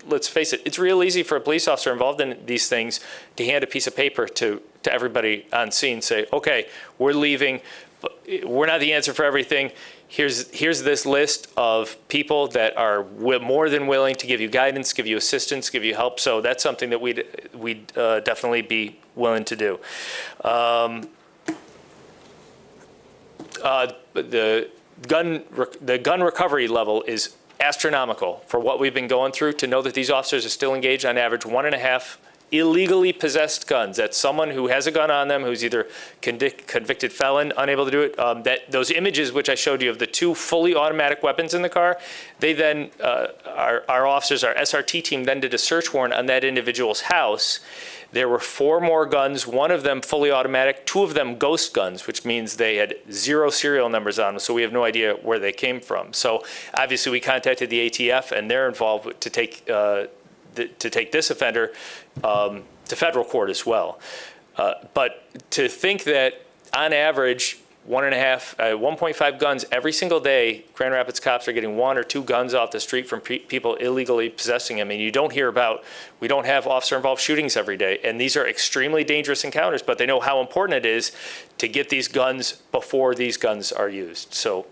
let's face it, it's real easy for a police officer involved in these things to hand a piece of paper to everybody on scene, say, okay, we're leaving, but we're not the answer for everything. Here's this list of people that are more than willing to give you guidance, give you assistance, give you help. So that's something that we'd definitely be willing to do. the gun recovery level is astronomical for what we've been going through. To know that these officers are still engaged on average 1.5 illegally possessed guns. That's someone who has a gun on them, who's either convicted felon, unable to do it. That those images which I showed you of the 2 fully automatic weapons in the car, they then, our officers, our SRT team then did a search warrant on that individual's house. There were 4 more guns, 1 of them fully automatic, 2 of them ghost guns, which means they had 0 serial numbers on them, so we have no idea where they came from. So obviously we contacted the ATF, and they're involved to take this offender to federal court as well. But to think that on average, 1.5 guns every single day, Grand Rapids cops are getting 1 or 2 guns off the street from people illegally possessing them. And you don't hear about, we don't have officer-involved shootings every day. And these are extremely dangerous encounters, but they know how important it is to get these guns before these guns are used. So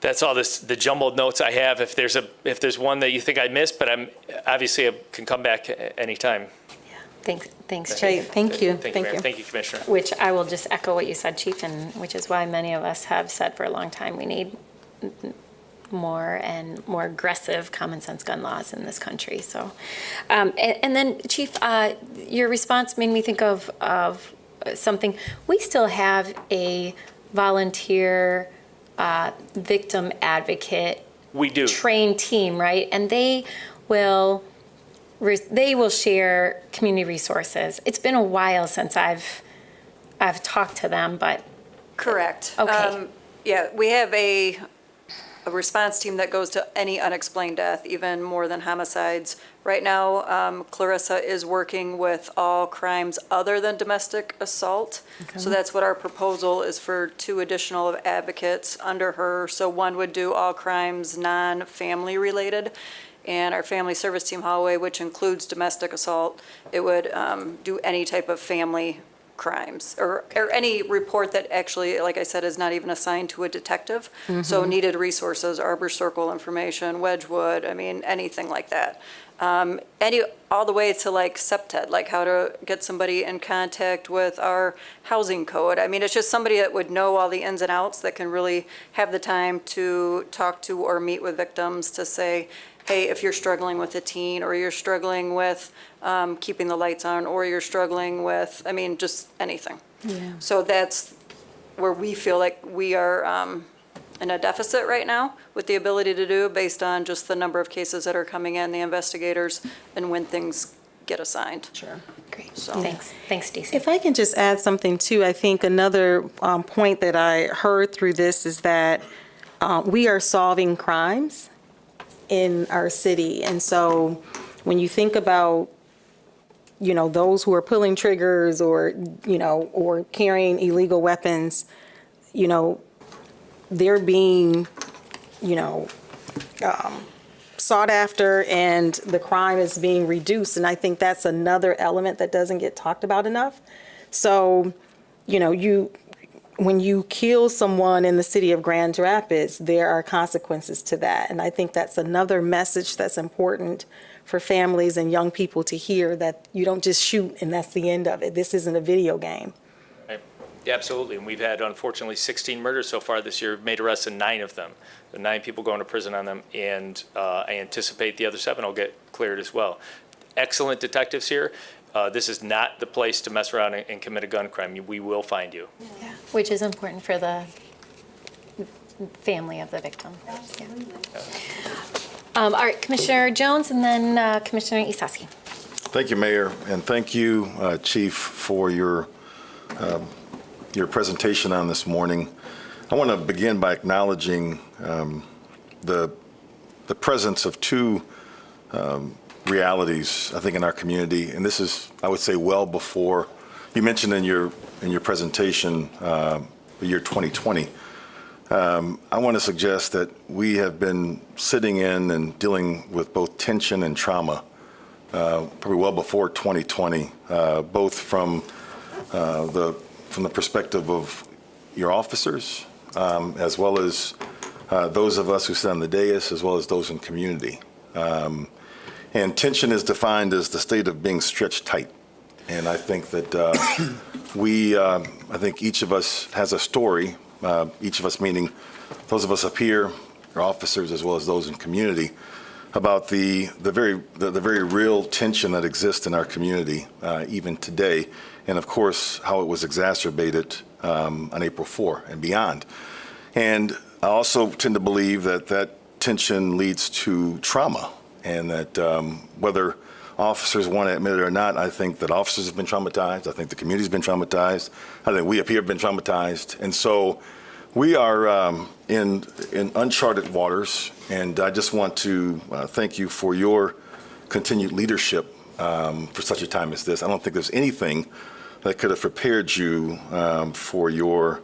that's all the jumbled notes I have. If there's one that you think I missed, but I can come back anytime. Thanks, Great, Chief. thank you. Thank you, Mayor. Thank you, Commissioner. Which I will just echo what you said, Chief, and which is why many of us have said for a long time, we need more and more aggressive common sense gun laws in this country. So, and then Chief, your response made me think of something. We still have a volunteer victim advocate. We do. Trained team, right? And they will share community resources. It's been a while since I've talked to them, but. Correct. Okay. Yeah, we have a response team that goes to any unexplained death, even more than homicides. Right now, Clarissa is working with all crimes other than domestic assault. Okay. So that's what our proposal is, for 2 additional advocates under her. So one would do all crimes non-family related, and our family service team, Holloway, which includes domestic assault, it would do any type of family crimes or any report that actually, like I said, is not even assigned to a detective. So needed resources, Arbor Circle information, Wedgwood, I mean, anything like that. All the way to like SEPTED, like how to get somebody in contact with our housing code. I mean, it's just somebody that would know all the ins and outs, that can really have the time to talk to or meet with victims to say, hey, if you're struggling with a teen, or you're struggling with keeping the lights on, or you're struggling with, I mean, just anything. Yeah. So that's where we feel like we are in a deficit right now with the ability to do, based on just the number of cases that are coming in, the investigators, and when things get assigned. Sure. Great. So. Thanks, Stacey. If I can just add something too, I think another point that I heard through this is that we are solving crimes in our city. And so when you think about, those who are pulling triggers or carrying illegal weapons, they're being, sought after, and the crime is being reduced. And I think that's another element that doesn't get talked about enough. So, when you kill someone in the city of Grand Rapids, there are consequences to that. And I think that's another message that's important for families and young people to hear, that you don't just shoot and that's the end of it. This isn't a video game. Right. Yeah, absolutely. And we've had, unfortunately, 16 murders so far this year, made arrests in 9 of them. 9 people going to prison on them, and I anticipate the other 7 will get cleared as well. Excellent detectives here. This is not the place to mess around and commit a gun crime. We will find you. Yeah. Which is important for the family of the victim. Yeah. All right, Commissioner Jones, and then Commissioner Isasi. Thank you, Mayor, and thank you, Chief, for your presentation on this morning. I want to begin by acknowledging the presence of 2 realities, I think, in our community, and this is, I would say, well before you mentioned in your presentation the year 2020. I want to suggest that we have been sitting in and dealing with both tension and trauma probably well before 2020, both from the perspective of your officers, as well as those of us who sit on the dais, as well as those in community. And tension is defined as the state of being stretched tight. And I think that I think each of us has a story, each of us meaning those of us up here, our officers, as well as those in community, about the very real tension that exists in our community even today, and of course how it was exacerbated on April 4 and beyond. And I also tend to believe that that tension leads to trauma, and that whether officers want to admit it or not, I think that officers have been traumatized. I think the community's been traumatized. I think we up here have been traumatized. And so we are in uncharted waters, and I just want to thank you for your continued leadership for such a time as this. I don't think there's anything that could have prepared you for your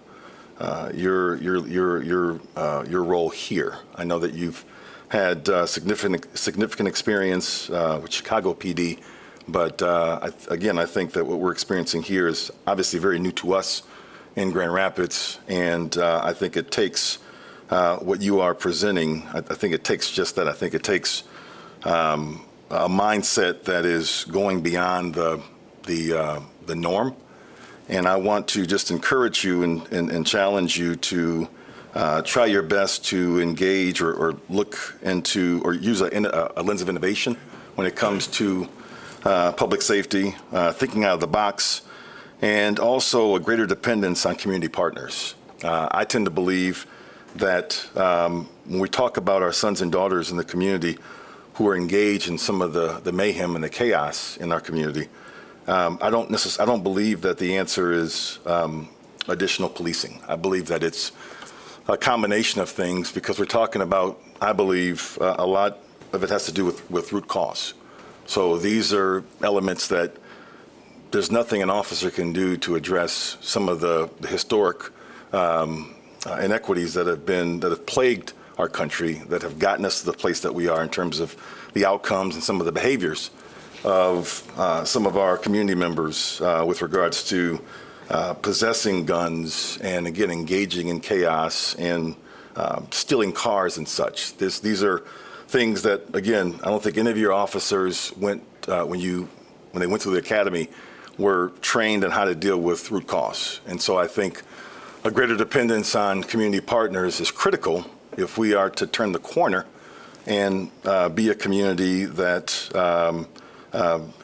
role here. I know that you've had significant experience with Chicago PD, but again, I think that what we're experiencing here is obviously very new to us in Grand Rapids, and I think it takes what you are presenting. I think it takes just that. I think it takes a mindset that is going beyond the norm, and I want to just encourage you and challenge you to try your best to engage or look into or use a lens of innovation when it comes to public safety, thinking out of the box, and also a greater dependence on community partners. I tend to believe that when we talk about our sons and daughters in the community who are engaged in some of the mayhem and the chaos in our community, I don't believe that the answer is additional policing. I believe that it's a combination of things, because we're talking about, I believe, a lot of it has to do with root cause. So these are elements that there's nothing an officer can do to address some of the historic inequities that have plagued our country, that have gotten us to the place that we are in terms of the outcomes and some of the behaviors of some of our community members with regards to possessing guns and, again, engaging in chaos and stealing cars and such. These are things that, again, I don't think any of your officers when they went through the academy were trained on how to deal with root cause. And so I think a greater dependence on community partners is critical if we are to turn the corner and be a community that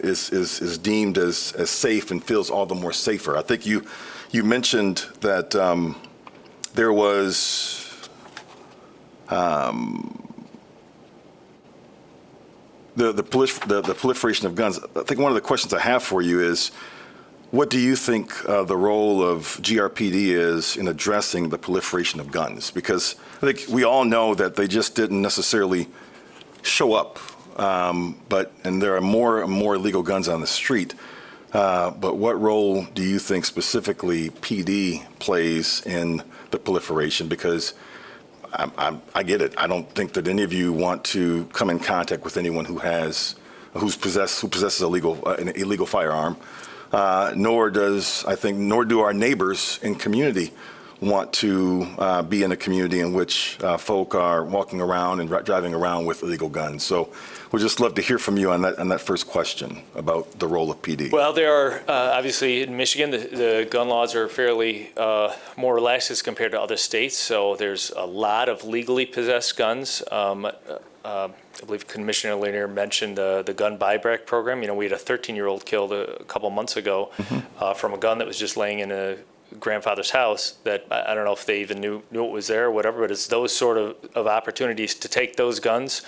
is deemed as safe and feels all the more safer. I think you mentioned that there was the proliferation of guns. I think one of the questions I have for you is, what do you think the role of GRPD is in addressing the proliferation of guns? Because I think we all know that they just didn't necessarily show up. And there are more and more illegal guns on the street. But what role do you think specifically PD plays in the proliferation? Because I get it. I don't think that any of you want to come in contact with anyone who possesses an illegal firearm. Nor do our neighbors in community want to be in a community in which folk are walking around and driving around with illegal guns. So we'd just love to hear from you on that first question about the role of PD. Well, there are, obviously in Michigan, the gun laws are fairly more relaxed as compared to other states. So there's a lot of legally possessed guns. I believe Commissioner Lanier mentioned the gun buyback program. You know, we had a 13-year-old killed a couple months ago from a gun that was just laying in a grandfather's house that I don't know if they even knew it was there or whatever, but it's those sort of opportunities to take those guns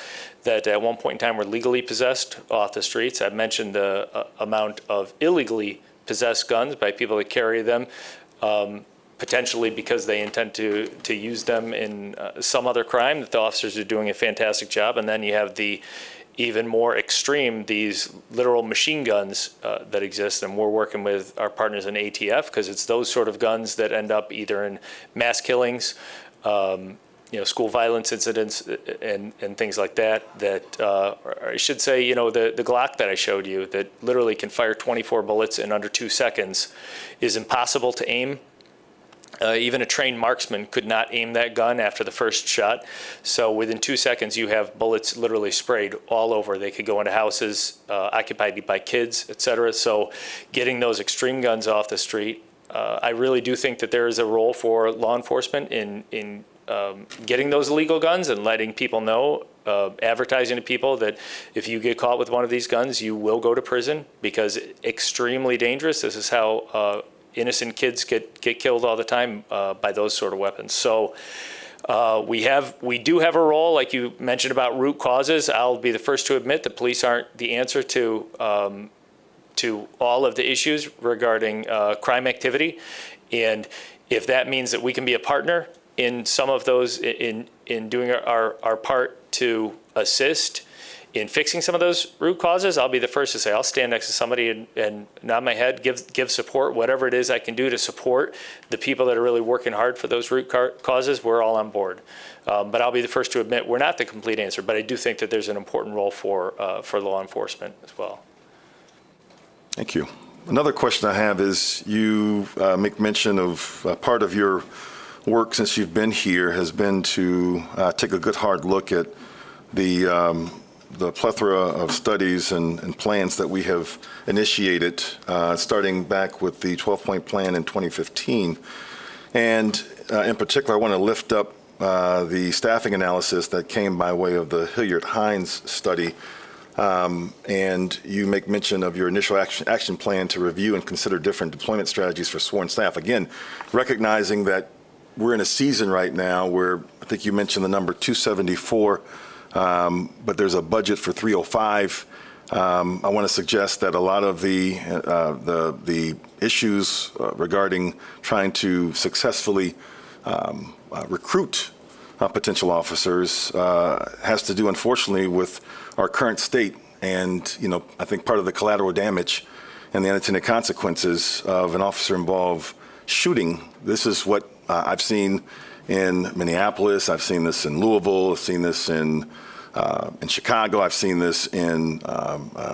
that at one point in time were legally possessed off the streets. I've mentioned the amount of illegally possessed guns by people that carry them, potentially because they intend to use them in some other crime, that the officers are doing a fantastic job. And then you have the even more extreme, these literal machine guns that exist, and we're working with our partners in ATF because it's those sort of guns that end up either in mass killings, school violence incidents, and things like that. Or I should say, the Glock that I showed you that literally can fire 24 bullets in under 2 seconds is impossible to aim. Even a trained marksman could not aim that gun after the first shot. So within 2 seconds, you have bullets literally sprayed all over. They could go into houses occupied by kids, et cetera. So getting those extreme guns off the street, I really do think that there is a role for law enforcement in getting those illegal guns and letting people know, advertising to people that if you get caught with one of these guns, you will go to prison, because extremely dangerous. This is how innocent kids get killed all the time by those sort of weapons. So we do have a role, like you mentioned about root causes. I'll be the first to admit that police aren't the answer to all of the issues regarding crime activity. And if that means that we can be a partner in some of those, in doing our part to assist in fixing some of those root causes, I'll be the first to say I'll stand next to somebody and nod my head, give support, whatever it is I can do to support the people that are really working hard for those root causes. We're all on board. But I'll be the first to admit we're not the complete answer, but I do think that there's an important role for law enforcement as well. Thank you. Another question I have is you make mention of part of your work since you've been here has been to take a good hard look at the plethora of studies and plans that we have initiated, starting back with the 12-point plan in 2015. And in particular, I want to lift up the staffing analysis that came by way of the Hilliard-Hines study. And you make mention of your initial action plan to review and consider different deployment strategies for sworn staff. Again, recognizing that we're in a season right now where I think you mentioned the number 274, but there's a budget for 305. I want to suggest that a lot of the issues regarding trying to successfully recruit potential officers has to do, unfortunately, with our current state. And, I think part of the collateral damage and the unintended consequences of an officer-involved shooting, this is what I've seen in Minneapolis. I've seen this in Louisville. I've seen this in Chicago. I've seen this in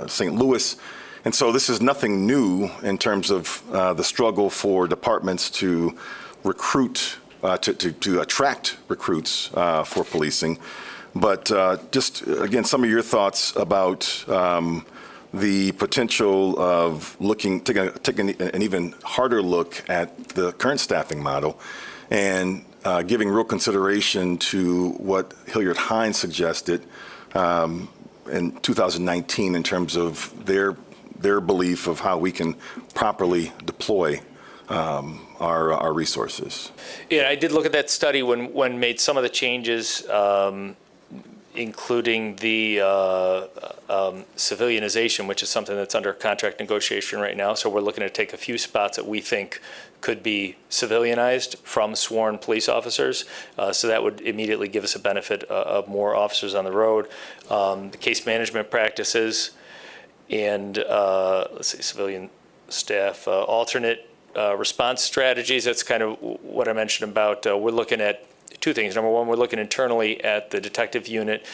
St. Louis. And so this is nothing new in terms of the struggle for departments to recruit, to attract recruits for policing. But just, again, some of your thoughts about the potential of taking an even harder look at the current staffing model and giving real consideration to what Hilliard-Hines suggested in 2019 in terms of their belief of how we can properly deploy our resources. Yeah, I did look at that study when made some of the changes, including the civilianization, which is something that's under contract negotiation right now. So we're looking to take a few spots that we think could be civilianized from sworn police officers. So that would immediately give us a benefit of more officers on the road. The case management practices and, civilian staff, alternate response strategies. That's kind of what I mentioned about, we're looking at two things. Number one, we're looking internally at the detective unit,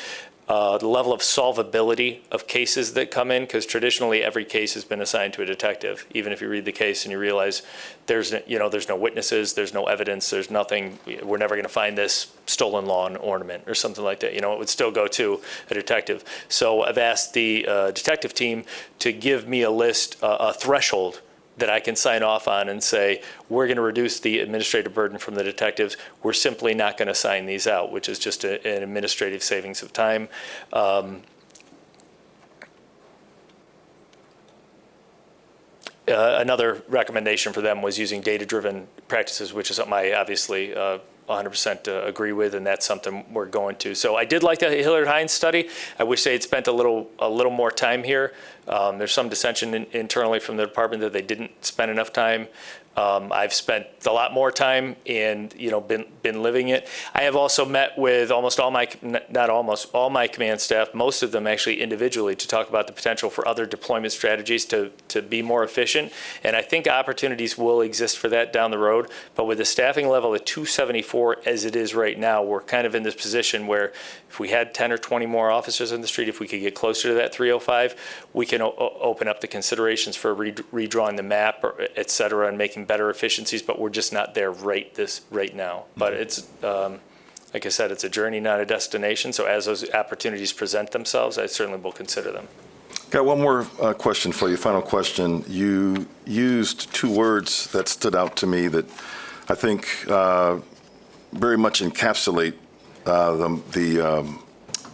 the level of solvability of cases that come in, because traditionally every case has been assigned to a detective. Even if you read the case and you realize there's no witnesses, there's no evidence, there's nothing, we're never going to find this stolen lawn ornament or something like that. It would still go to a detective. So I've asked the detective team to give me a list, a threshold that I can sign off on and say, we're going to reduce the administrative burden from the detectives. We're simply not going to sign these out, which is just an administrative savings of time. Another recommendation for them was using data-driven practices, which is something I obviously 100% agree with, and that's something we're going to. So I did like the Hilliard-Hines study. I wish they had spent a little more time here. There's some dissension internally from the department that they didn't spend enough time. I've spent a lot more time and been living it. I have also met with all my command staff, most of them actually individually, to talk about the potential for other deployment strategies to be more efficient. And I think opportunities will exist for that down the road. But with the staffing level at 274 as it is right now, we're kind of in this position where if we had 10 or 20 more officers in the street, if we could get closer to that 305, we can open up the considerations for redrawing the map, or et cetera, and making better efficiencies, but we're just not there right now. But it's, like I said, it's a journey, not a destination. So as those opportunities present themselves, I certainly will consider them. Got one more question for you, final question. You used two words that stood out to me that I think very much encapsulate the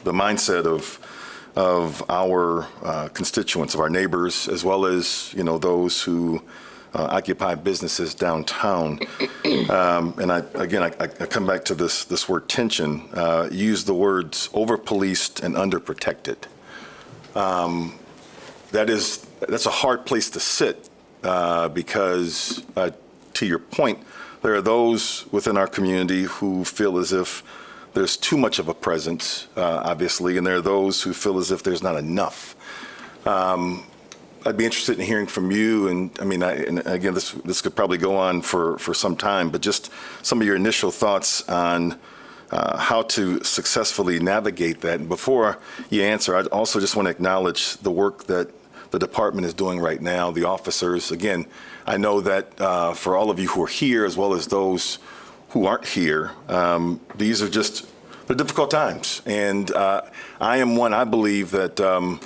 mindset of our constituents, of our neighbors, as well as, you know, those who occupy businesses downtown. And I come back to this word tension. Use the words over-policed and under-protected. That's a hard place to sit because, to your point, there are those within our community who feel as if there's too much of a presence, obviously, and there are those who feel as if there's not enough. I'd be interested in hearing from you, and I mean, and again, this could probably go on for some time, but just some of your initial thoughts on how to successfully navigate that. And before you answer, I'd also just want to acknowledge the work that the department is doing right now, the officers. Again, I know that for all of you who are here, as well as those who aren't here, these are they're difficult times. And I believe that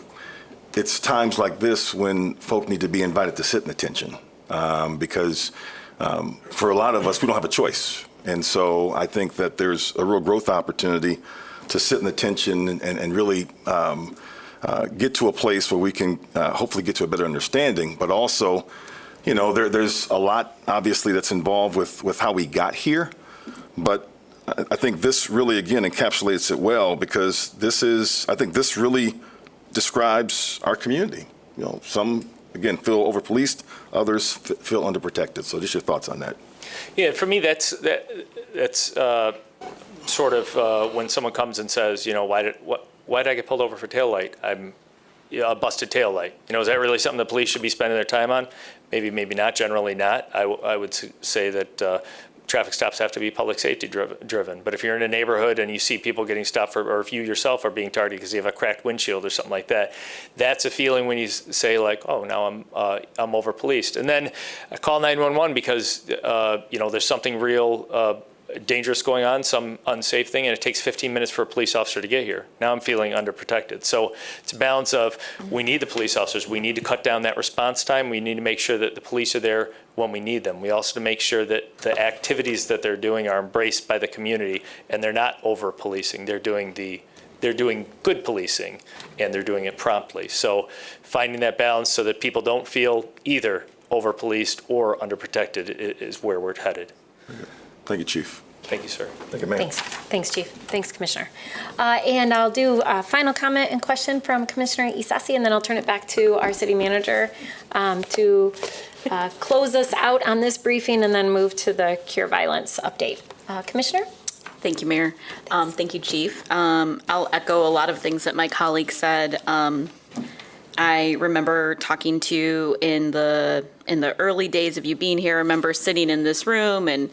it's times like this when folk need to be invited to sit in the tension because for a lot of us, we don't have a choice. And so I think that there's a real growth opportunity to sit in the tension and really get to a place where we can hopefully get to a better understanding, but also, you know, there's a lot obviously that's involved with how we got here, but I think this really again encapsulates it well because I think this really describes our community. You know, some again feel over-policed, others feel underprotected. So just your thoughts on that. Yeah, for me, that's sort of when someone comes and says, you know, why did I get pulled over for taillight? I'm a busted taillight. You know, is that really something the police should be spending their time on? Maybe, maybe not. Generally not. I would say that traffic stops have to be public safety driven. But if you're in a neighborhood and you see people getting stopped or if you yourself are being targeted because you have a cracked windshield or something like that, that's a feeling when you say like, oh, now I'm over policed. And then I call 911 because you know, there's something real dangerous going on, some unsafe thing, and it takes 15 minutes for a police officer to get here. Now I'm feeling underprotected. So it's a balance of we need the police officers. We need to cut down that response time. We need to make sure that the police are there when we need them. We also make sure that the activities that they're doing are embraced by the community and they're not over-policing. They're doing good policing and they're doing it promptly. So finding that balance so that people don't feel either over-policed or underprotected is where we're headed. Thank you, Chief. Thank you, sir. Thank you, Mayor. Thanks, Chief. Thanks, Commissioner. And I'll do a final comment and question from Commissioner Isasi, and then I'll turn it back to our city manager to close us out on this briefing and then move to the Cure Violence update. Commissioner? Thank you, Mayor. Thank you, Chief. I'll echo a lot of things that my colleague said. I remember talking to you in the early days of you being here. I remember sitting in this room and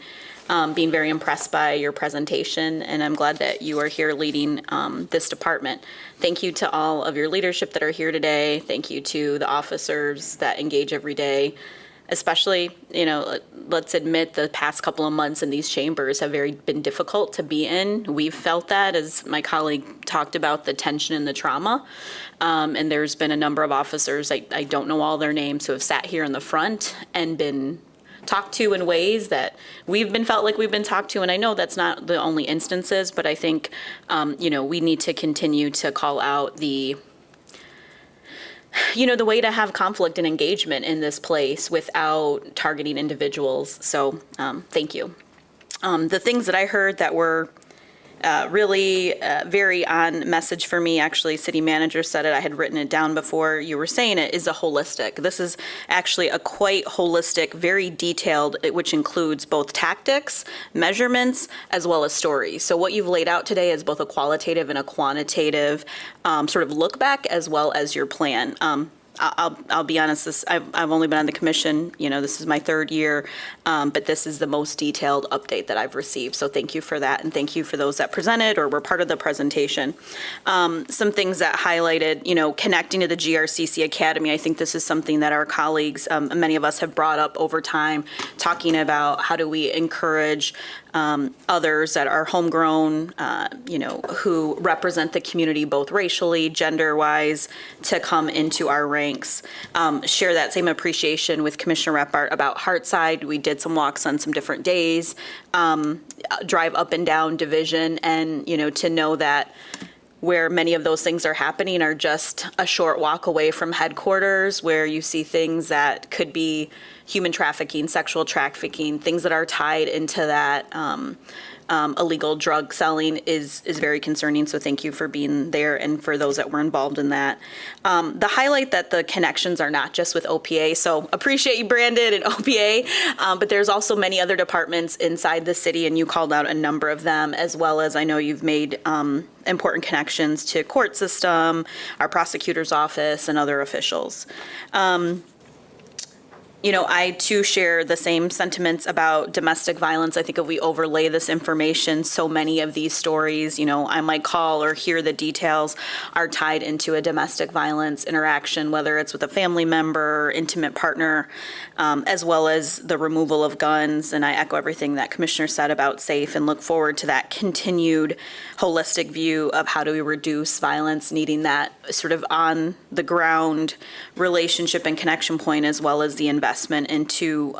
being very impressed by your presentation, and I'm glad that you are here leading this department. Thank you to all of your leadership that are here today. Thank you to the officers that engage every day. Especially, you know, let's admit the past couple of months in these chambers have been difficult to be in. We've felt that, as my colleague talked about, the tension and the trauma. And there's been a number of officers, I don't know all their names, who have sat here in the front and been talked to in ways that felt like we've been talked to. And I know that's not the only instances, but I think, you know, we need to continue to call out the way to have conflict and engagement in this place without targeting individuals. So thank you. The things that I heard that were really very on message for me, actually, city manager said it, I had written it down before you were saying it, is a holistic. This is actually a quite holistic, very detailed, which includes both tactics, measurements, as well as stories. So what you've laid out today is both a qualitative and a quantitative sort of look back, as well as your plan. I'll be honest, I've only been on the commission, this is my third year, but this is the most detailed update that I've received. So thank you for that, and thank you for those that presented or were part of the presentation. Some things that highlighted, connecting to the GRCC Academy. I think this is something that our colleagues, many of us have brought up over time, talking about how do we encourage others that are homegrown, who represent the community both racially, gender-wise, to come into our ranks. Share that same appreciation with Commissioner Repart about Hartside. We did some walks on some different days, drive up and down Division, and, to know that where many of those things are happening are just a short walk away from headquarters, where you see things that could be human trafficking, sexual trafficking, things that are tied into that illegal drug selling is very concerning. So thank you for being there and for those that were involved in that. The highlight that the connections are not just with OPA. So appreciate you, Brandon, and OPA, but there's also many other departments inside the city, and you called out a number of them, as well as I know you've made important connections to court system, our prosecutor's office, and other officials. I too share the same sentiments about domestic violence. I think if we overlay this information, so many of these stories, I might call or hear the details are tied into a domestic violence interaction, whether it's with a family member, intimate partner, as well as the removal of guns. And I echo everything that Commissioner said about SAFE and look forward to that continued holistic view of how do we reduce violence, needing that sort of on the ground relationship and connection point, as well as the investment into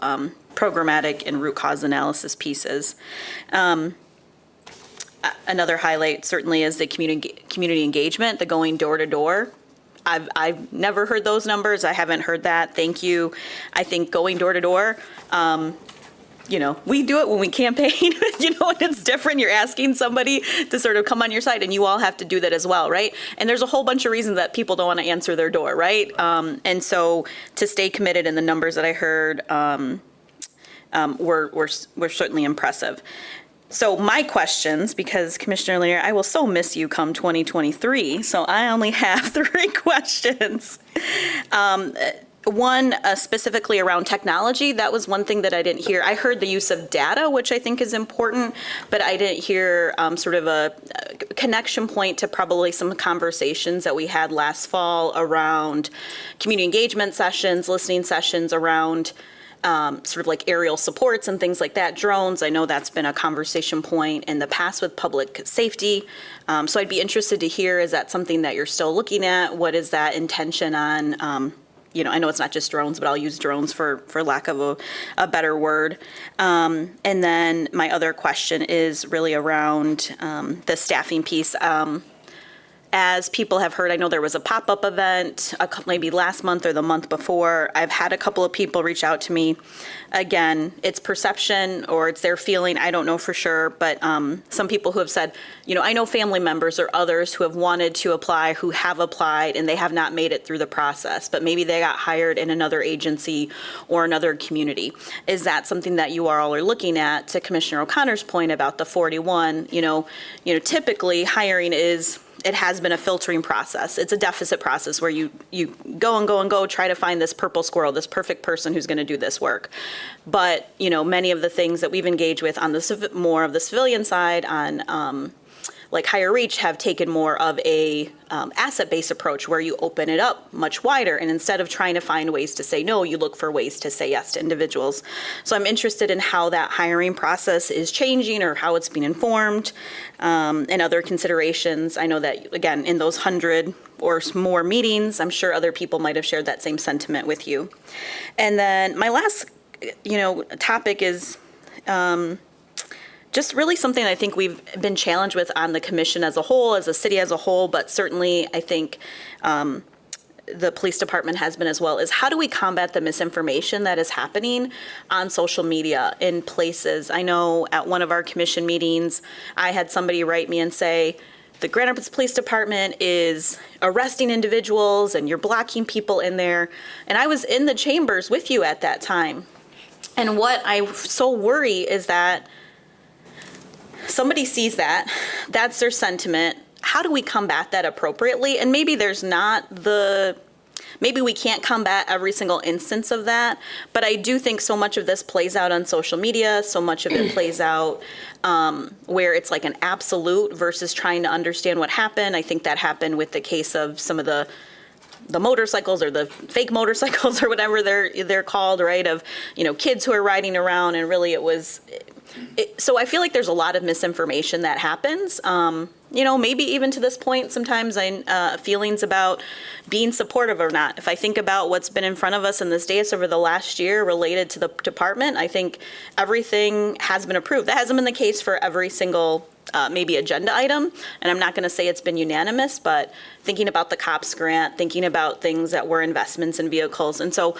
programmatic and root cause analysis pieces. Another highlight certainly is the community engagement, the going door to door. I've never heard those numbers. I haven't heard that. Thank you. I think going door to door, we do it when we campaign, and it's different. You're asking somebody to sort of come on your side, and you all have to do that as well, right? And there's a whole bunch of reasons that people don't want to answer their door, right? And so to stay committed in the numbers that I heard were certainly impressive. So my questions, because Commissioner Lanier, I will so miss you come 2023, so I only have 3 questions. One specifically around technology. That was one thing that I didn't hear. I heard the use of data, which I think is important, but I didn't hear sort of a connection point to probably some conversations that we had last fall around community engagement sessions, listening sessions around sort of like aerial supports and things like that, drones. I know that's been a conversation point in the past with public safety. So I'd be interested to hear, is that something that you're still looking at? What is that intention on? I know it's not just drones, but I'll use drones for lack of a better word. And then my other question is really around the staffing piece. As people have heard, I know there was a pop-up event maybe last month or the month before. I've had a couple of people reach out to me. Again, it's perception or it's their feeling, I don't know for sure, but some people who have said, I know family members or others who have wanted to apply, who have applied, and they have not made it through the process, but maybe they got hired in another agency or another community. Is that something that you all are looking at? To Commissioner O'Connor's point about the 41, typically hiring it has been a filtering process. It's a deficit process where you go and go and go, try to find this purple squirrel, this perfect person who's going to do this work. But, many of the things that we've engaged with on the more of the civilian side on like Higher Reach have taken more of a asset-based approach where you open it up much wider. And instead of trying to find ways to say no, you look for ways to say yes to individuals. So I'm interested in how that hiring process is changing or how it's being informed and other considerations. I know that, again, in those 100 or more meetings, I'm sure other people might have shared that same sentiment with you. And then my last, topic is just really something I think we've been challenged with on the commission as a whole, as a city as a whole, but certainly I think the police department has been as well, is how do we combat the misinformation that is happening on social media in places? I know at one of our commission meetings, I had somebody write me and say, the Grand Rapids Police Department is arresting individuals and you're blocking people in there. And I was in the chambers with you at that time. And what I so worry is that somebody sees that, that's their sentiment. How do we combat that appropriately? And maybe there's not the maybe we can't combat every single instance of that, but I do think so much of this plays out on social media, so much of it plays out where it's like an absolute versus trying to understand what happened. I think that happened with the case of some of the motorcycles or the fake motorcycles or whatever they're called, right? Of, kids who are riding around, and really it was, so I feel like there's a lot of misinformation that happens. Maybe even to this point, sometimes feelings about being supportive or not. If I think about what's been in front of us in this dais over the last year related to the department, I think everything has been approved. That hasn't been the case for every single maybe agenda item, and I'm not going to say it's been unanimous, but thinking about the COPS grant, thinking about things that were investments in vehicles. And so,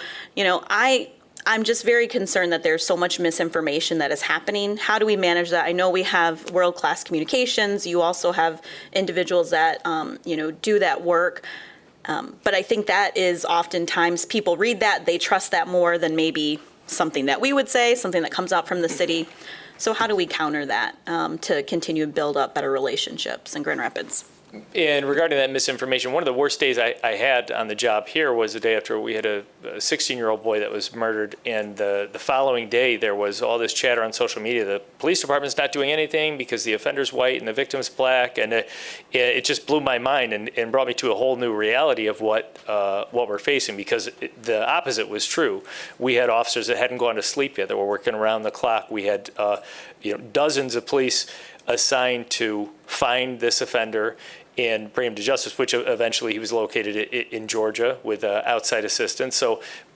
I'm just very concerned that there's so much misinformation that is happening. How do we manage that? I know we have world-class communications. You also have individuals that, do that work. But I think that is oftentimes people read that, they trust that more than maybe something that we would say, something that comes out from the city. So how do we counter that to continue to build up better relationships in Grand Rapids? And regarding that misinformation, one of the worst days I had on the job here was the day after we had a 16-year-old boy that was murdered. And the following day, there was all this chatter on social media. The police department's not doing anything because the offender's white and the victim's black. And it just blew my mind and brought me to a whole new reality of what we're facing, because the opposite was true. We had officers that hadn't gone to sleep yet, that were working around the clock. We had dozens of police assigned to find this offender and bring him to justice, which eventually he was located in Georgia with outside assistance.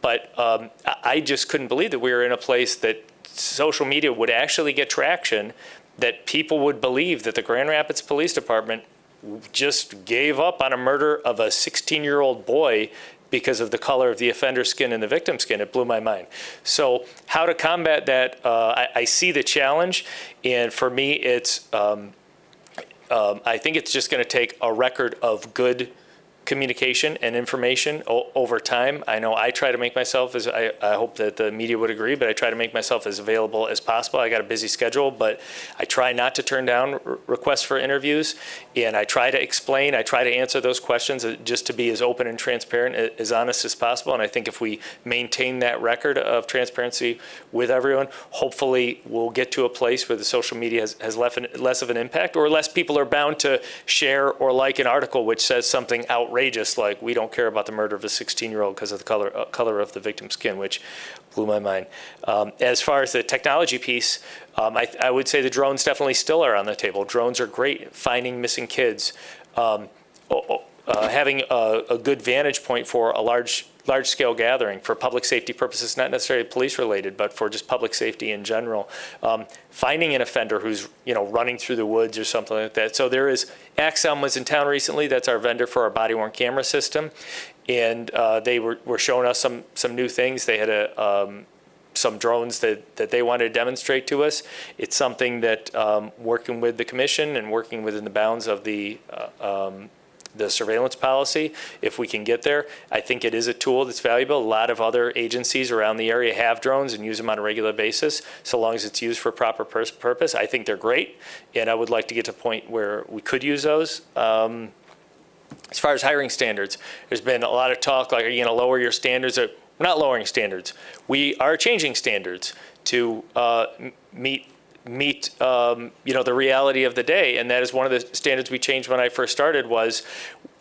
But I just couldn't believe that we were in a place that social media would actually get traction, that people would believe that the Grand Rapids Police Department just gave up on a murder of a 16-year-old boy because of the color of the offender's skin and the victim's skin. It blew my mind. So how to combat that, I see the challenge, and for me, it's I think it's just going to take a record of good communication and information over time. I know I try to make myself, as I hope that the media would agree, but I try to make myself as available as possible. I got a busy schedule, but I try not to turn down requests for interviews, and I try to explain, I try to answer those questions just to be as open and transparent, as honest as possible. And I think if we maintain that record of transparency with everyone, hopefully we'll get to a place where the social media has less of an impact, or less people are bound to share or like an article which says something outrageous, like we don't care about the murder of a 16-year-old because of the color of the victim's skin, which blew my mind. As far as the technology piece, I would say the drones definitely still are on the table. Drones are great, finding missing kids, having a good vantage point for a large-scale gathering for public safety purposes, not necessarily police-related, but for just public safety in general. Finding an offender who's running through the woods or something like that. So there is, Axon was in town recently. That's our vendor for our body-worn camera system, and they were showing us some new things. They had some drones that they wanted to demonstrate to us. It's something that working with the commission and working within the bounds of the surveillance policy, if we can get there, I think it is a tool that's valuable. A lot of other agencies around the area have drones and use them on a regular basis, so long as it's used for proper purpose. I think they're great, and I would like to get to a point where we could use those. As far as hiring standards, there's been a lot of talk, like, are you going to lower your standards? We're not lowering standards. We are changing standards to meet the reality of the day. And that is one of the standards we changed when I first started was,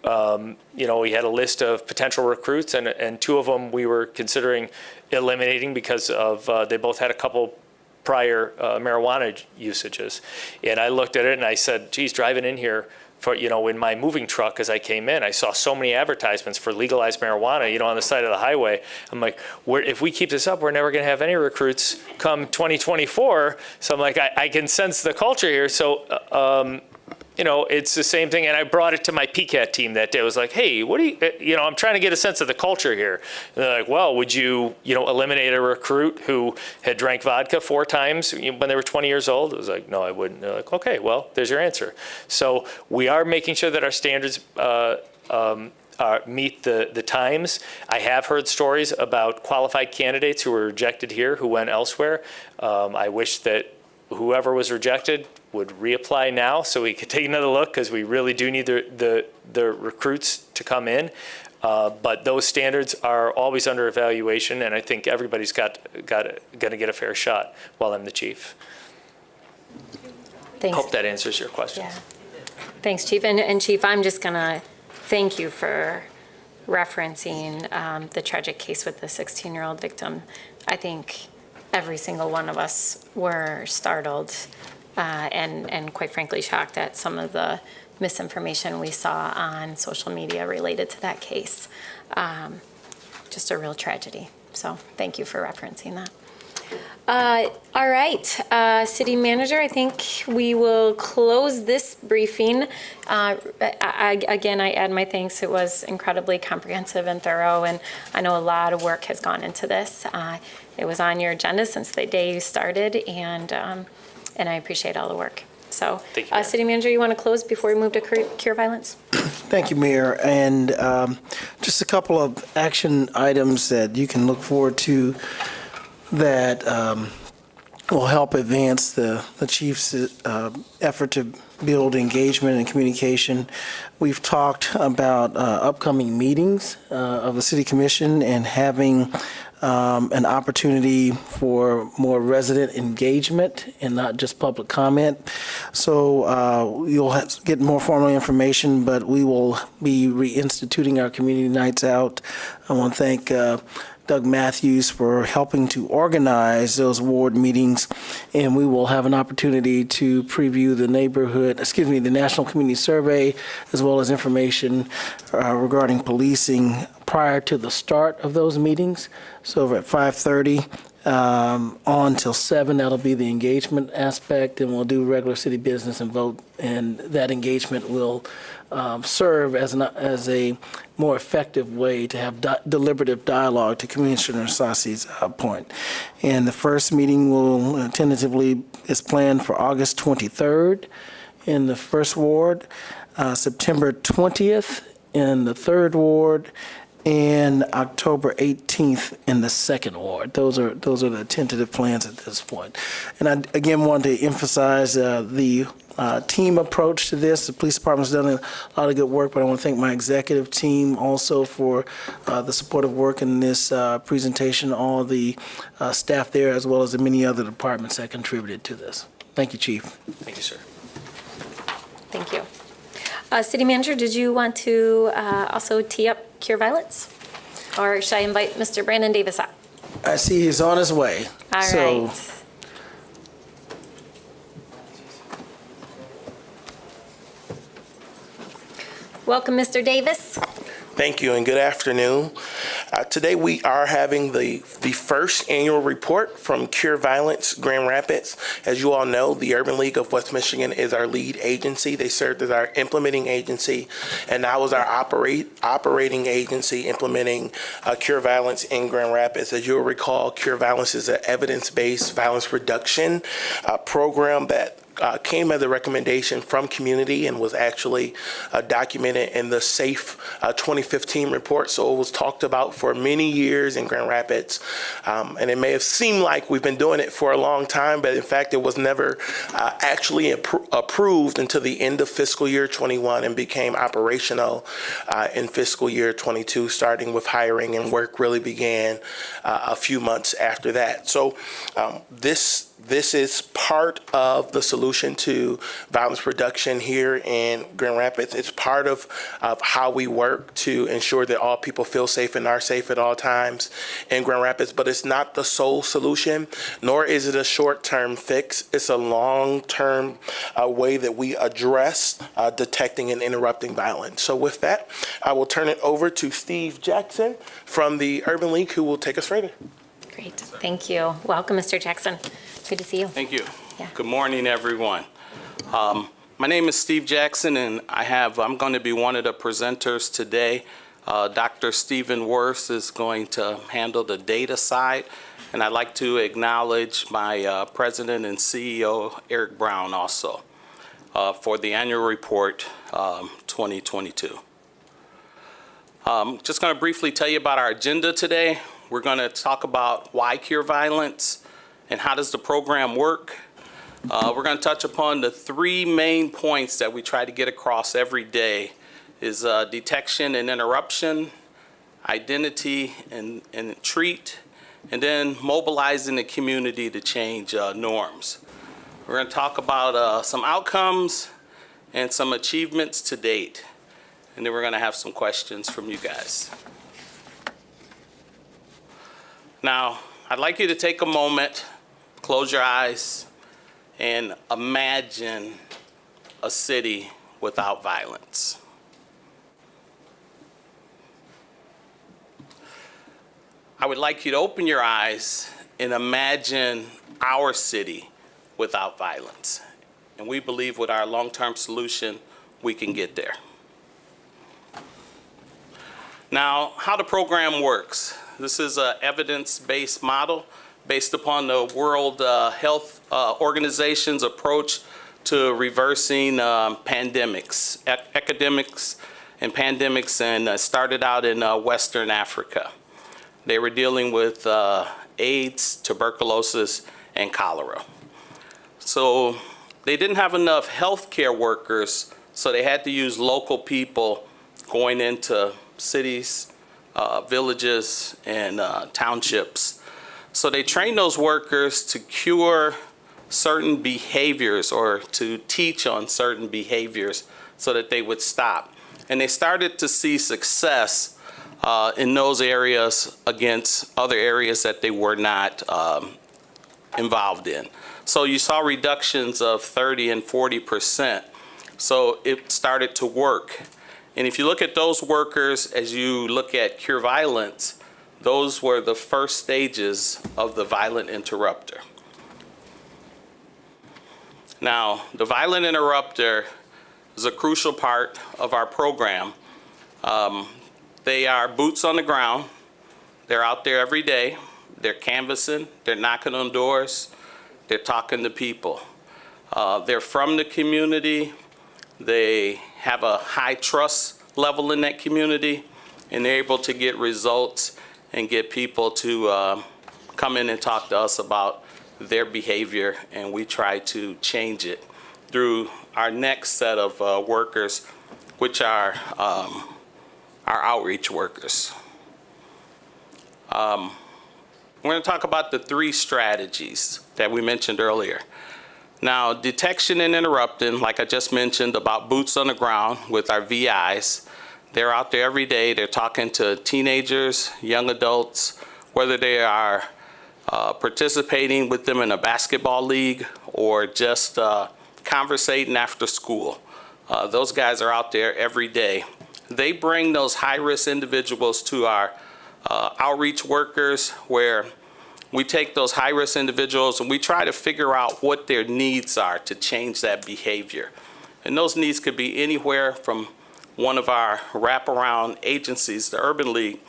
we had a list of potential recruits, and two of them we were considering eliminating because of they both had a couple prior marijuana usages. And I looked at it and I said, geez, driving in here for, in my moving truck as I came in, I saw so many advertisements for legalized marijuana, on the side of the highway. I'm like, if we keep this up, we're never going to have any recruits come 2024. So I'm like, I can sense the culture here. So, it's the same thing. And I brought it to my PCAT team that day. I was like, hey, what do you, I'm trying to get a sense of the culture here. And they're like, well, would you, eliminate a recruit who had drank vodka 4 times when they were 20 years old? I was like, no, I wouldn't. They're like, okay, well, there's your answer. So we are making sure that our standards meet the times. I have heard stories about qualified candidates who were rejected here who went elsewhere. I wish that whoever was rejected would reapply now so we could take another look, because we really do need the recruits to come in. But those standards are always under evaluation, and I think everybody's going to get a fair shot while I'm the chief. Thanks. Hope that answers your questions. Yeah. Thanks, Chief. And Chief, I'm just going to thank you for referencing the tragic case with the 16-year-old victim. I think every single one of us were startled and quite frankly shocked at some of the misinformation we saw on social media related to that case. Just a real tragedy. So thank you for referencing that. All right, City Manager, I think we will close this briefing. Again, I add my thanks. It was incredibly comprehensive and thorough, and I know a lot of work has gone into this. It was on your agenda since the day you started, and I appreciate all the work. So, Thank you, Mayor. City Manager, you want to close before we move to cure violence? Thank you, Mayor. And just a couple of action items that you can look forward to that will help advance the chief's effort to build engagement and communication. We've talked about upcoming meetings of the City Commission and having an opportunity for more resident engagement and not just public comment. So you'll get more formal information, but we will be reinstituting our community nights out. I want to thank Doug Matthews for helping to organize those ward meetings, and we will have an opportunity to preview the the National Community Survey, as well as information regarding policing prior to the start of those meetings. So over at 5:30 on till 7, that'll be the engagement aspect, and we'll do regular city business and vote, and that engagement will serve as a more effective way to have deliberative dialogue, to Commissioner Sassi's point. And the first meeting will tentatively is planned for August 23rd in the first ward, September 20th in the third ward, and October 18th in the second ward. Those are the tentative plans at this point. And I again want to emphasize the team approach to this. The police department's done a lot of good work, but I want to thank my executive team also for the supportive work in this presentation, all the staff there, as well as the many other departments that contributed to this. Thank you, Chief. Thank you, sir. Thank you. City Manager, did you want to also tee up cure violence? Or should I invite Mr. Brandon Davis up? I see he's on his way. All So, right. Welcome, Mr. Davis. Thank you and good afternoon. Today we are having the first annual report from Cure Violence Grand Rapids. As you all know, the Urban League of West Michigan is our lead agency. They served as our implementing agency, and now is our operating agency implementing Cure Violence in Grand Rapids. As you'll recall, Cure Violence is an evidence-based violence reduction program that came as a recommendation from community and was actually documented in the SAFE 2015 report. So it was talked about for many years in Grand Rapids. And it may have seemed like we've been doing it for a long time, but in fact, it was never actually approved until the end of fiscal year 21 and became operational in fiscal year 22, starting with hiring, and work really began a few months after that. So this is part of the solution to violence reduction here in Grand Rapids. It's part of how we work to ensure that all people feel safe and are safe at all times in Grand Rapids, but it's not the sole solution, nor is it a short-term fix. It's a long-term way that we address detecting and interrupting violence. So with that, I will turn it over to Steve Jackson from the Urban League, who will take us further. Great. Thank you. Welcome, Mr. Jackson. Good to see you. Thank you. Yeah. Good morning, everyone. My name is Steve Jackson, and I'm going to be one of the presenters today. Dr. Stephen Worth is going to handle the data side, and I'd like to acknowledge my President and CEO, Eric Brown, also, for the annual report 2022. Just going to briefly tell you about our agenda today. We're going to talk about why cure violence and how does the program work. We're going to touch upon the three main points that we try to get across every day is detection and interruption, identity, and treat, and then mobilizing the community to change norms. We're going to talk about some outcomes and some achievements to date, and then we're going to have some questions from you guys. Now, I'd like you to take a moment, close your eyes, and imagine a city without violence. I would like you to open your eyes and imagine our city without violence. And we believe with our long-term solution, we can get there. Now, how the program works. This is an evidence-based model based upon the World Health Organization's approach to reversing pandemics, epidemics and pandemics, and started out in Western Africa. They were dealing with AIDS, tuberculosis, and cholera. So they didn't have enough healthcare workers, so they had to use local people going into cities, villages, and townships. So they trained those workers to cure certain behaviors or to teach on certain behaviors so that they would stop. And they started to see success in those areas against other areas that they were not involved in. So you saw reductions of 30 and 40%. So it started to work. And if you look at those workers, as you look at Cure Violence, those were the first stages of the violent interrupter. Now, the violent interrupter is a crucial part of our program. They are boots on the ground. They're out there every day. They're canvassing. They're knocking on doors. They're talking to people. They're from the community. They have a high trust level in that community, and they're able to get results and get people to come in and talk to us about their behavior, and we try to change it through our next set of workers, which are our outreach workers. We're going to talk about the 3 strategies that we mentioned earlier. Now, detection and interrupting, like I just mentioned about boots on the ground with our VIs, they're out there every day. They're talking to teenagers, young adults, whether they are participating with them in a basketball league or just conversating after school. Those guys are out there every day. They bring those high-risk individuals to our outreach workers, where we take those high-risk individuals and we try to figure out what their needs are to change that behavior. And those needs could be anywhere from one of our wraparound agencies, the Urban League.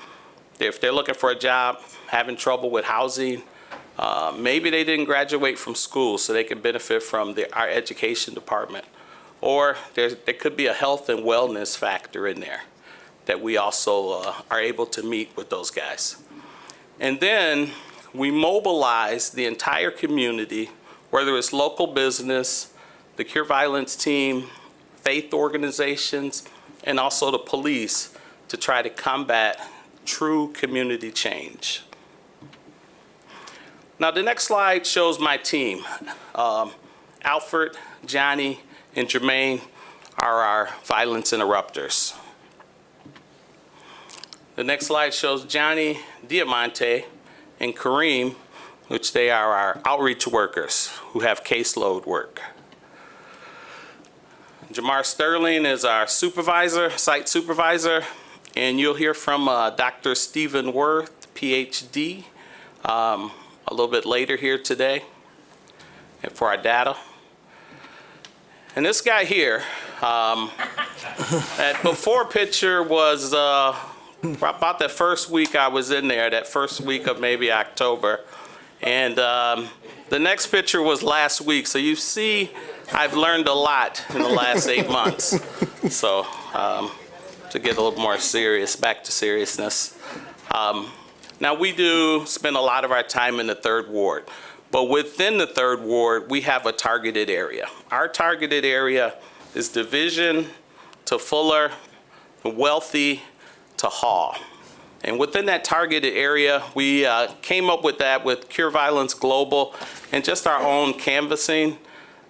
If they're looking for a job, having trouble with housing, maybe they didn't graduate from school so they can benefit from our education department. Or there could be a health and wellness factor in there that we also are able to meet with those guys. And then we mobilize the entire community, whether it's local business, the Cure Violence team, faith organizations, and also the police, to try to combat true community change. Now, the next slide shows my team. Alfred, Johnny, and Jermaine are our violence interrupters. The next slide shows Johnny, Diamante, and Kareem, which they are our outreach workers who have caseload work. Jamar Sterling is our supervisor, site supervisor, and you'll hear from Dr. Stephen Worth, PhD, a little bit later here today and for our data. And this guy here, that before picture was about the first week I was in there, that first week of maybe October. And the next picture was last week. So you see, I've learned a lot in the last 8 months. So to get a little more serious, back to seriousness. Now we do spend a lot of our time in the 3rd Ward. But within the 3rd Ward, we have a targeted area. Our targeted area is Division to Fuller, Wealthy to Hall. And within that targeted area, we came up with that with Cure Violence Global and just our own canvassing.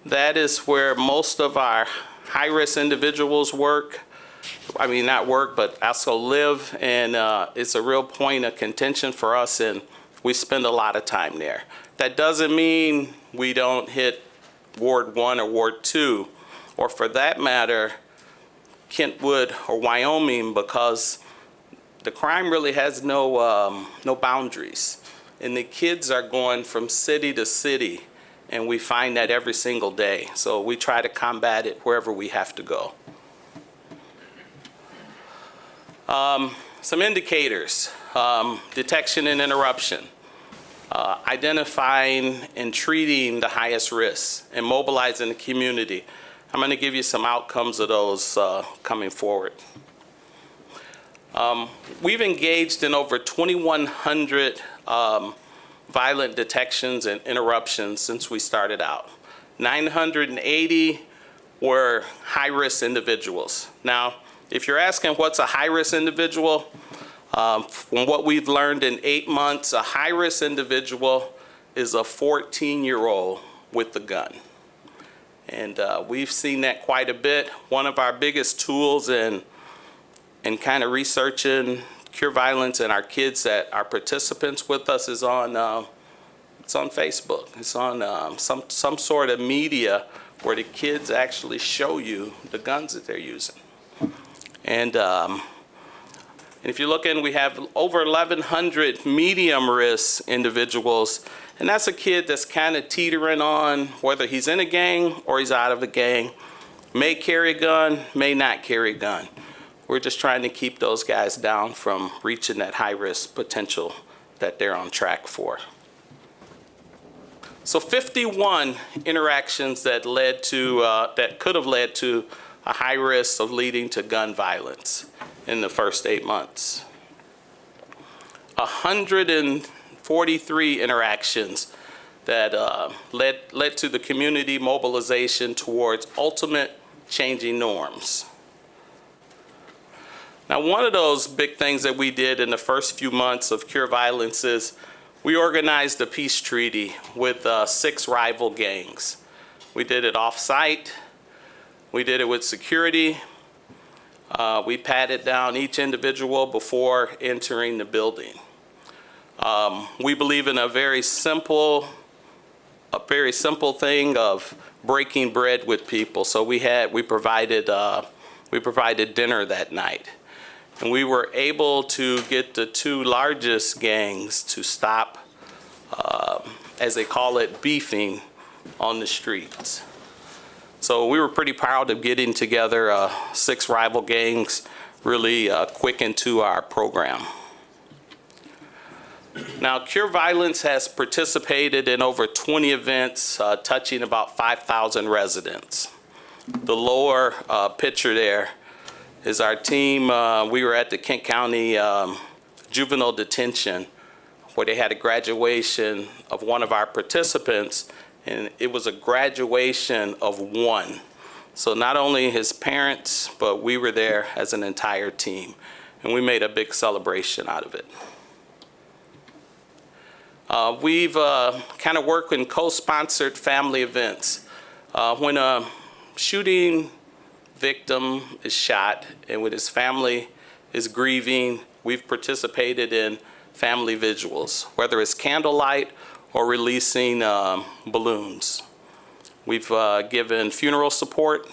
That is where most of our high-risk individuals work. I mean, not work, but also live. And it's a real point of contention for us, and we spend a lot of time there. That doesn't mean we don't hit Ward 1 or Ward 2, or for that matter, Kentwood or Wyoming, because the crime really has no boundaries. And the kids are going from city to city, and we find that every single day. So we try to combat it wherever we have to go. Some indicators, detection and interruption, identifying and treating the highest risks, and mobilizing the community. I'm going to give you some outcomes of those coming forward. We've engaged in over 2,100 violent detections and interruptions since we started out. 980 were high-risk individuals. Now, if you're asking what's a high-risk individual, from what we've learned in 8 months, a high-risk individual is a 14-year-old with a gun. And we've seen that quite a bit. One of our biggest tools in kind of researching Cure Violence and our kids that are participants with us is on it's on Facebook. It's on some sort of media where the kids actually show you the guns that they're using. And if you look in, we have over 1,100 medium risk individuals, and that's a kid that's kind of teetering on whether he's in a gang or he's out of a gang, may carry a gun, may not carry a gun. We're just trying to keep those guys down from reaching that high risk potential that they're on track for. So 51 interactions that led to, that could have led to a high risk of leading to gun violence in the first 8 months. 143 interactions that led to the community mobilization towards ultimate changing norms. Now, one of those big things that we did in the first few months of Cure Violence is we organized a peace treaty with 6 rival gangs. We did it off-site. We did it with security. We patted down each individual before entering the building. We believe in a very simple thing of breaking bread with people. So we provided dinner that night. And we were able to get the 2 largest gangs to stop, as they call it, beefing on the streets. So we were pretty proud of getting together 6 rival gangs really quick into our program. Now, Cure Violence has participated in over 20 events touching about 5,000 residents. The lower picture there is our team. We were at the Kent County Juvenile Detention where they had a graduation of one of our participants, and it was a graduation of 1. So not only his parents, but we were there as an entire team, and we made a big celebration out of it. We've kind of worked in co-sponsored family events. When a shooting victim is shot and when his family is grieving, we've participated in family vigils, whether it's candlelight or releasing balloons. We've given funeral support.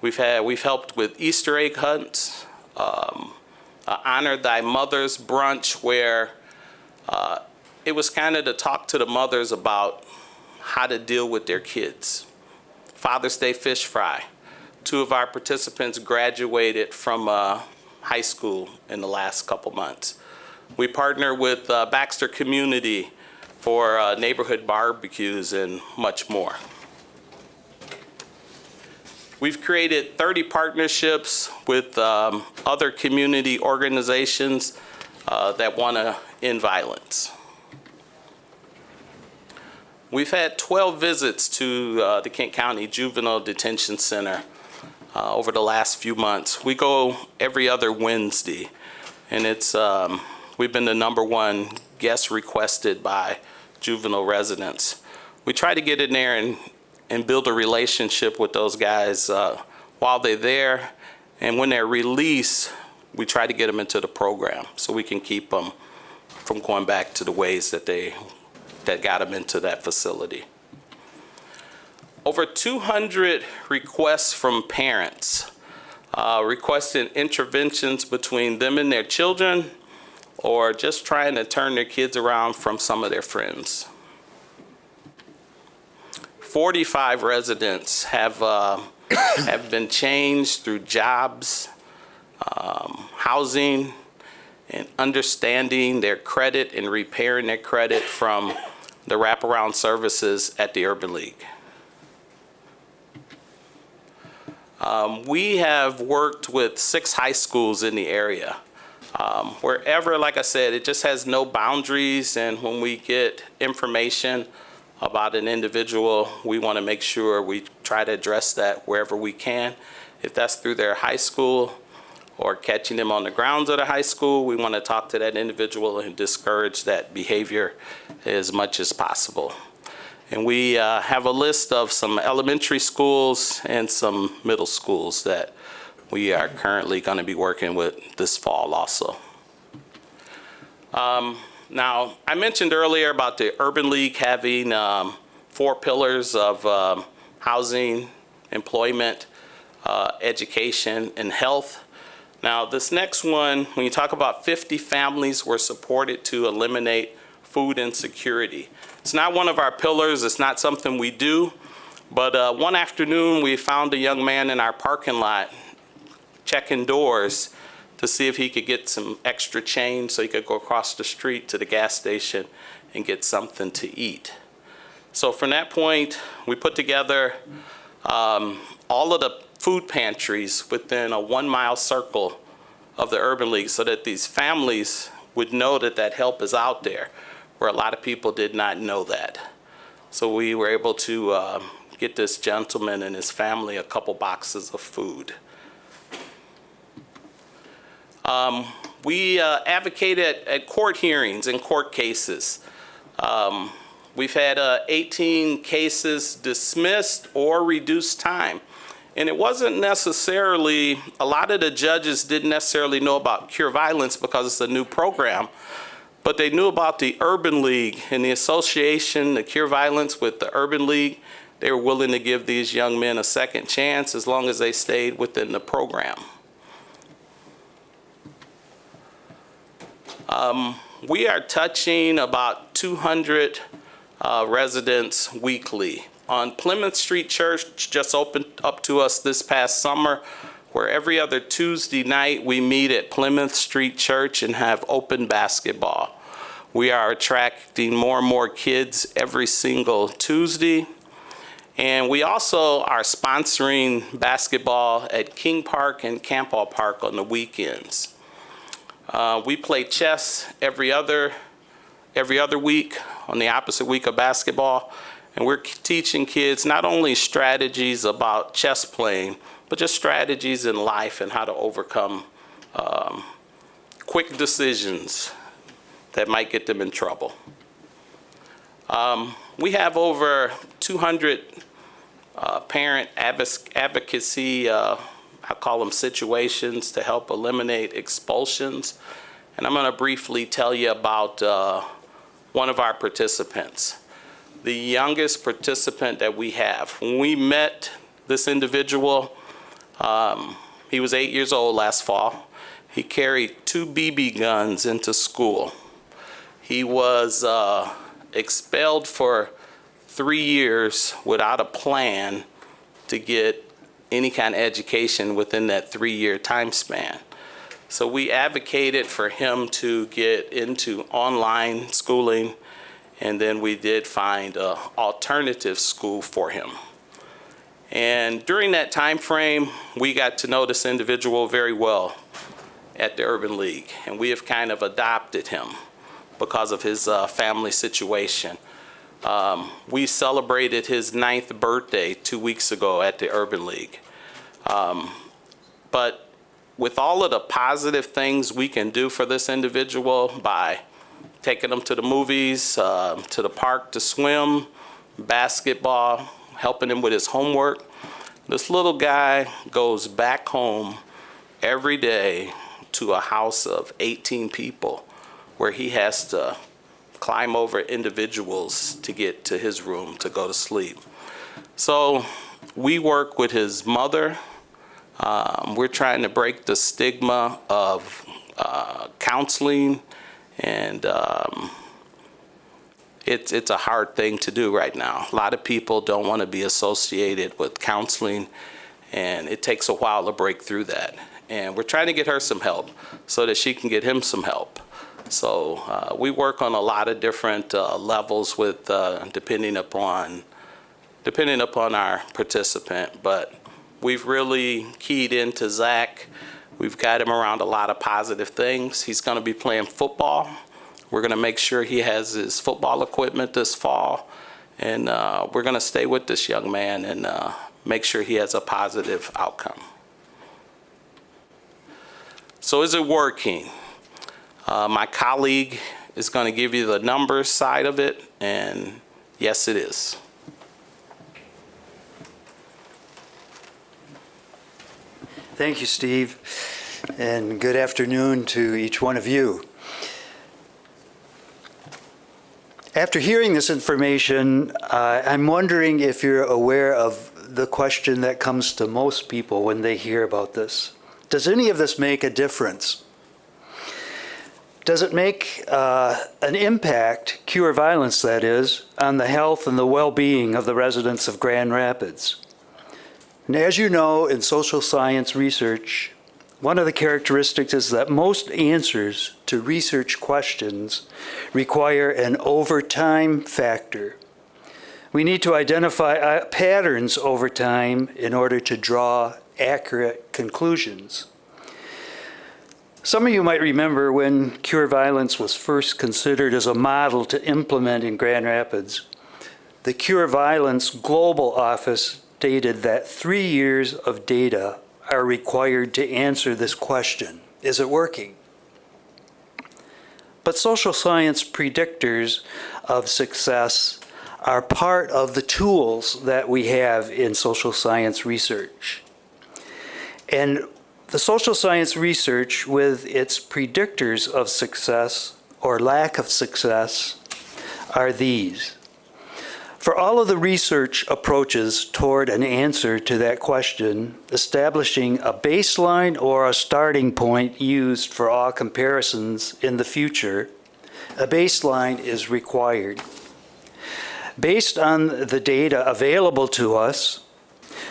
We've helped with Easter egg hunts, Honor Thy Mother's brunch, where it was kind of to talk to the mothers about how to deal with their kids. Father's Day fish fry. 2 of our participants graduated from high school in the last couple months. We partner with Baxter Community for neighborhood barbecues and much more. We've created 30 partnerships with other community organizations that want to end violence. We've had 12 visits to the Kent County Juvenile Detention Center over the last few months. We go every other Wednesday. and it's we've been the #1 guest requested by juvenile residents. We try to get in there and build a relationship with those guys while they're there, and when they're released, we try to get them into the program so we can keep them from going back to the ways that got them into that facility. Over 200 requests from parents requesting interventions between them and their children, or just trying to turn their kids around from some of their friends. 45 residents have been changed through jobs, housing, and understanding their credit and repairing their credit from the wraparound services at the Urban League. We have worked with 6 high schools in the area. Wherever, like I said, it just has no boundaries, and when we get information about an individual, we want to make sure we try to address that wherever we can. If that's through their high school or catching them on the grounds of the high school, we want to talk to that individual and discourage that behavior as much as possible. And we have a list of some elementary schools and some middle schools that we are currently going to be working with this fall also. Now, I mentioned earlier about the Urban League having 4 pillars of housing, employment, education, and health. Now, this next one, when you talk about 50 families were supported to eliminate food insecurity. It's not one of our pillars, it's not something we do, but one afternoon we found a young man in our parking lot checking doors to see if he could get some extra change so he could go across the street to the gas station and get something to eat. So from that point, we put together all of the food pantries within a 1-mile circle of the Urban League so that these families would know that that help is out there, where a lot of people did not know that. So we were able to get this gentleman and his family a couple boxes of food. We advocated at court hearings and court cases. We've had 18 cases dismissed or reduced time. And it wasn't necessarily, a lot of the judges didn't necessarily know about Cure Violence because it's a new program, but they knew about the Urban League and the association, the Cure Violence with the Urban League. They were willing to give these young men a second chance as long as they stayed within the program. We are touching about 200 residents weekly. On Plymouth Street Church, just opened up to us this past summer, where every other Tuesday night we meet at Plymouth Street Church and have open basketball. We are attracting more and more kids every single Tuesday. And we also are sponsoring basketball at King Park and Campbell Park on the weekends. We play chess every other week on the opposite week of basketball. And we're teaching kids not only strategies about chess playing, but just strategies in life and how to overcome quick decisions that might get them in trouble. We have over 200 parent advocacy, I call them situations, to help eliminate expulsions. And I'm going to briefly tell you about one of our participants. The youngest participant that we have. When we met this individual, he was 8 years old last fall. He carried 2 BB guns into school. He was expelled for 3 years without a plan to get any kind of education within that 3-year time span. So we advocated for him to get into online schooling, and then we did find an alternative school for him. And during that time frame, we got to know this individual very well at the Urban League, and we have kind of adopted him because of his family situation. We celebrated his 9th birthday 2 weeks ago at the Urban League. But with all of the positive things we can do for this individual by taking him to the movies, to the park to swim, basketball, helping him with his homework, this little guy goes back home every day to a house of 18 people where he has to climb over individuals to get to his room to go to sleep. So we work with his mother. We're trying to break the stigma of counseling, and it's a hard thing to do right now. A lot of people don't want to be associated with counseling, and it takes a while to break through that. And we're trying to get her some help so that she can get him some help. So we work on a lot of different levels with depending upon our participant, but we've really keyed into Zach. We've got him around a lot of positive things. He's going to be playing football. We're going to make sure he has his football equipment this fall, and we're going to stay with this young man and make sure he has a positive outcome. So is it working? My colleague is going to give you the numbers side of it, and yes, it is. Thank you, Steve, and good afternoon to each one of you. After hearing this information, I'm wondering if you're aware of the question that comes to most people when they hear about this. Does any of this make a difference? Does it make an impact, cure violence that is, on the health and the well-being of the residents of Grand Rapids? And as you know, in social science research, one of the characteristics is that most answers to research questions require an overtime factor. We need to identify patterns over time in order to draw accurate conclusions. Some of you might remember when Cure Violence was first considered as a model to implement in Grand Rapids. The Cure Violence Global Office stated that 3 years of data are required to answer this question. Is it working? But social science predictors of success are part of the tools that we have in social science research. And the social science research, with its predictors of success or lack of success, are these. For all of the research approaches toward an answer to that question, establishing a baseline or a starting point used for all comparisons in the future, a baseline is required. Based on the data available to us,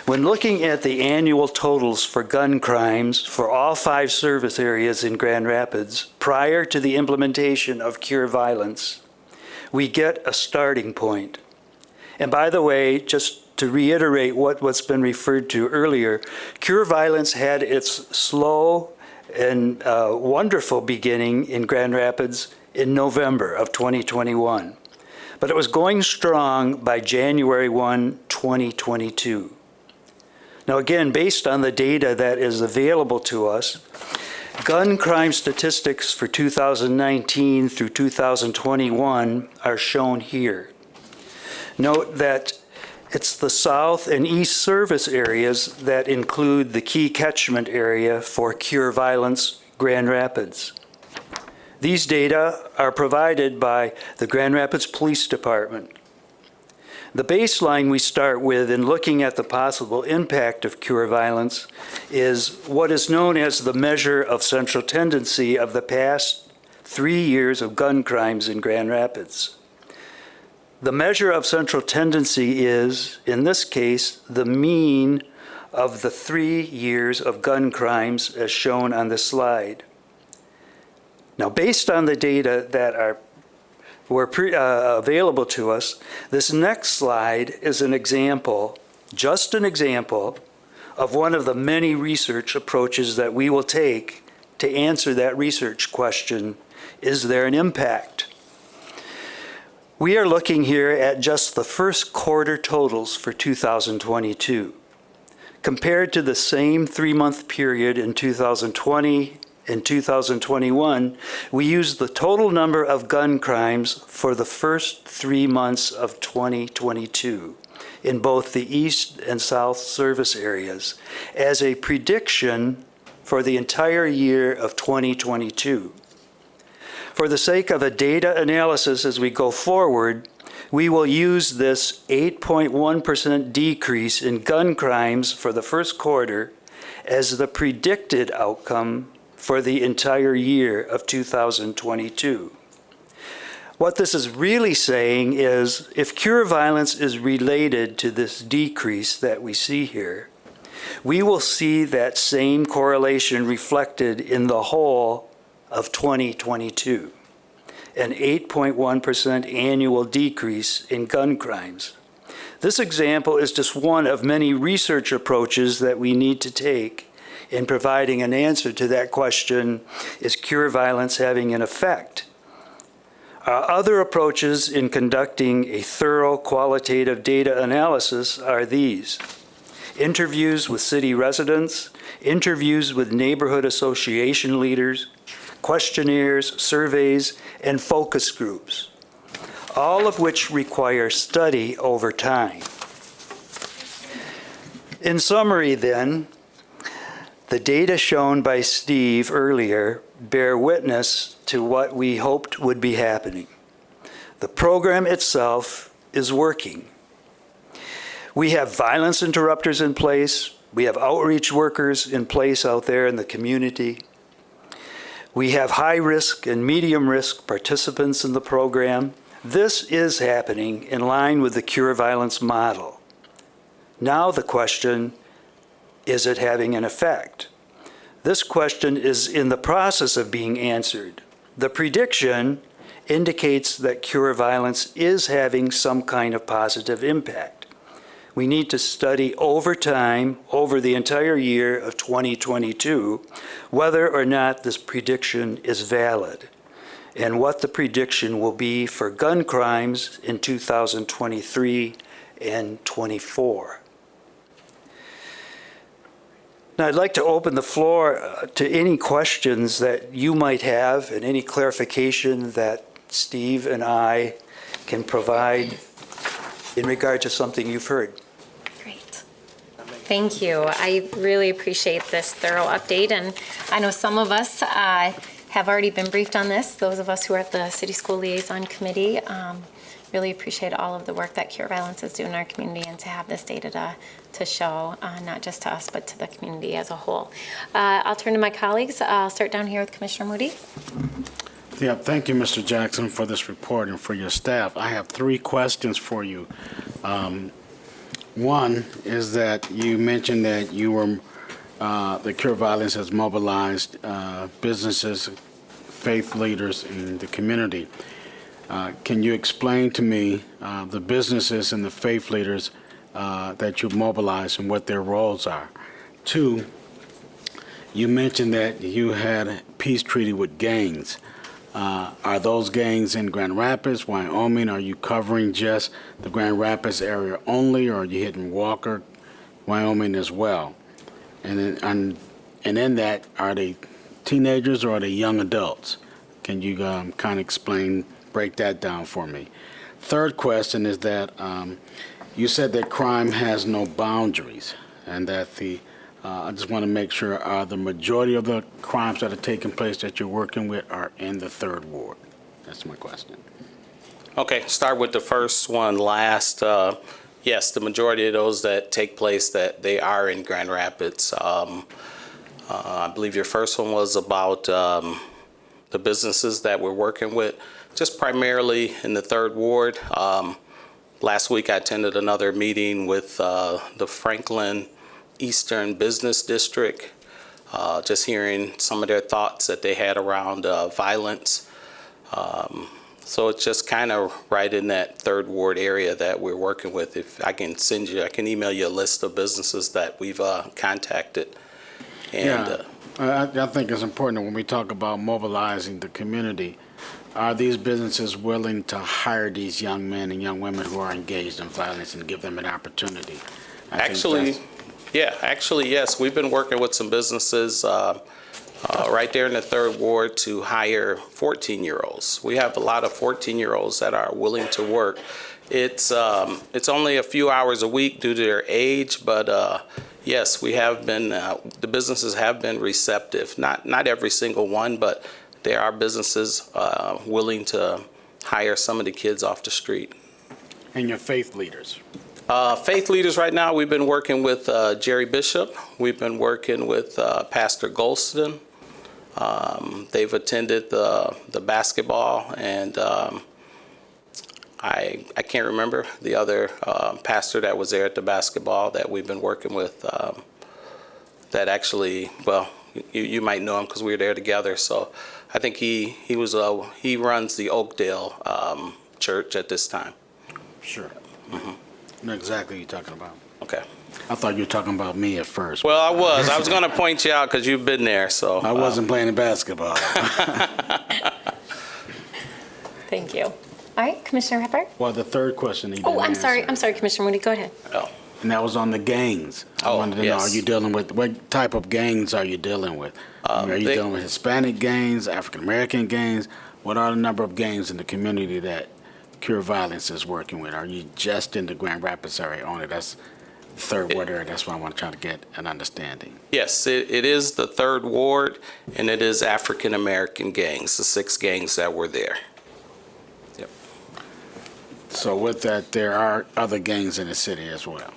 when looking at the annual totals for gun crimes for all 5 service areas in Grand Rapids prior to the implementation of Cure Violence, we get a starting point. And by the way, just to reiterate what's been referred to earlier, Cure Violence had its slow and wonderful beginning in Grand Rapids in November of 2021. But it was going strong by January 1, 2022. Now again, based on the data that is available to us, gun crime statistics for 2019 through 2021 are shown here. Note that it's the south and east service areas that include the key catchment area for Cure Violence Grand Rapids. These data are provided by the Grand Rapids Police Department. The baseline we start with in looking at the possible impact of Cure Violence is what is known as the measure of central tendency of the past 3 years of gun crimes in Grand Rapids. The measure of central tendency is, in this case, the mean of the 3 years of gun crimes as shown on the slide. Now, based on the data that were available to us, this next slide is an example, just an example, of one of the many research approaches that we will take to answer that research question, is there an impact? We are looking here at just the first quarter totals for 2022. Compared to the same three-month period in 2020 and 2021, we used the total number of gun crimes for the first 3 months of 2022 in both the East and South service areas as a prediction for the entire year of 2022. For the sake of a data analysis as we go forward, we will use this 8.1% decrease in gun crimes for the first quarter as the predicted outcome for the entire year of 2022. What this is really saying is if cure violence is related to this decrease that we see here, we will see that same correlation reflected in the whole of 2022, an 8.1% annual decrease in gun crimes. This example is just one of many research approaches that we need to take in providing an answer to that question, is cure violence having an effect? Other approaches in conducting a thorough qualitative data analysis are these: interviews with city residents, interviews with neighborhood association leaders, questionnaires, surveys, and focus groups, all of which require study over time. In summary, then, the data shown by Steve earlier bear witness to what we hoped would be happening. The program itself is working. We have violence interrupters in place. We have outreach workers in place out there in the community. We have high-risk and medium-risk participants in the program. This is happening in line with the Cure Violence model. Now the question, is it having an effect? This question is in the process of being answered. The prediction indicates that Cure Violence is having some kind of positive impact. We need to study over time, over the entire year of 2022, whether or not this prediction is valid and what the prediction will be for gun crimes in 2023 and 24. Now, I'd like to open the floor to any questions that you might have and any clarification that Steve and I can provide in regard to something you've heard. Great. Thank you. I really appreciate this thorough update, and I know some of us have already been briefed on this, those of us who are at the City School Liaison Committee. Really appreciate all of the work that Cure Violence is doing in our community and to have this data to show, not just to us, but to the community as a whole. I'll turn to my colleagues. I'll start down here with Commissioner Moody. Yeah, thank you, Mr. Jackson, for this report and for your staff. I have 3 questions for you. One is that you mentioned that you were, the Cure Violence has mobilized businesses, faith leaders in the community. Can you explain to me the businesses and the faith leaders that you've mobilized and what their roles are? 2, you mentioned that you had a peace treaty with gangs. Are those gangs in Grand Rapids, Wyoming? Are you covering just the Grand Rapids area only, or are you hitting Walker, Wyoming as well? And in that, are they teenagers or are they young adults? Can you kind of break that down for me? Third question is that you said that crime has no boundaries, and that I just want to make sure, the majority of the crimes that are taking place that you're working with are in the 3rd Ward? That's my question. Okay, start with the first one last. Yes, the majority of those that take place, that they are in Grand Rapids. I believe your first one was about the businesses that we're working with, just primarily in the 3rd Ward. Last week I attended another meeting with the Franklin Eastern Business District, just hearing some of their thoughts that they had around violence. So it's just kind of right in that 3rd Ward area that we're working with. If I can I can email you a list of businesses that we've contacted. And, I think it's important when we talk about mobilizing the community. Are these businesses willing to hire these young men and young women who are engaged in violence and give them an opportunity? Actually, Yeah, actually, yes. We've been working with some businesses right there in the 3rd Ward to hire 14-year-olds. We have a lot of 14-year-olds that are willing to work. It's only a few hours a week due to their age, but yes, we have been, the businesses have been receptive. Not every single one, but there are businesses willing to hire some of the kids off the street. And your faith leaders? Faith leaders right now, we've been working with Jerry Bishop. We've been working with Pastor Golston. They've attended the basketball, and I can't remember the other pastor that was there at the basketball that we've been working with that actually, well, you might know him because we were there together. So I think he runs the Oakdale church at this time. Sure. I know exactly what you're talking about. Okay. I thought you were talking about me at first. Well, I was going to point you out because you've been there. So I wasn't playing basketball. Thank you. All right, Commissioner Hepburn? Well, the third question he didn't Oh, I'm sorry. answer. I'm sorry, Commissioner Mooney. Go ahead. Oh. And that was on the gangs. I wanted to know, yes. are you dealing with, what type of gangs are you dealing with? Are you dealing with Hispanic gangs, African-American gangs? What are the number of gangs in the community that Cure Violence is working with? Are you just in the Grand Rapids area only? That's the 3rd Ward area. That's why I want to try to get an understanding. Yes, it is the 3rd Ward, and it is African-American gangs, the 6 gangs that were there. Yep. So with that, there are other gangs in the city as well?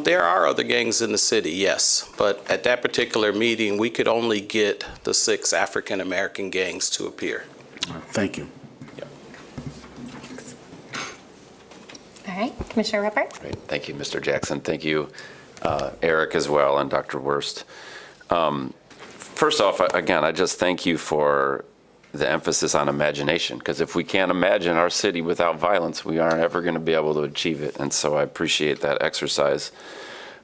There are other gangs in the city, yes. But at that particular meeting, we could only get the 6 African-American gangs to appear. Thank you. All right, Commissioner Hepburn? Great. Thank you, Mr. Jackson. Thank you, Eric, as well, and Dr. Wurst. First off, again, I just thank you for the emphasis on imagination, because if we can't imagine our city without violence, we aren't ever going to be able to achieve it. And so I appreciate that exercise.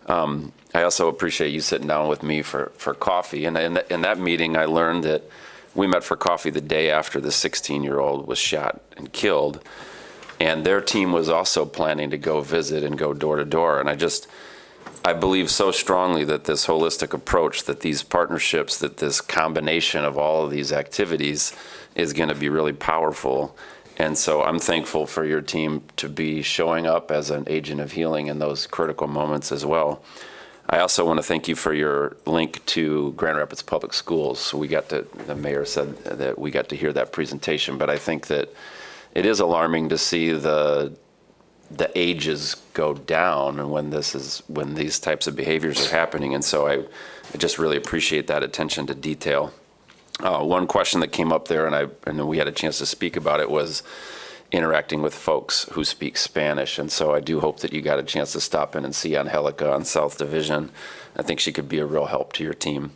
I also appreciate you sitting down with me for coffee. And in that meeting, I learned that we met for coffee the day after the 16-year-old was shot and killed. And their team was also planning to go visit and go door to door. And I believe so strongly that this holistic approach, that these partnerships, that this combination of all of these activities is going to be really powerful. And so I'm thankful for your team to be showing up as an agent of healing in those critical moments as well. I also want to thank you for your link to Grand Rapids Public Schools. So the mayor said that we got to hear that presentation, but I think that it is alarming to see the ages go down and when these types of behaviors are happening. And so I just really appreciate that attention to detail. One question that came up there, and we had a chance to speak about it, was interacting with folks who speak Spanish. And so I do hope that you got a chance to stop in and see Angelica on South Division. I think she could be a real help to your team.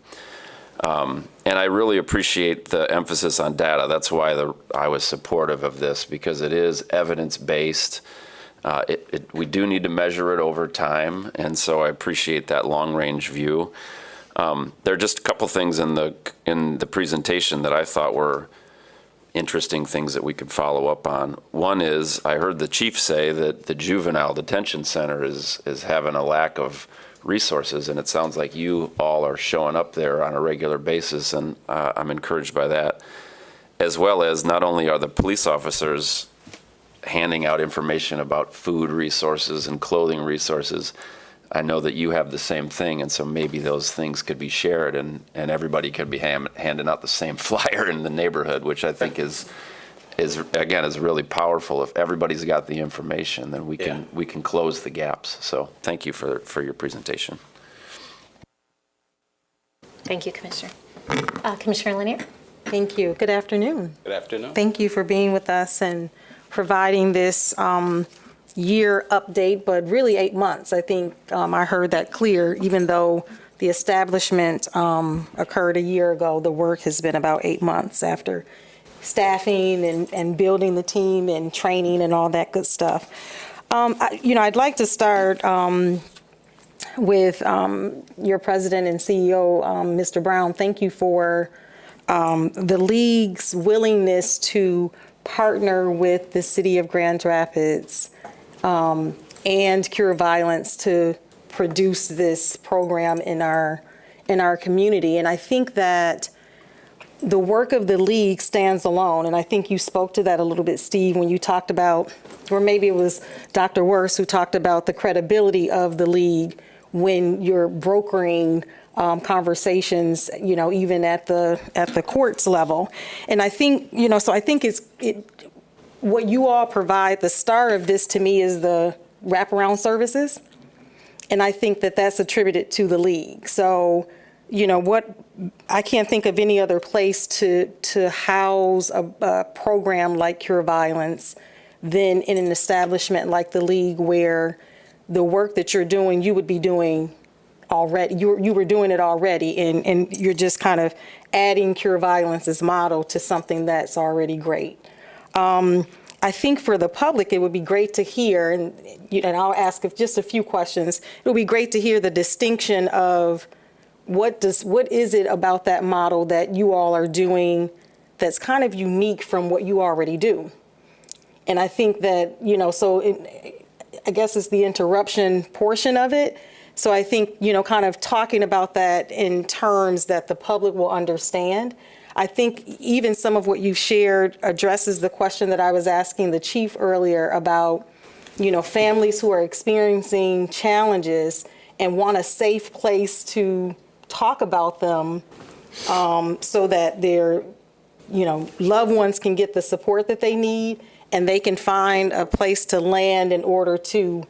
And I really appreciate the emphasis on data. That's why I was supportive of this, because it is evidence-based. We do need to measure it over time, and so I appreciate that long-range view. There are just a couple things in the presentation that I thought were interesting things that we could follow up on. One is, I heard the chief say that the juvenile detention center is having a lack of resources, and it sounds like you all are showing up there on a regular basis, and I'm encouraged by that. As well as, not only are the police officers handing out information about food resources and clothing resources, I know that you have the same thing, and so maybe those things could be shared, and everybody could be handing out the same flyer in the neighborhood, which I think is really powerful. If everybody's got the information, then we can close the gaps. So thank you for your presentation. Thank you, Commissioner. Commissioner Lanier? Thank you. Good afternoon. Good afternoon. Thank you for being with us and providing this year update, but really 8 months. I think I heard that clear. Even though the establishment occurred a year ago, the work has been about 8 months after staffing and building the team and training and all that good stuff. I'd like to start with your president and CEO, Mr. Brown. Thank you for the league's willingness to partner with the city of Grand Rapids and Cure Violence to produce this program in our community. And I think that the work of the league stands alone. And I think you spoke to that a little bit, Steve, when you talked about, or maybe it was Dr. Worse who talked about the credibility of the league when you're brokering conversations, even at the courts level. And I think, so I think what you all provide, the star of this to me is the wraparound services. And I think that that's attributed to the league. So, I can't think of any other place to house a program like Cure Violence than in an establishment like the league, where the work that you're doing, you would be doing already. You were doing it already, and you're just kind of adding Cure Violence's model to something that's already great. I think for the public, it would be great to hear, and I'll ask just a few questions. It would be great to hear the distinction of what is it about that model that you all are doing that's kind of unique from what you already do? And I think that, I guess it's the interruption portion of it. So I think, kind of talking about that in terms that the public will understand. I think even some of what you've shared addresses the question that I was asking the chief earlier about, families who are experiencing challenges and want a safe place to talk about them, so that their, loved ones can get the support that they need, and they can find a place to land in order to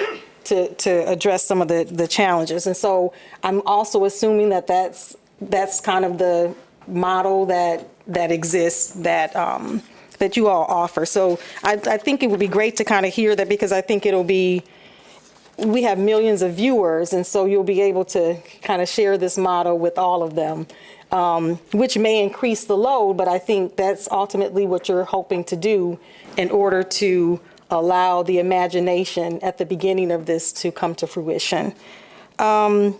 address some of the challenges. And so I'm also assuming that that's kind of the model that exists that you all offer. So I think it would be great to kind of hear that, because I think we have millions of viewers, and so you'll be able to kind of share this model with all of them, which may increase the load, but I think that's ultimately what you're hoping to do in order to allow the imagination at the beginning of this to come to fruition. I'm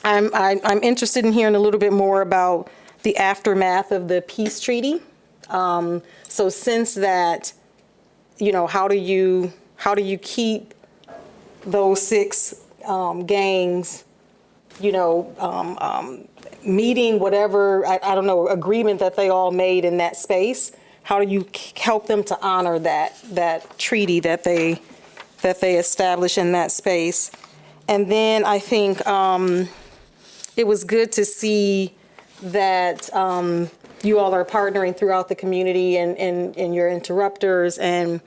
interested in hearing a little bit more about the aftermath of the peace treaty. So since that, how do you keep those 6 gangs, meeting whatever, I don't know, agreement that they all made in that space? How do you help them to honor that treaty that they established in that space? And then I think it was good to see that you all are partnering throughout the community and your interrupters and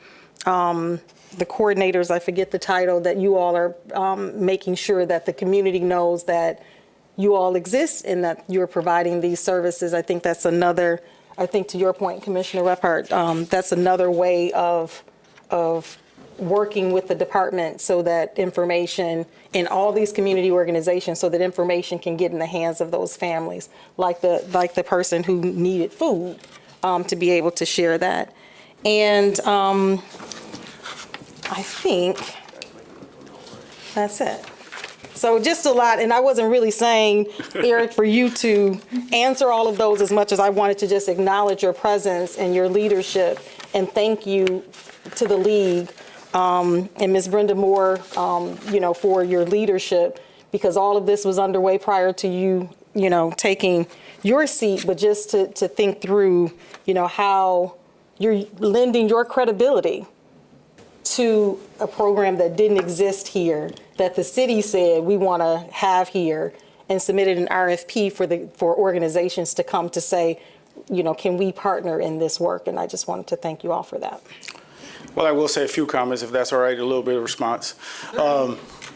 the coordinators, I forget the title, that you all are making sure that the community knows that you all exist and that you're providing these services. I think that's another, to your point, Commissioner Rephart, that's another way of working with the department so that information in all these community organizations, so that information can get in the hands of those families, like the person who needed food, to be able to share that. And I think that's it. So just a lot, and I wasn't really saying, Eric, for you to answer all of those as much as I wanted to just acknowledge your presence and your leadership, and thank you to the league and Ms. Brenda Moore, for your leadership, because all of this was underway prior to you, taking your seat, but just to think through, how you're lending your credibility to a program that didn't exist here, that the city said we want to have here, and submitted an RFP for organizations to come to say, can we partner in this work? And I just wanted to thank you all for that. Well, I will say a few comments, if that's all right, a little bit of response.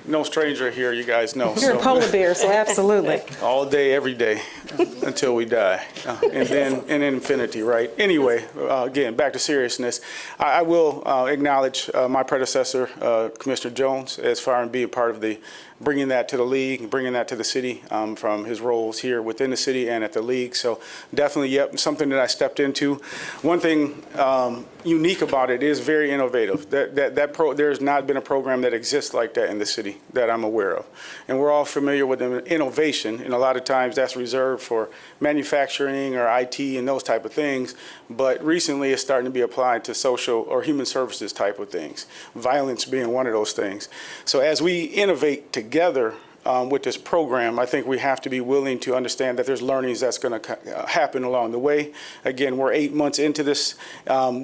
No stranger here, you guys know. You're a polar bear, so absolutely. All day, every day, until we die, and then in infinity, right? Anyway, again, back to seriousness. I will acknowledge my predecessor, Commissioner Jones, as far as being part of the bringing that to the league, bringing that to the city from his roles here within the city and at the league. So definitely, yep, something that I stepped into. One thing unique about it is very innovative. There's not been a program that exists like that in the city that I'm aware of. And we're all familiar with innovation, and a lot of times that's reserved for manufacturing or IT and those type of things. But recently it's starting to be applied to social or human services type of things, violence being one of those things. So as we innovate together with this program, I think we have to be willing to understand that there's learnings that's going to happen along the way. Again, we're 8 months into this.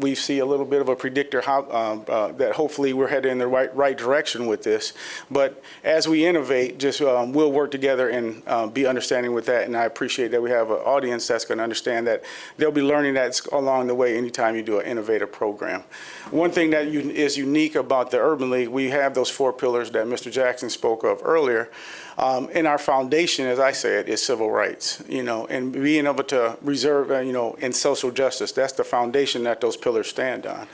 We see a little bit of a predictor how, that hopefully we're headed in the right direction with this. But as we innovate, just we'll work together and be understanding with that. And I appreciate that we have an audience that's going to understand that they'll be learning that along the way anytime you do an innovative program. One thing that is unique about the Urban League, we have those 4 pillars that Mr. Jackson spoke of earlier. And our foundation, as I said, is civil rights, and being able to reserve, in social justice. That's the foundation that those pillars stand on.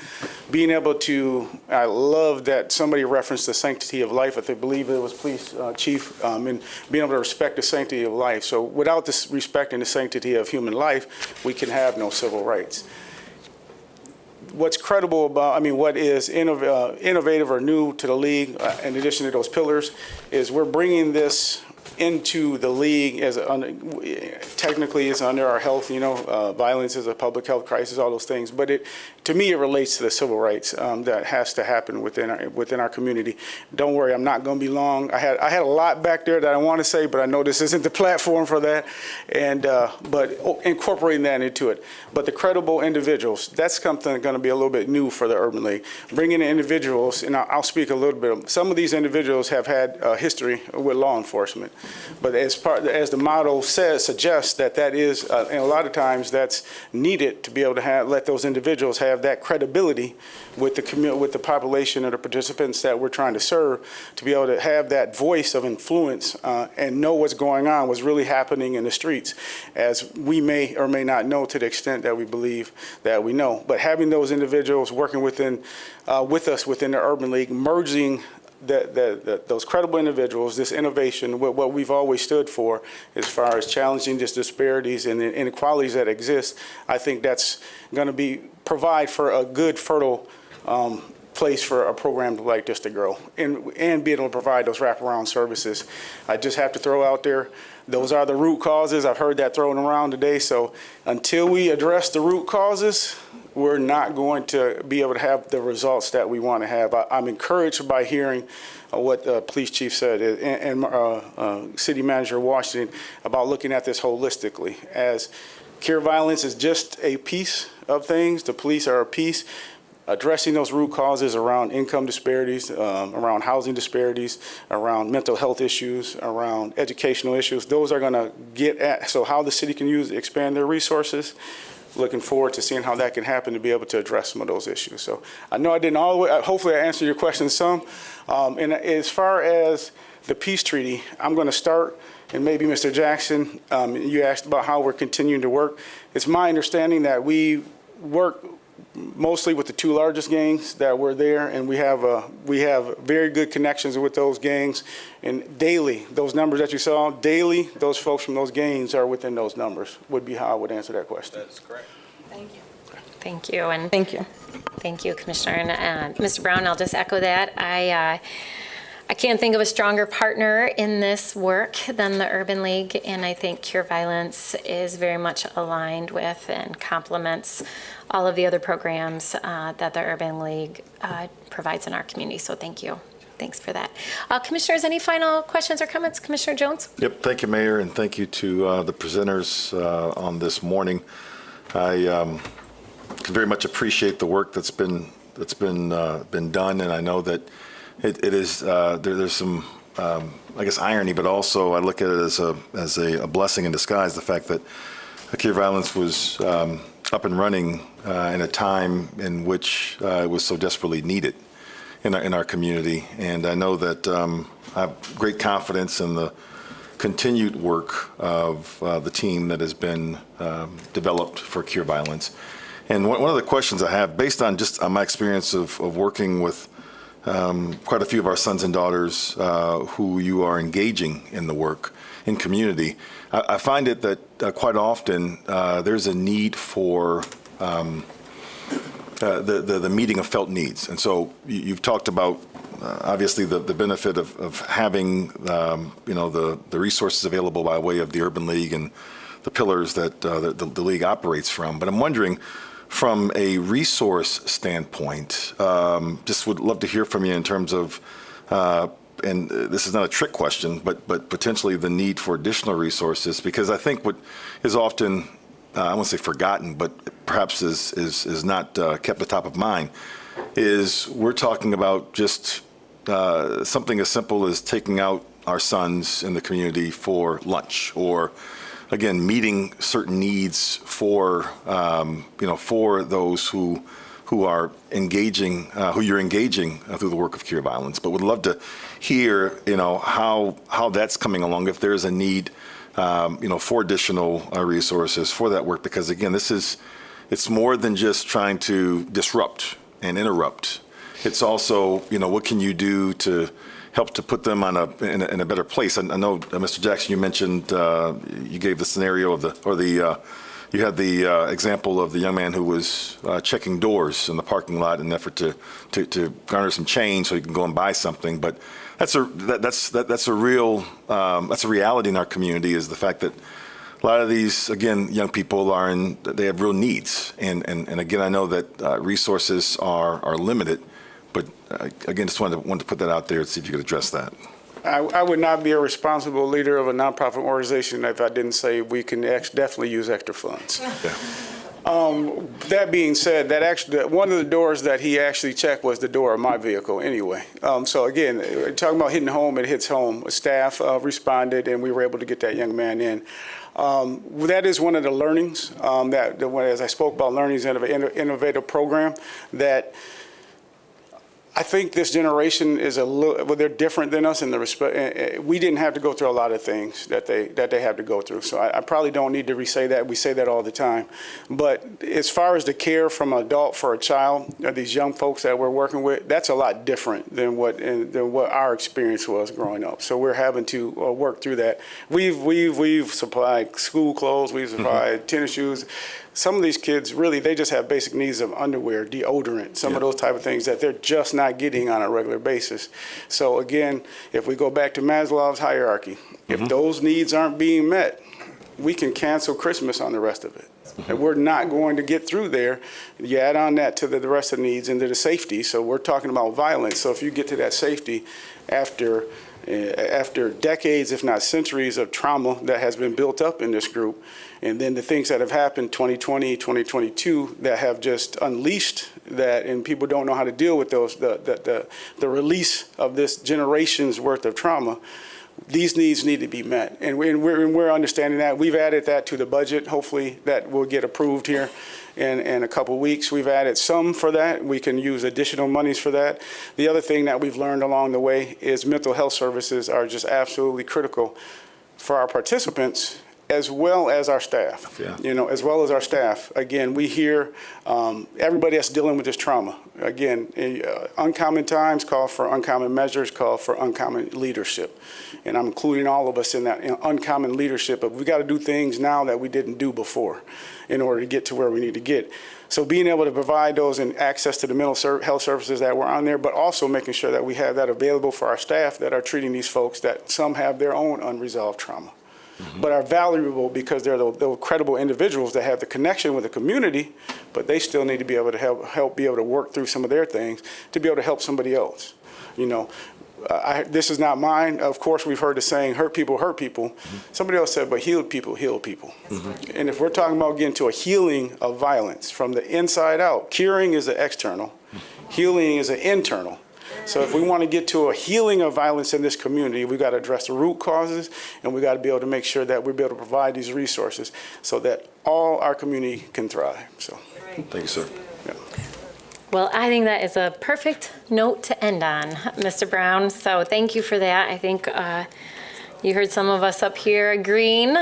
Being able to, I love that somebody referenced the sanctity of life. I believe it was Police Chief, and being able to respect the sanctity of life. So without this respecting the sanctity of human life, we can have no civil rights. What's credible about, what is innovative or new to the league, in addition to those pillars, is we're bringing this into the league as technically it's under our health, violence is a public health crisis, all those things. But to me, it relates to the civil rights that has to happen within our community. Don't worry, I'm not going to be long. I had a lot back there that I want to say, but I know this isn't the platform for that. And but incorporating that into it. But the credible individuals, that's something that's going to be a little bit new for the Urban League. Bringing in individuals, and I'll speak a little bit. Some of these individuals have had a history with law enforcement. But as the motto suggests, that is, and a lot of times that's needed to be able to let those individuals have that credibility with the population or the participants that we're trying to serve, to be able to have that voice of influence and know what's going on, what's really happening in the streets, as we may or may not know to the extent that we believe that we know. But having those individuals working with us within the Urban League, merging those credible individuals, this innovation, what we've always stood for as far as challenging these disparities and the inequalities that exist, I think that's going to provide for a good, fertile place for a program like this to grow and be able to provide those wraparound services. I just have to throw out there, those are the root causes. I've heard that thrown around today. So until we address the root causes, we're not going to be able to have the results that we want to have. I'm encouraged by hearing what the police chief said and city manager Washington about looking at this holistically. As cure violence is just a piece of things, the police are a piece. Addressing those root causes around income disparities, around housing disparities, around mental health issues, around educational issues, those are going to get at, so how the city can expand their resources. Looking forward to seeing how that can happen to be able to address some of those issues. So I know I didn't all the way, hopefully I answered your question some. And as far as the peace treaty, I'm going to start, and maybe Mr. Jackson, you asked about how we're continuing to work. It's my understanding that we work mostly with the 2 largest gangs that were there, and we have very good connections with those gangs. And daily, those numbers that you saw, daily, those folks from those gangs are within those numbers, would be how I would answer that question. That's correct. Thank you. Thank you. And Thank you. thank you, Commissioner. And Mr. Brown, I'll just echo that. I can't think of a stronger partner in this work than the Urban League, and I think Cure Violence is very much aligned with and complements all of the other programs that the Urban League provides in our community. So thank you. Thanks for that. Commissioners, any final questions or comments? Commissioner Jones? Yep, thank you, Mayor, and thank you to the presenters on this morning. I can very much appreciate the work that's been done, and I know that it is there's some I guess irony, but also I look at it as a blessing in disguise. The fact that Cure Violence was up and running in a time in which it was so desperately needed in our community, and I know that I have great confidence in the continued work of the team that has been developed for Cure Violence. And one of the questions I have, based on just my experience of working with quite a few of our sons and daughters who you are engaging in the work in community, I find it that quite often there's a need for the meeting of felt needs. And so you've talked about obviously the benefit of having the resources available by way of the Urban League and the pillars that the league operates from. But I'm wondering, from a resource standpoint, just would love to hear from you in terms of and this is not a trick question, but potentially the need for additional resources, because I think what is often, I won't say forgotten, but perhaps is not kept at the top of mind, is we're talking about just something as simple as taking out our sons in the community for lunch, or again, meeting certain needs for, for those who are engaging, who you're engaging through the work of Cure Violence. But would love to hear, how that's coming along, if there's a need, for additional resources for that work, because again, it's more than just trying to disrupt and interrupt. It's also, what can you do to help to put them in a better place? I know, Mr. Jackson, you mentioned, you gave the scenario of you had the example of the young man who was checking doors in the parking lot in an effort to garner some change so he can go and buy something. But that's a real that's a reality in our community, is the fact that a lot of these, again, young people they have real needs, and again, I know that resources are limited, but again, just wanted to put that out there and see if you could address that. I would not be a responsible leader of a nonprofit organization if I didn't say we can definitely use extra funds. That being said, one of the doors that he actually checked was the door of my vehicle anyway. So again, talking about hitting home, it hits home. Staff responded, and we were able to get that young man in. That is one of the learnings as I spoke about learnings in an innovative program, that I think this generation is they're different than us in the respect. We didn't have to go through a lot of things that they have to go through. So I probably don't need to re-say that. We say that all the time. But as far as the care from an adult for a child, these young folks that we're working with, that's a lot different than what our experience was growing up. So we're having to work through that. We've supplied school clothes. We've supplied tennis shoes. Some of these kids, really, they just have basic needs of underwear, deodorant, some of those type of things that they're just not getting on a regular basis. So again, if we go back to Maslow's hierarchy, if those needs aren't being met, we can cancel Christmas on the rest of it. And we're not going to get through there. You add on that to the rest of the needs and to the safety. So we're talking about violence. So if you get to that safety after decades, if not centuries, of trauma that has been built up in this group, and then the things that have happened 2020, 2022 that have just unleashed that, and people don't know how to deal with those, the release of this generation's worth of trauma, these needs need to be met. And we're understanding that. We've added that to the budget. Hopefully that will get approved here in a couple of weeks. We've added some for that. We can use additional monies for that. The other thing that we've learned along the way is mental health services are just absolutely critical for our participants as well as our staff. As well as our staff. Again, we hear everybody that's dealing with this trauma. Again, uncommon times call for uncommon measures, call for uncommon leadership. And I'm including all of us in that uncommon leadership. But we got to do things now that we didn't do before in order to get to where we need to get. So being able to provide those and access to the mental health services that were on there, but also making sure that we have that available for our staff that are treating these folks that some have their own unresolved trauma. But are valuable because they're the credible individuals that have the connection with the community, but they still need to be able to help be able to work through some of their things to be able to help somebody else. This is not mine. Of course, we've heard the saying, hurt people hurt people. Somebody else said, but healed people heal people. And if we're talking about getting to a healing of violence from the inside out, curing is the external, healing is the internal. So if we want to get to a healing of violence in this community, we've got to address the root causes, and we've got to be able to make sure that we're able to provide these resources so that all our community can thrive. So, thank you, sir. Well, I think that is a perfect note to end on, Mr. Brown. So thank you for that. I think you heard some of us up here agreeing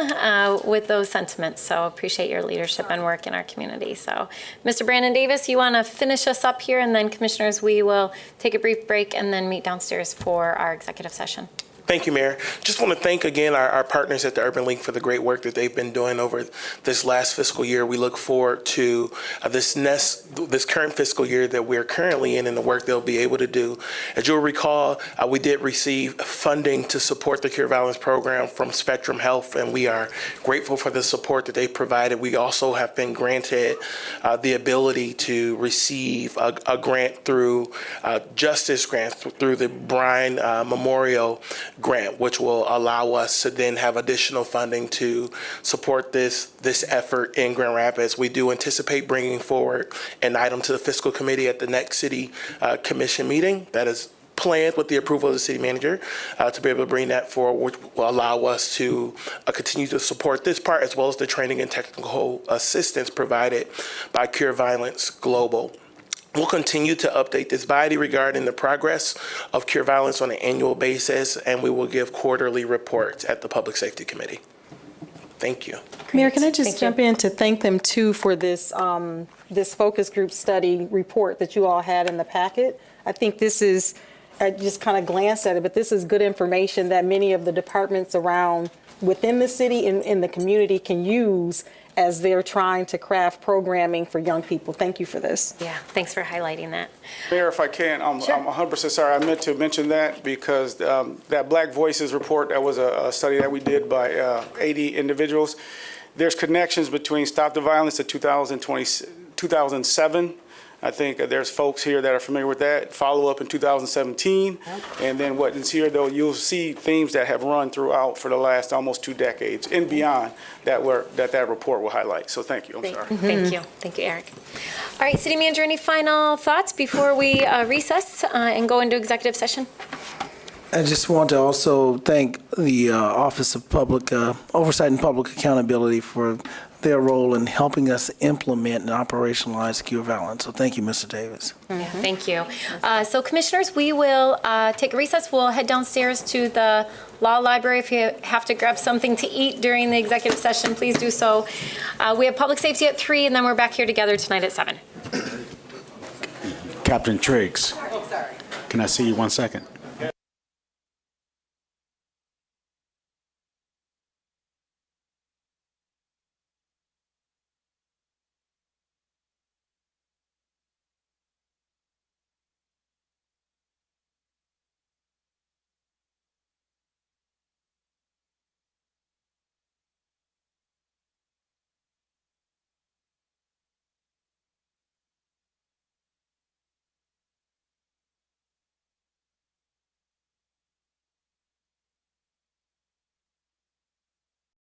with those sentiments. So appreciate your leadership and work in our community. So Mr. Brandon Davis, you want to finish us up here? And then commissioners, we will take a brief break and then meet downstairs for our executive session. Thank you, Mayor. Just want to thank again our partners at the Urban League for the great work that they've been doing over this last fiscal year. We look forward to this current fiscal year that we're currently in and the work they'll be able to do. As you'll recall, we did receive funding to support the Cure Violence program from Spectrum Health, and we are grateful for the support that they provided. We also have been granted the ability to receive a grant through Justice Grant through the Bryan Memorial Grant, which will allow us to then have additional funding to support this effort in Grand Rapids. We do anticipate bringing forward an item to the fiscal committee at the next city commission meeting. That is planned with the approval of the city manager to be able to bring that forward, which will allow us to continue to support this part as well as the training and technical assistance provided by Cure Violence Global. We'll continue to update this body regarding the progress of Cure Violence on an annual basis, and we will give quarterly reports at the Public Safety Committee. Thank you. Mayor, can I just jump in to thank them too for this this focus group study report that you all had in the packet? I think this is, I just kind of glanced at it, but this is good information that many of the departments around within the city and in the community can use as they're trying to craft programming for young people. Thank you for this. Yeah, thanks for highlighting that. Mayor, if I can, I'm 100% sorry. I meant to mention that because that Black Voices report, that was a study that we did by 80 individuals. There's connections between Stop the Violence to 2007. I think there's folks here that are familiar with that. Follow up in 2017. And then what is here, though, you'll see themes that have run throughout for the last almost 2 decades and beyond that report will highlight. So thank you. I'm sorry. Thank you. Thank you, Eric. All right, City Manager, any final thoughts before we recess and go into executive session? I just want to also thank the Office of Public Oversight and Public Accountability for their role in helping us implement and operationalize Cure Violence. So thank you, Mr. Davis. Yeah, thank you. So commissioners, we will take a recess. We'll head downstairs to the law library. If you have to grab something to eat during the executive session, please do so. We have public safety at 3, and then we're back here together tonight at 7. Captain Triggs, can I see you 1 second?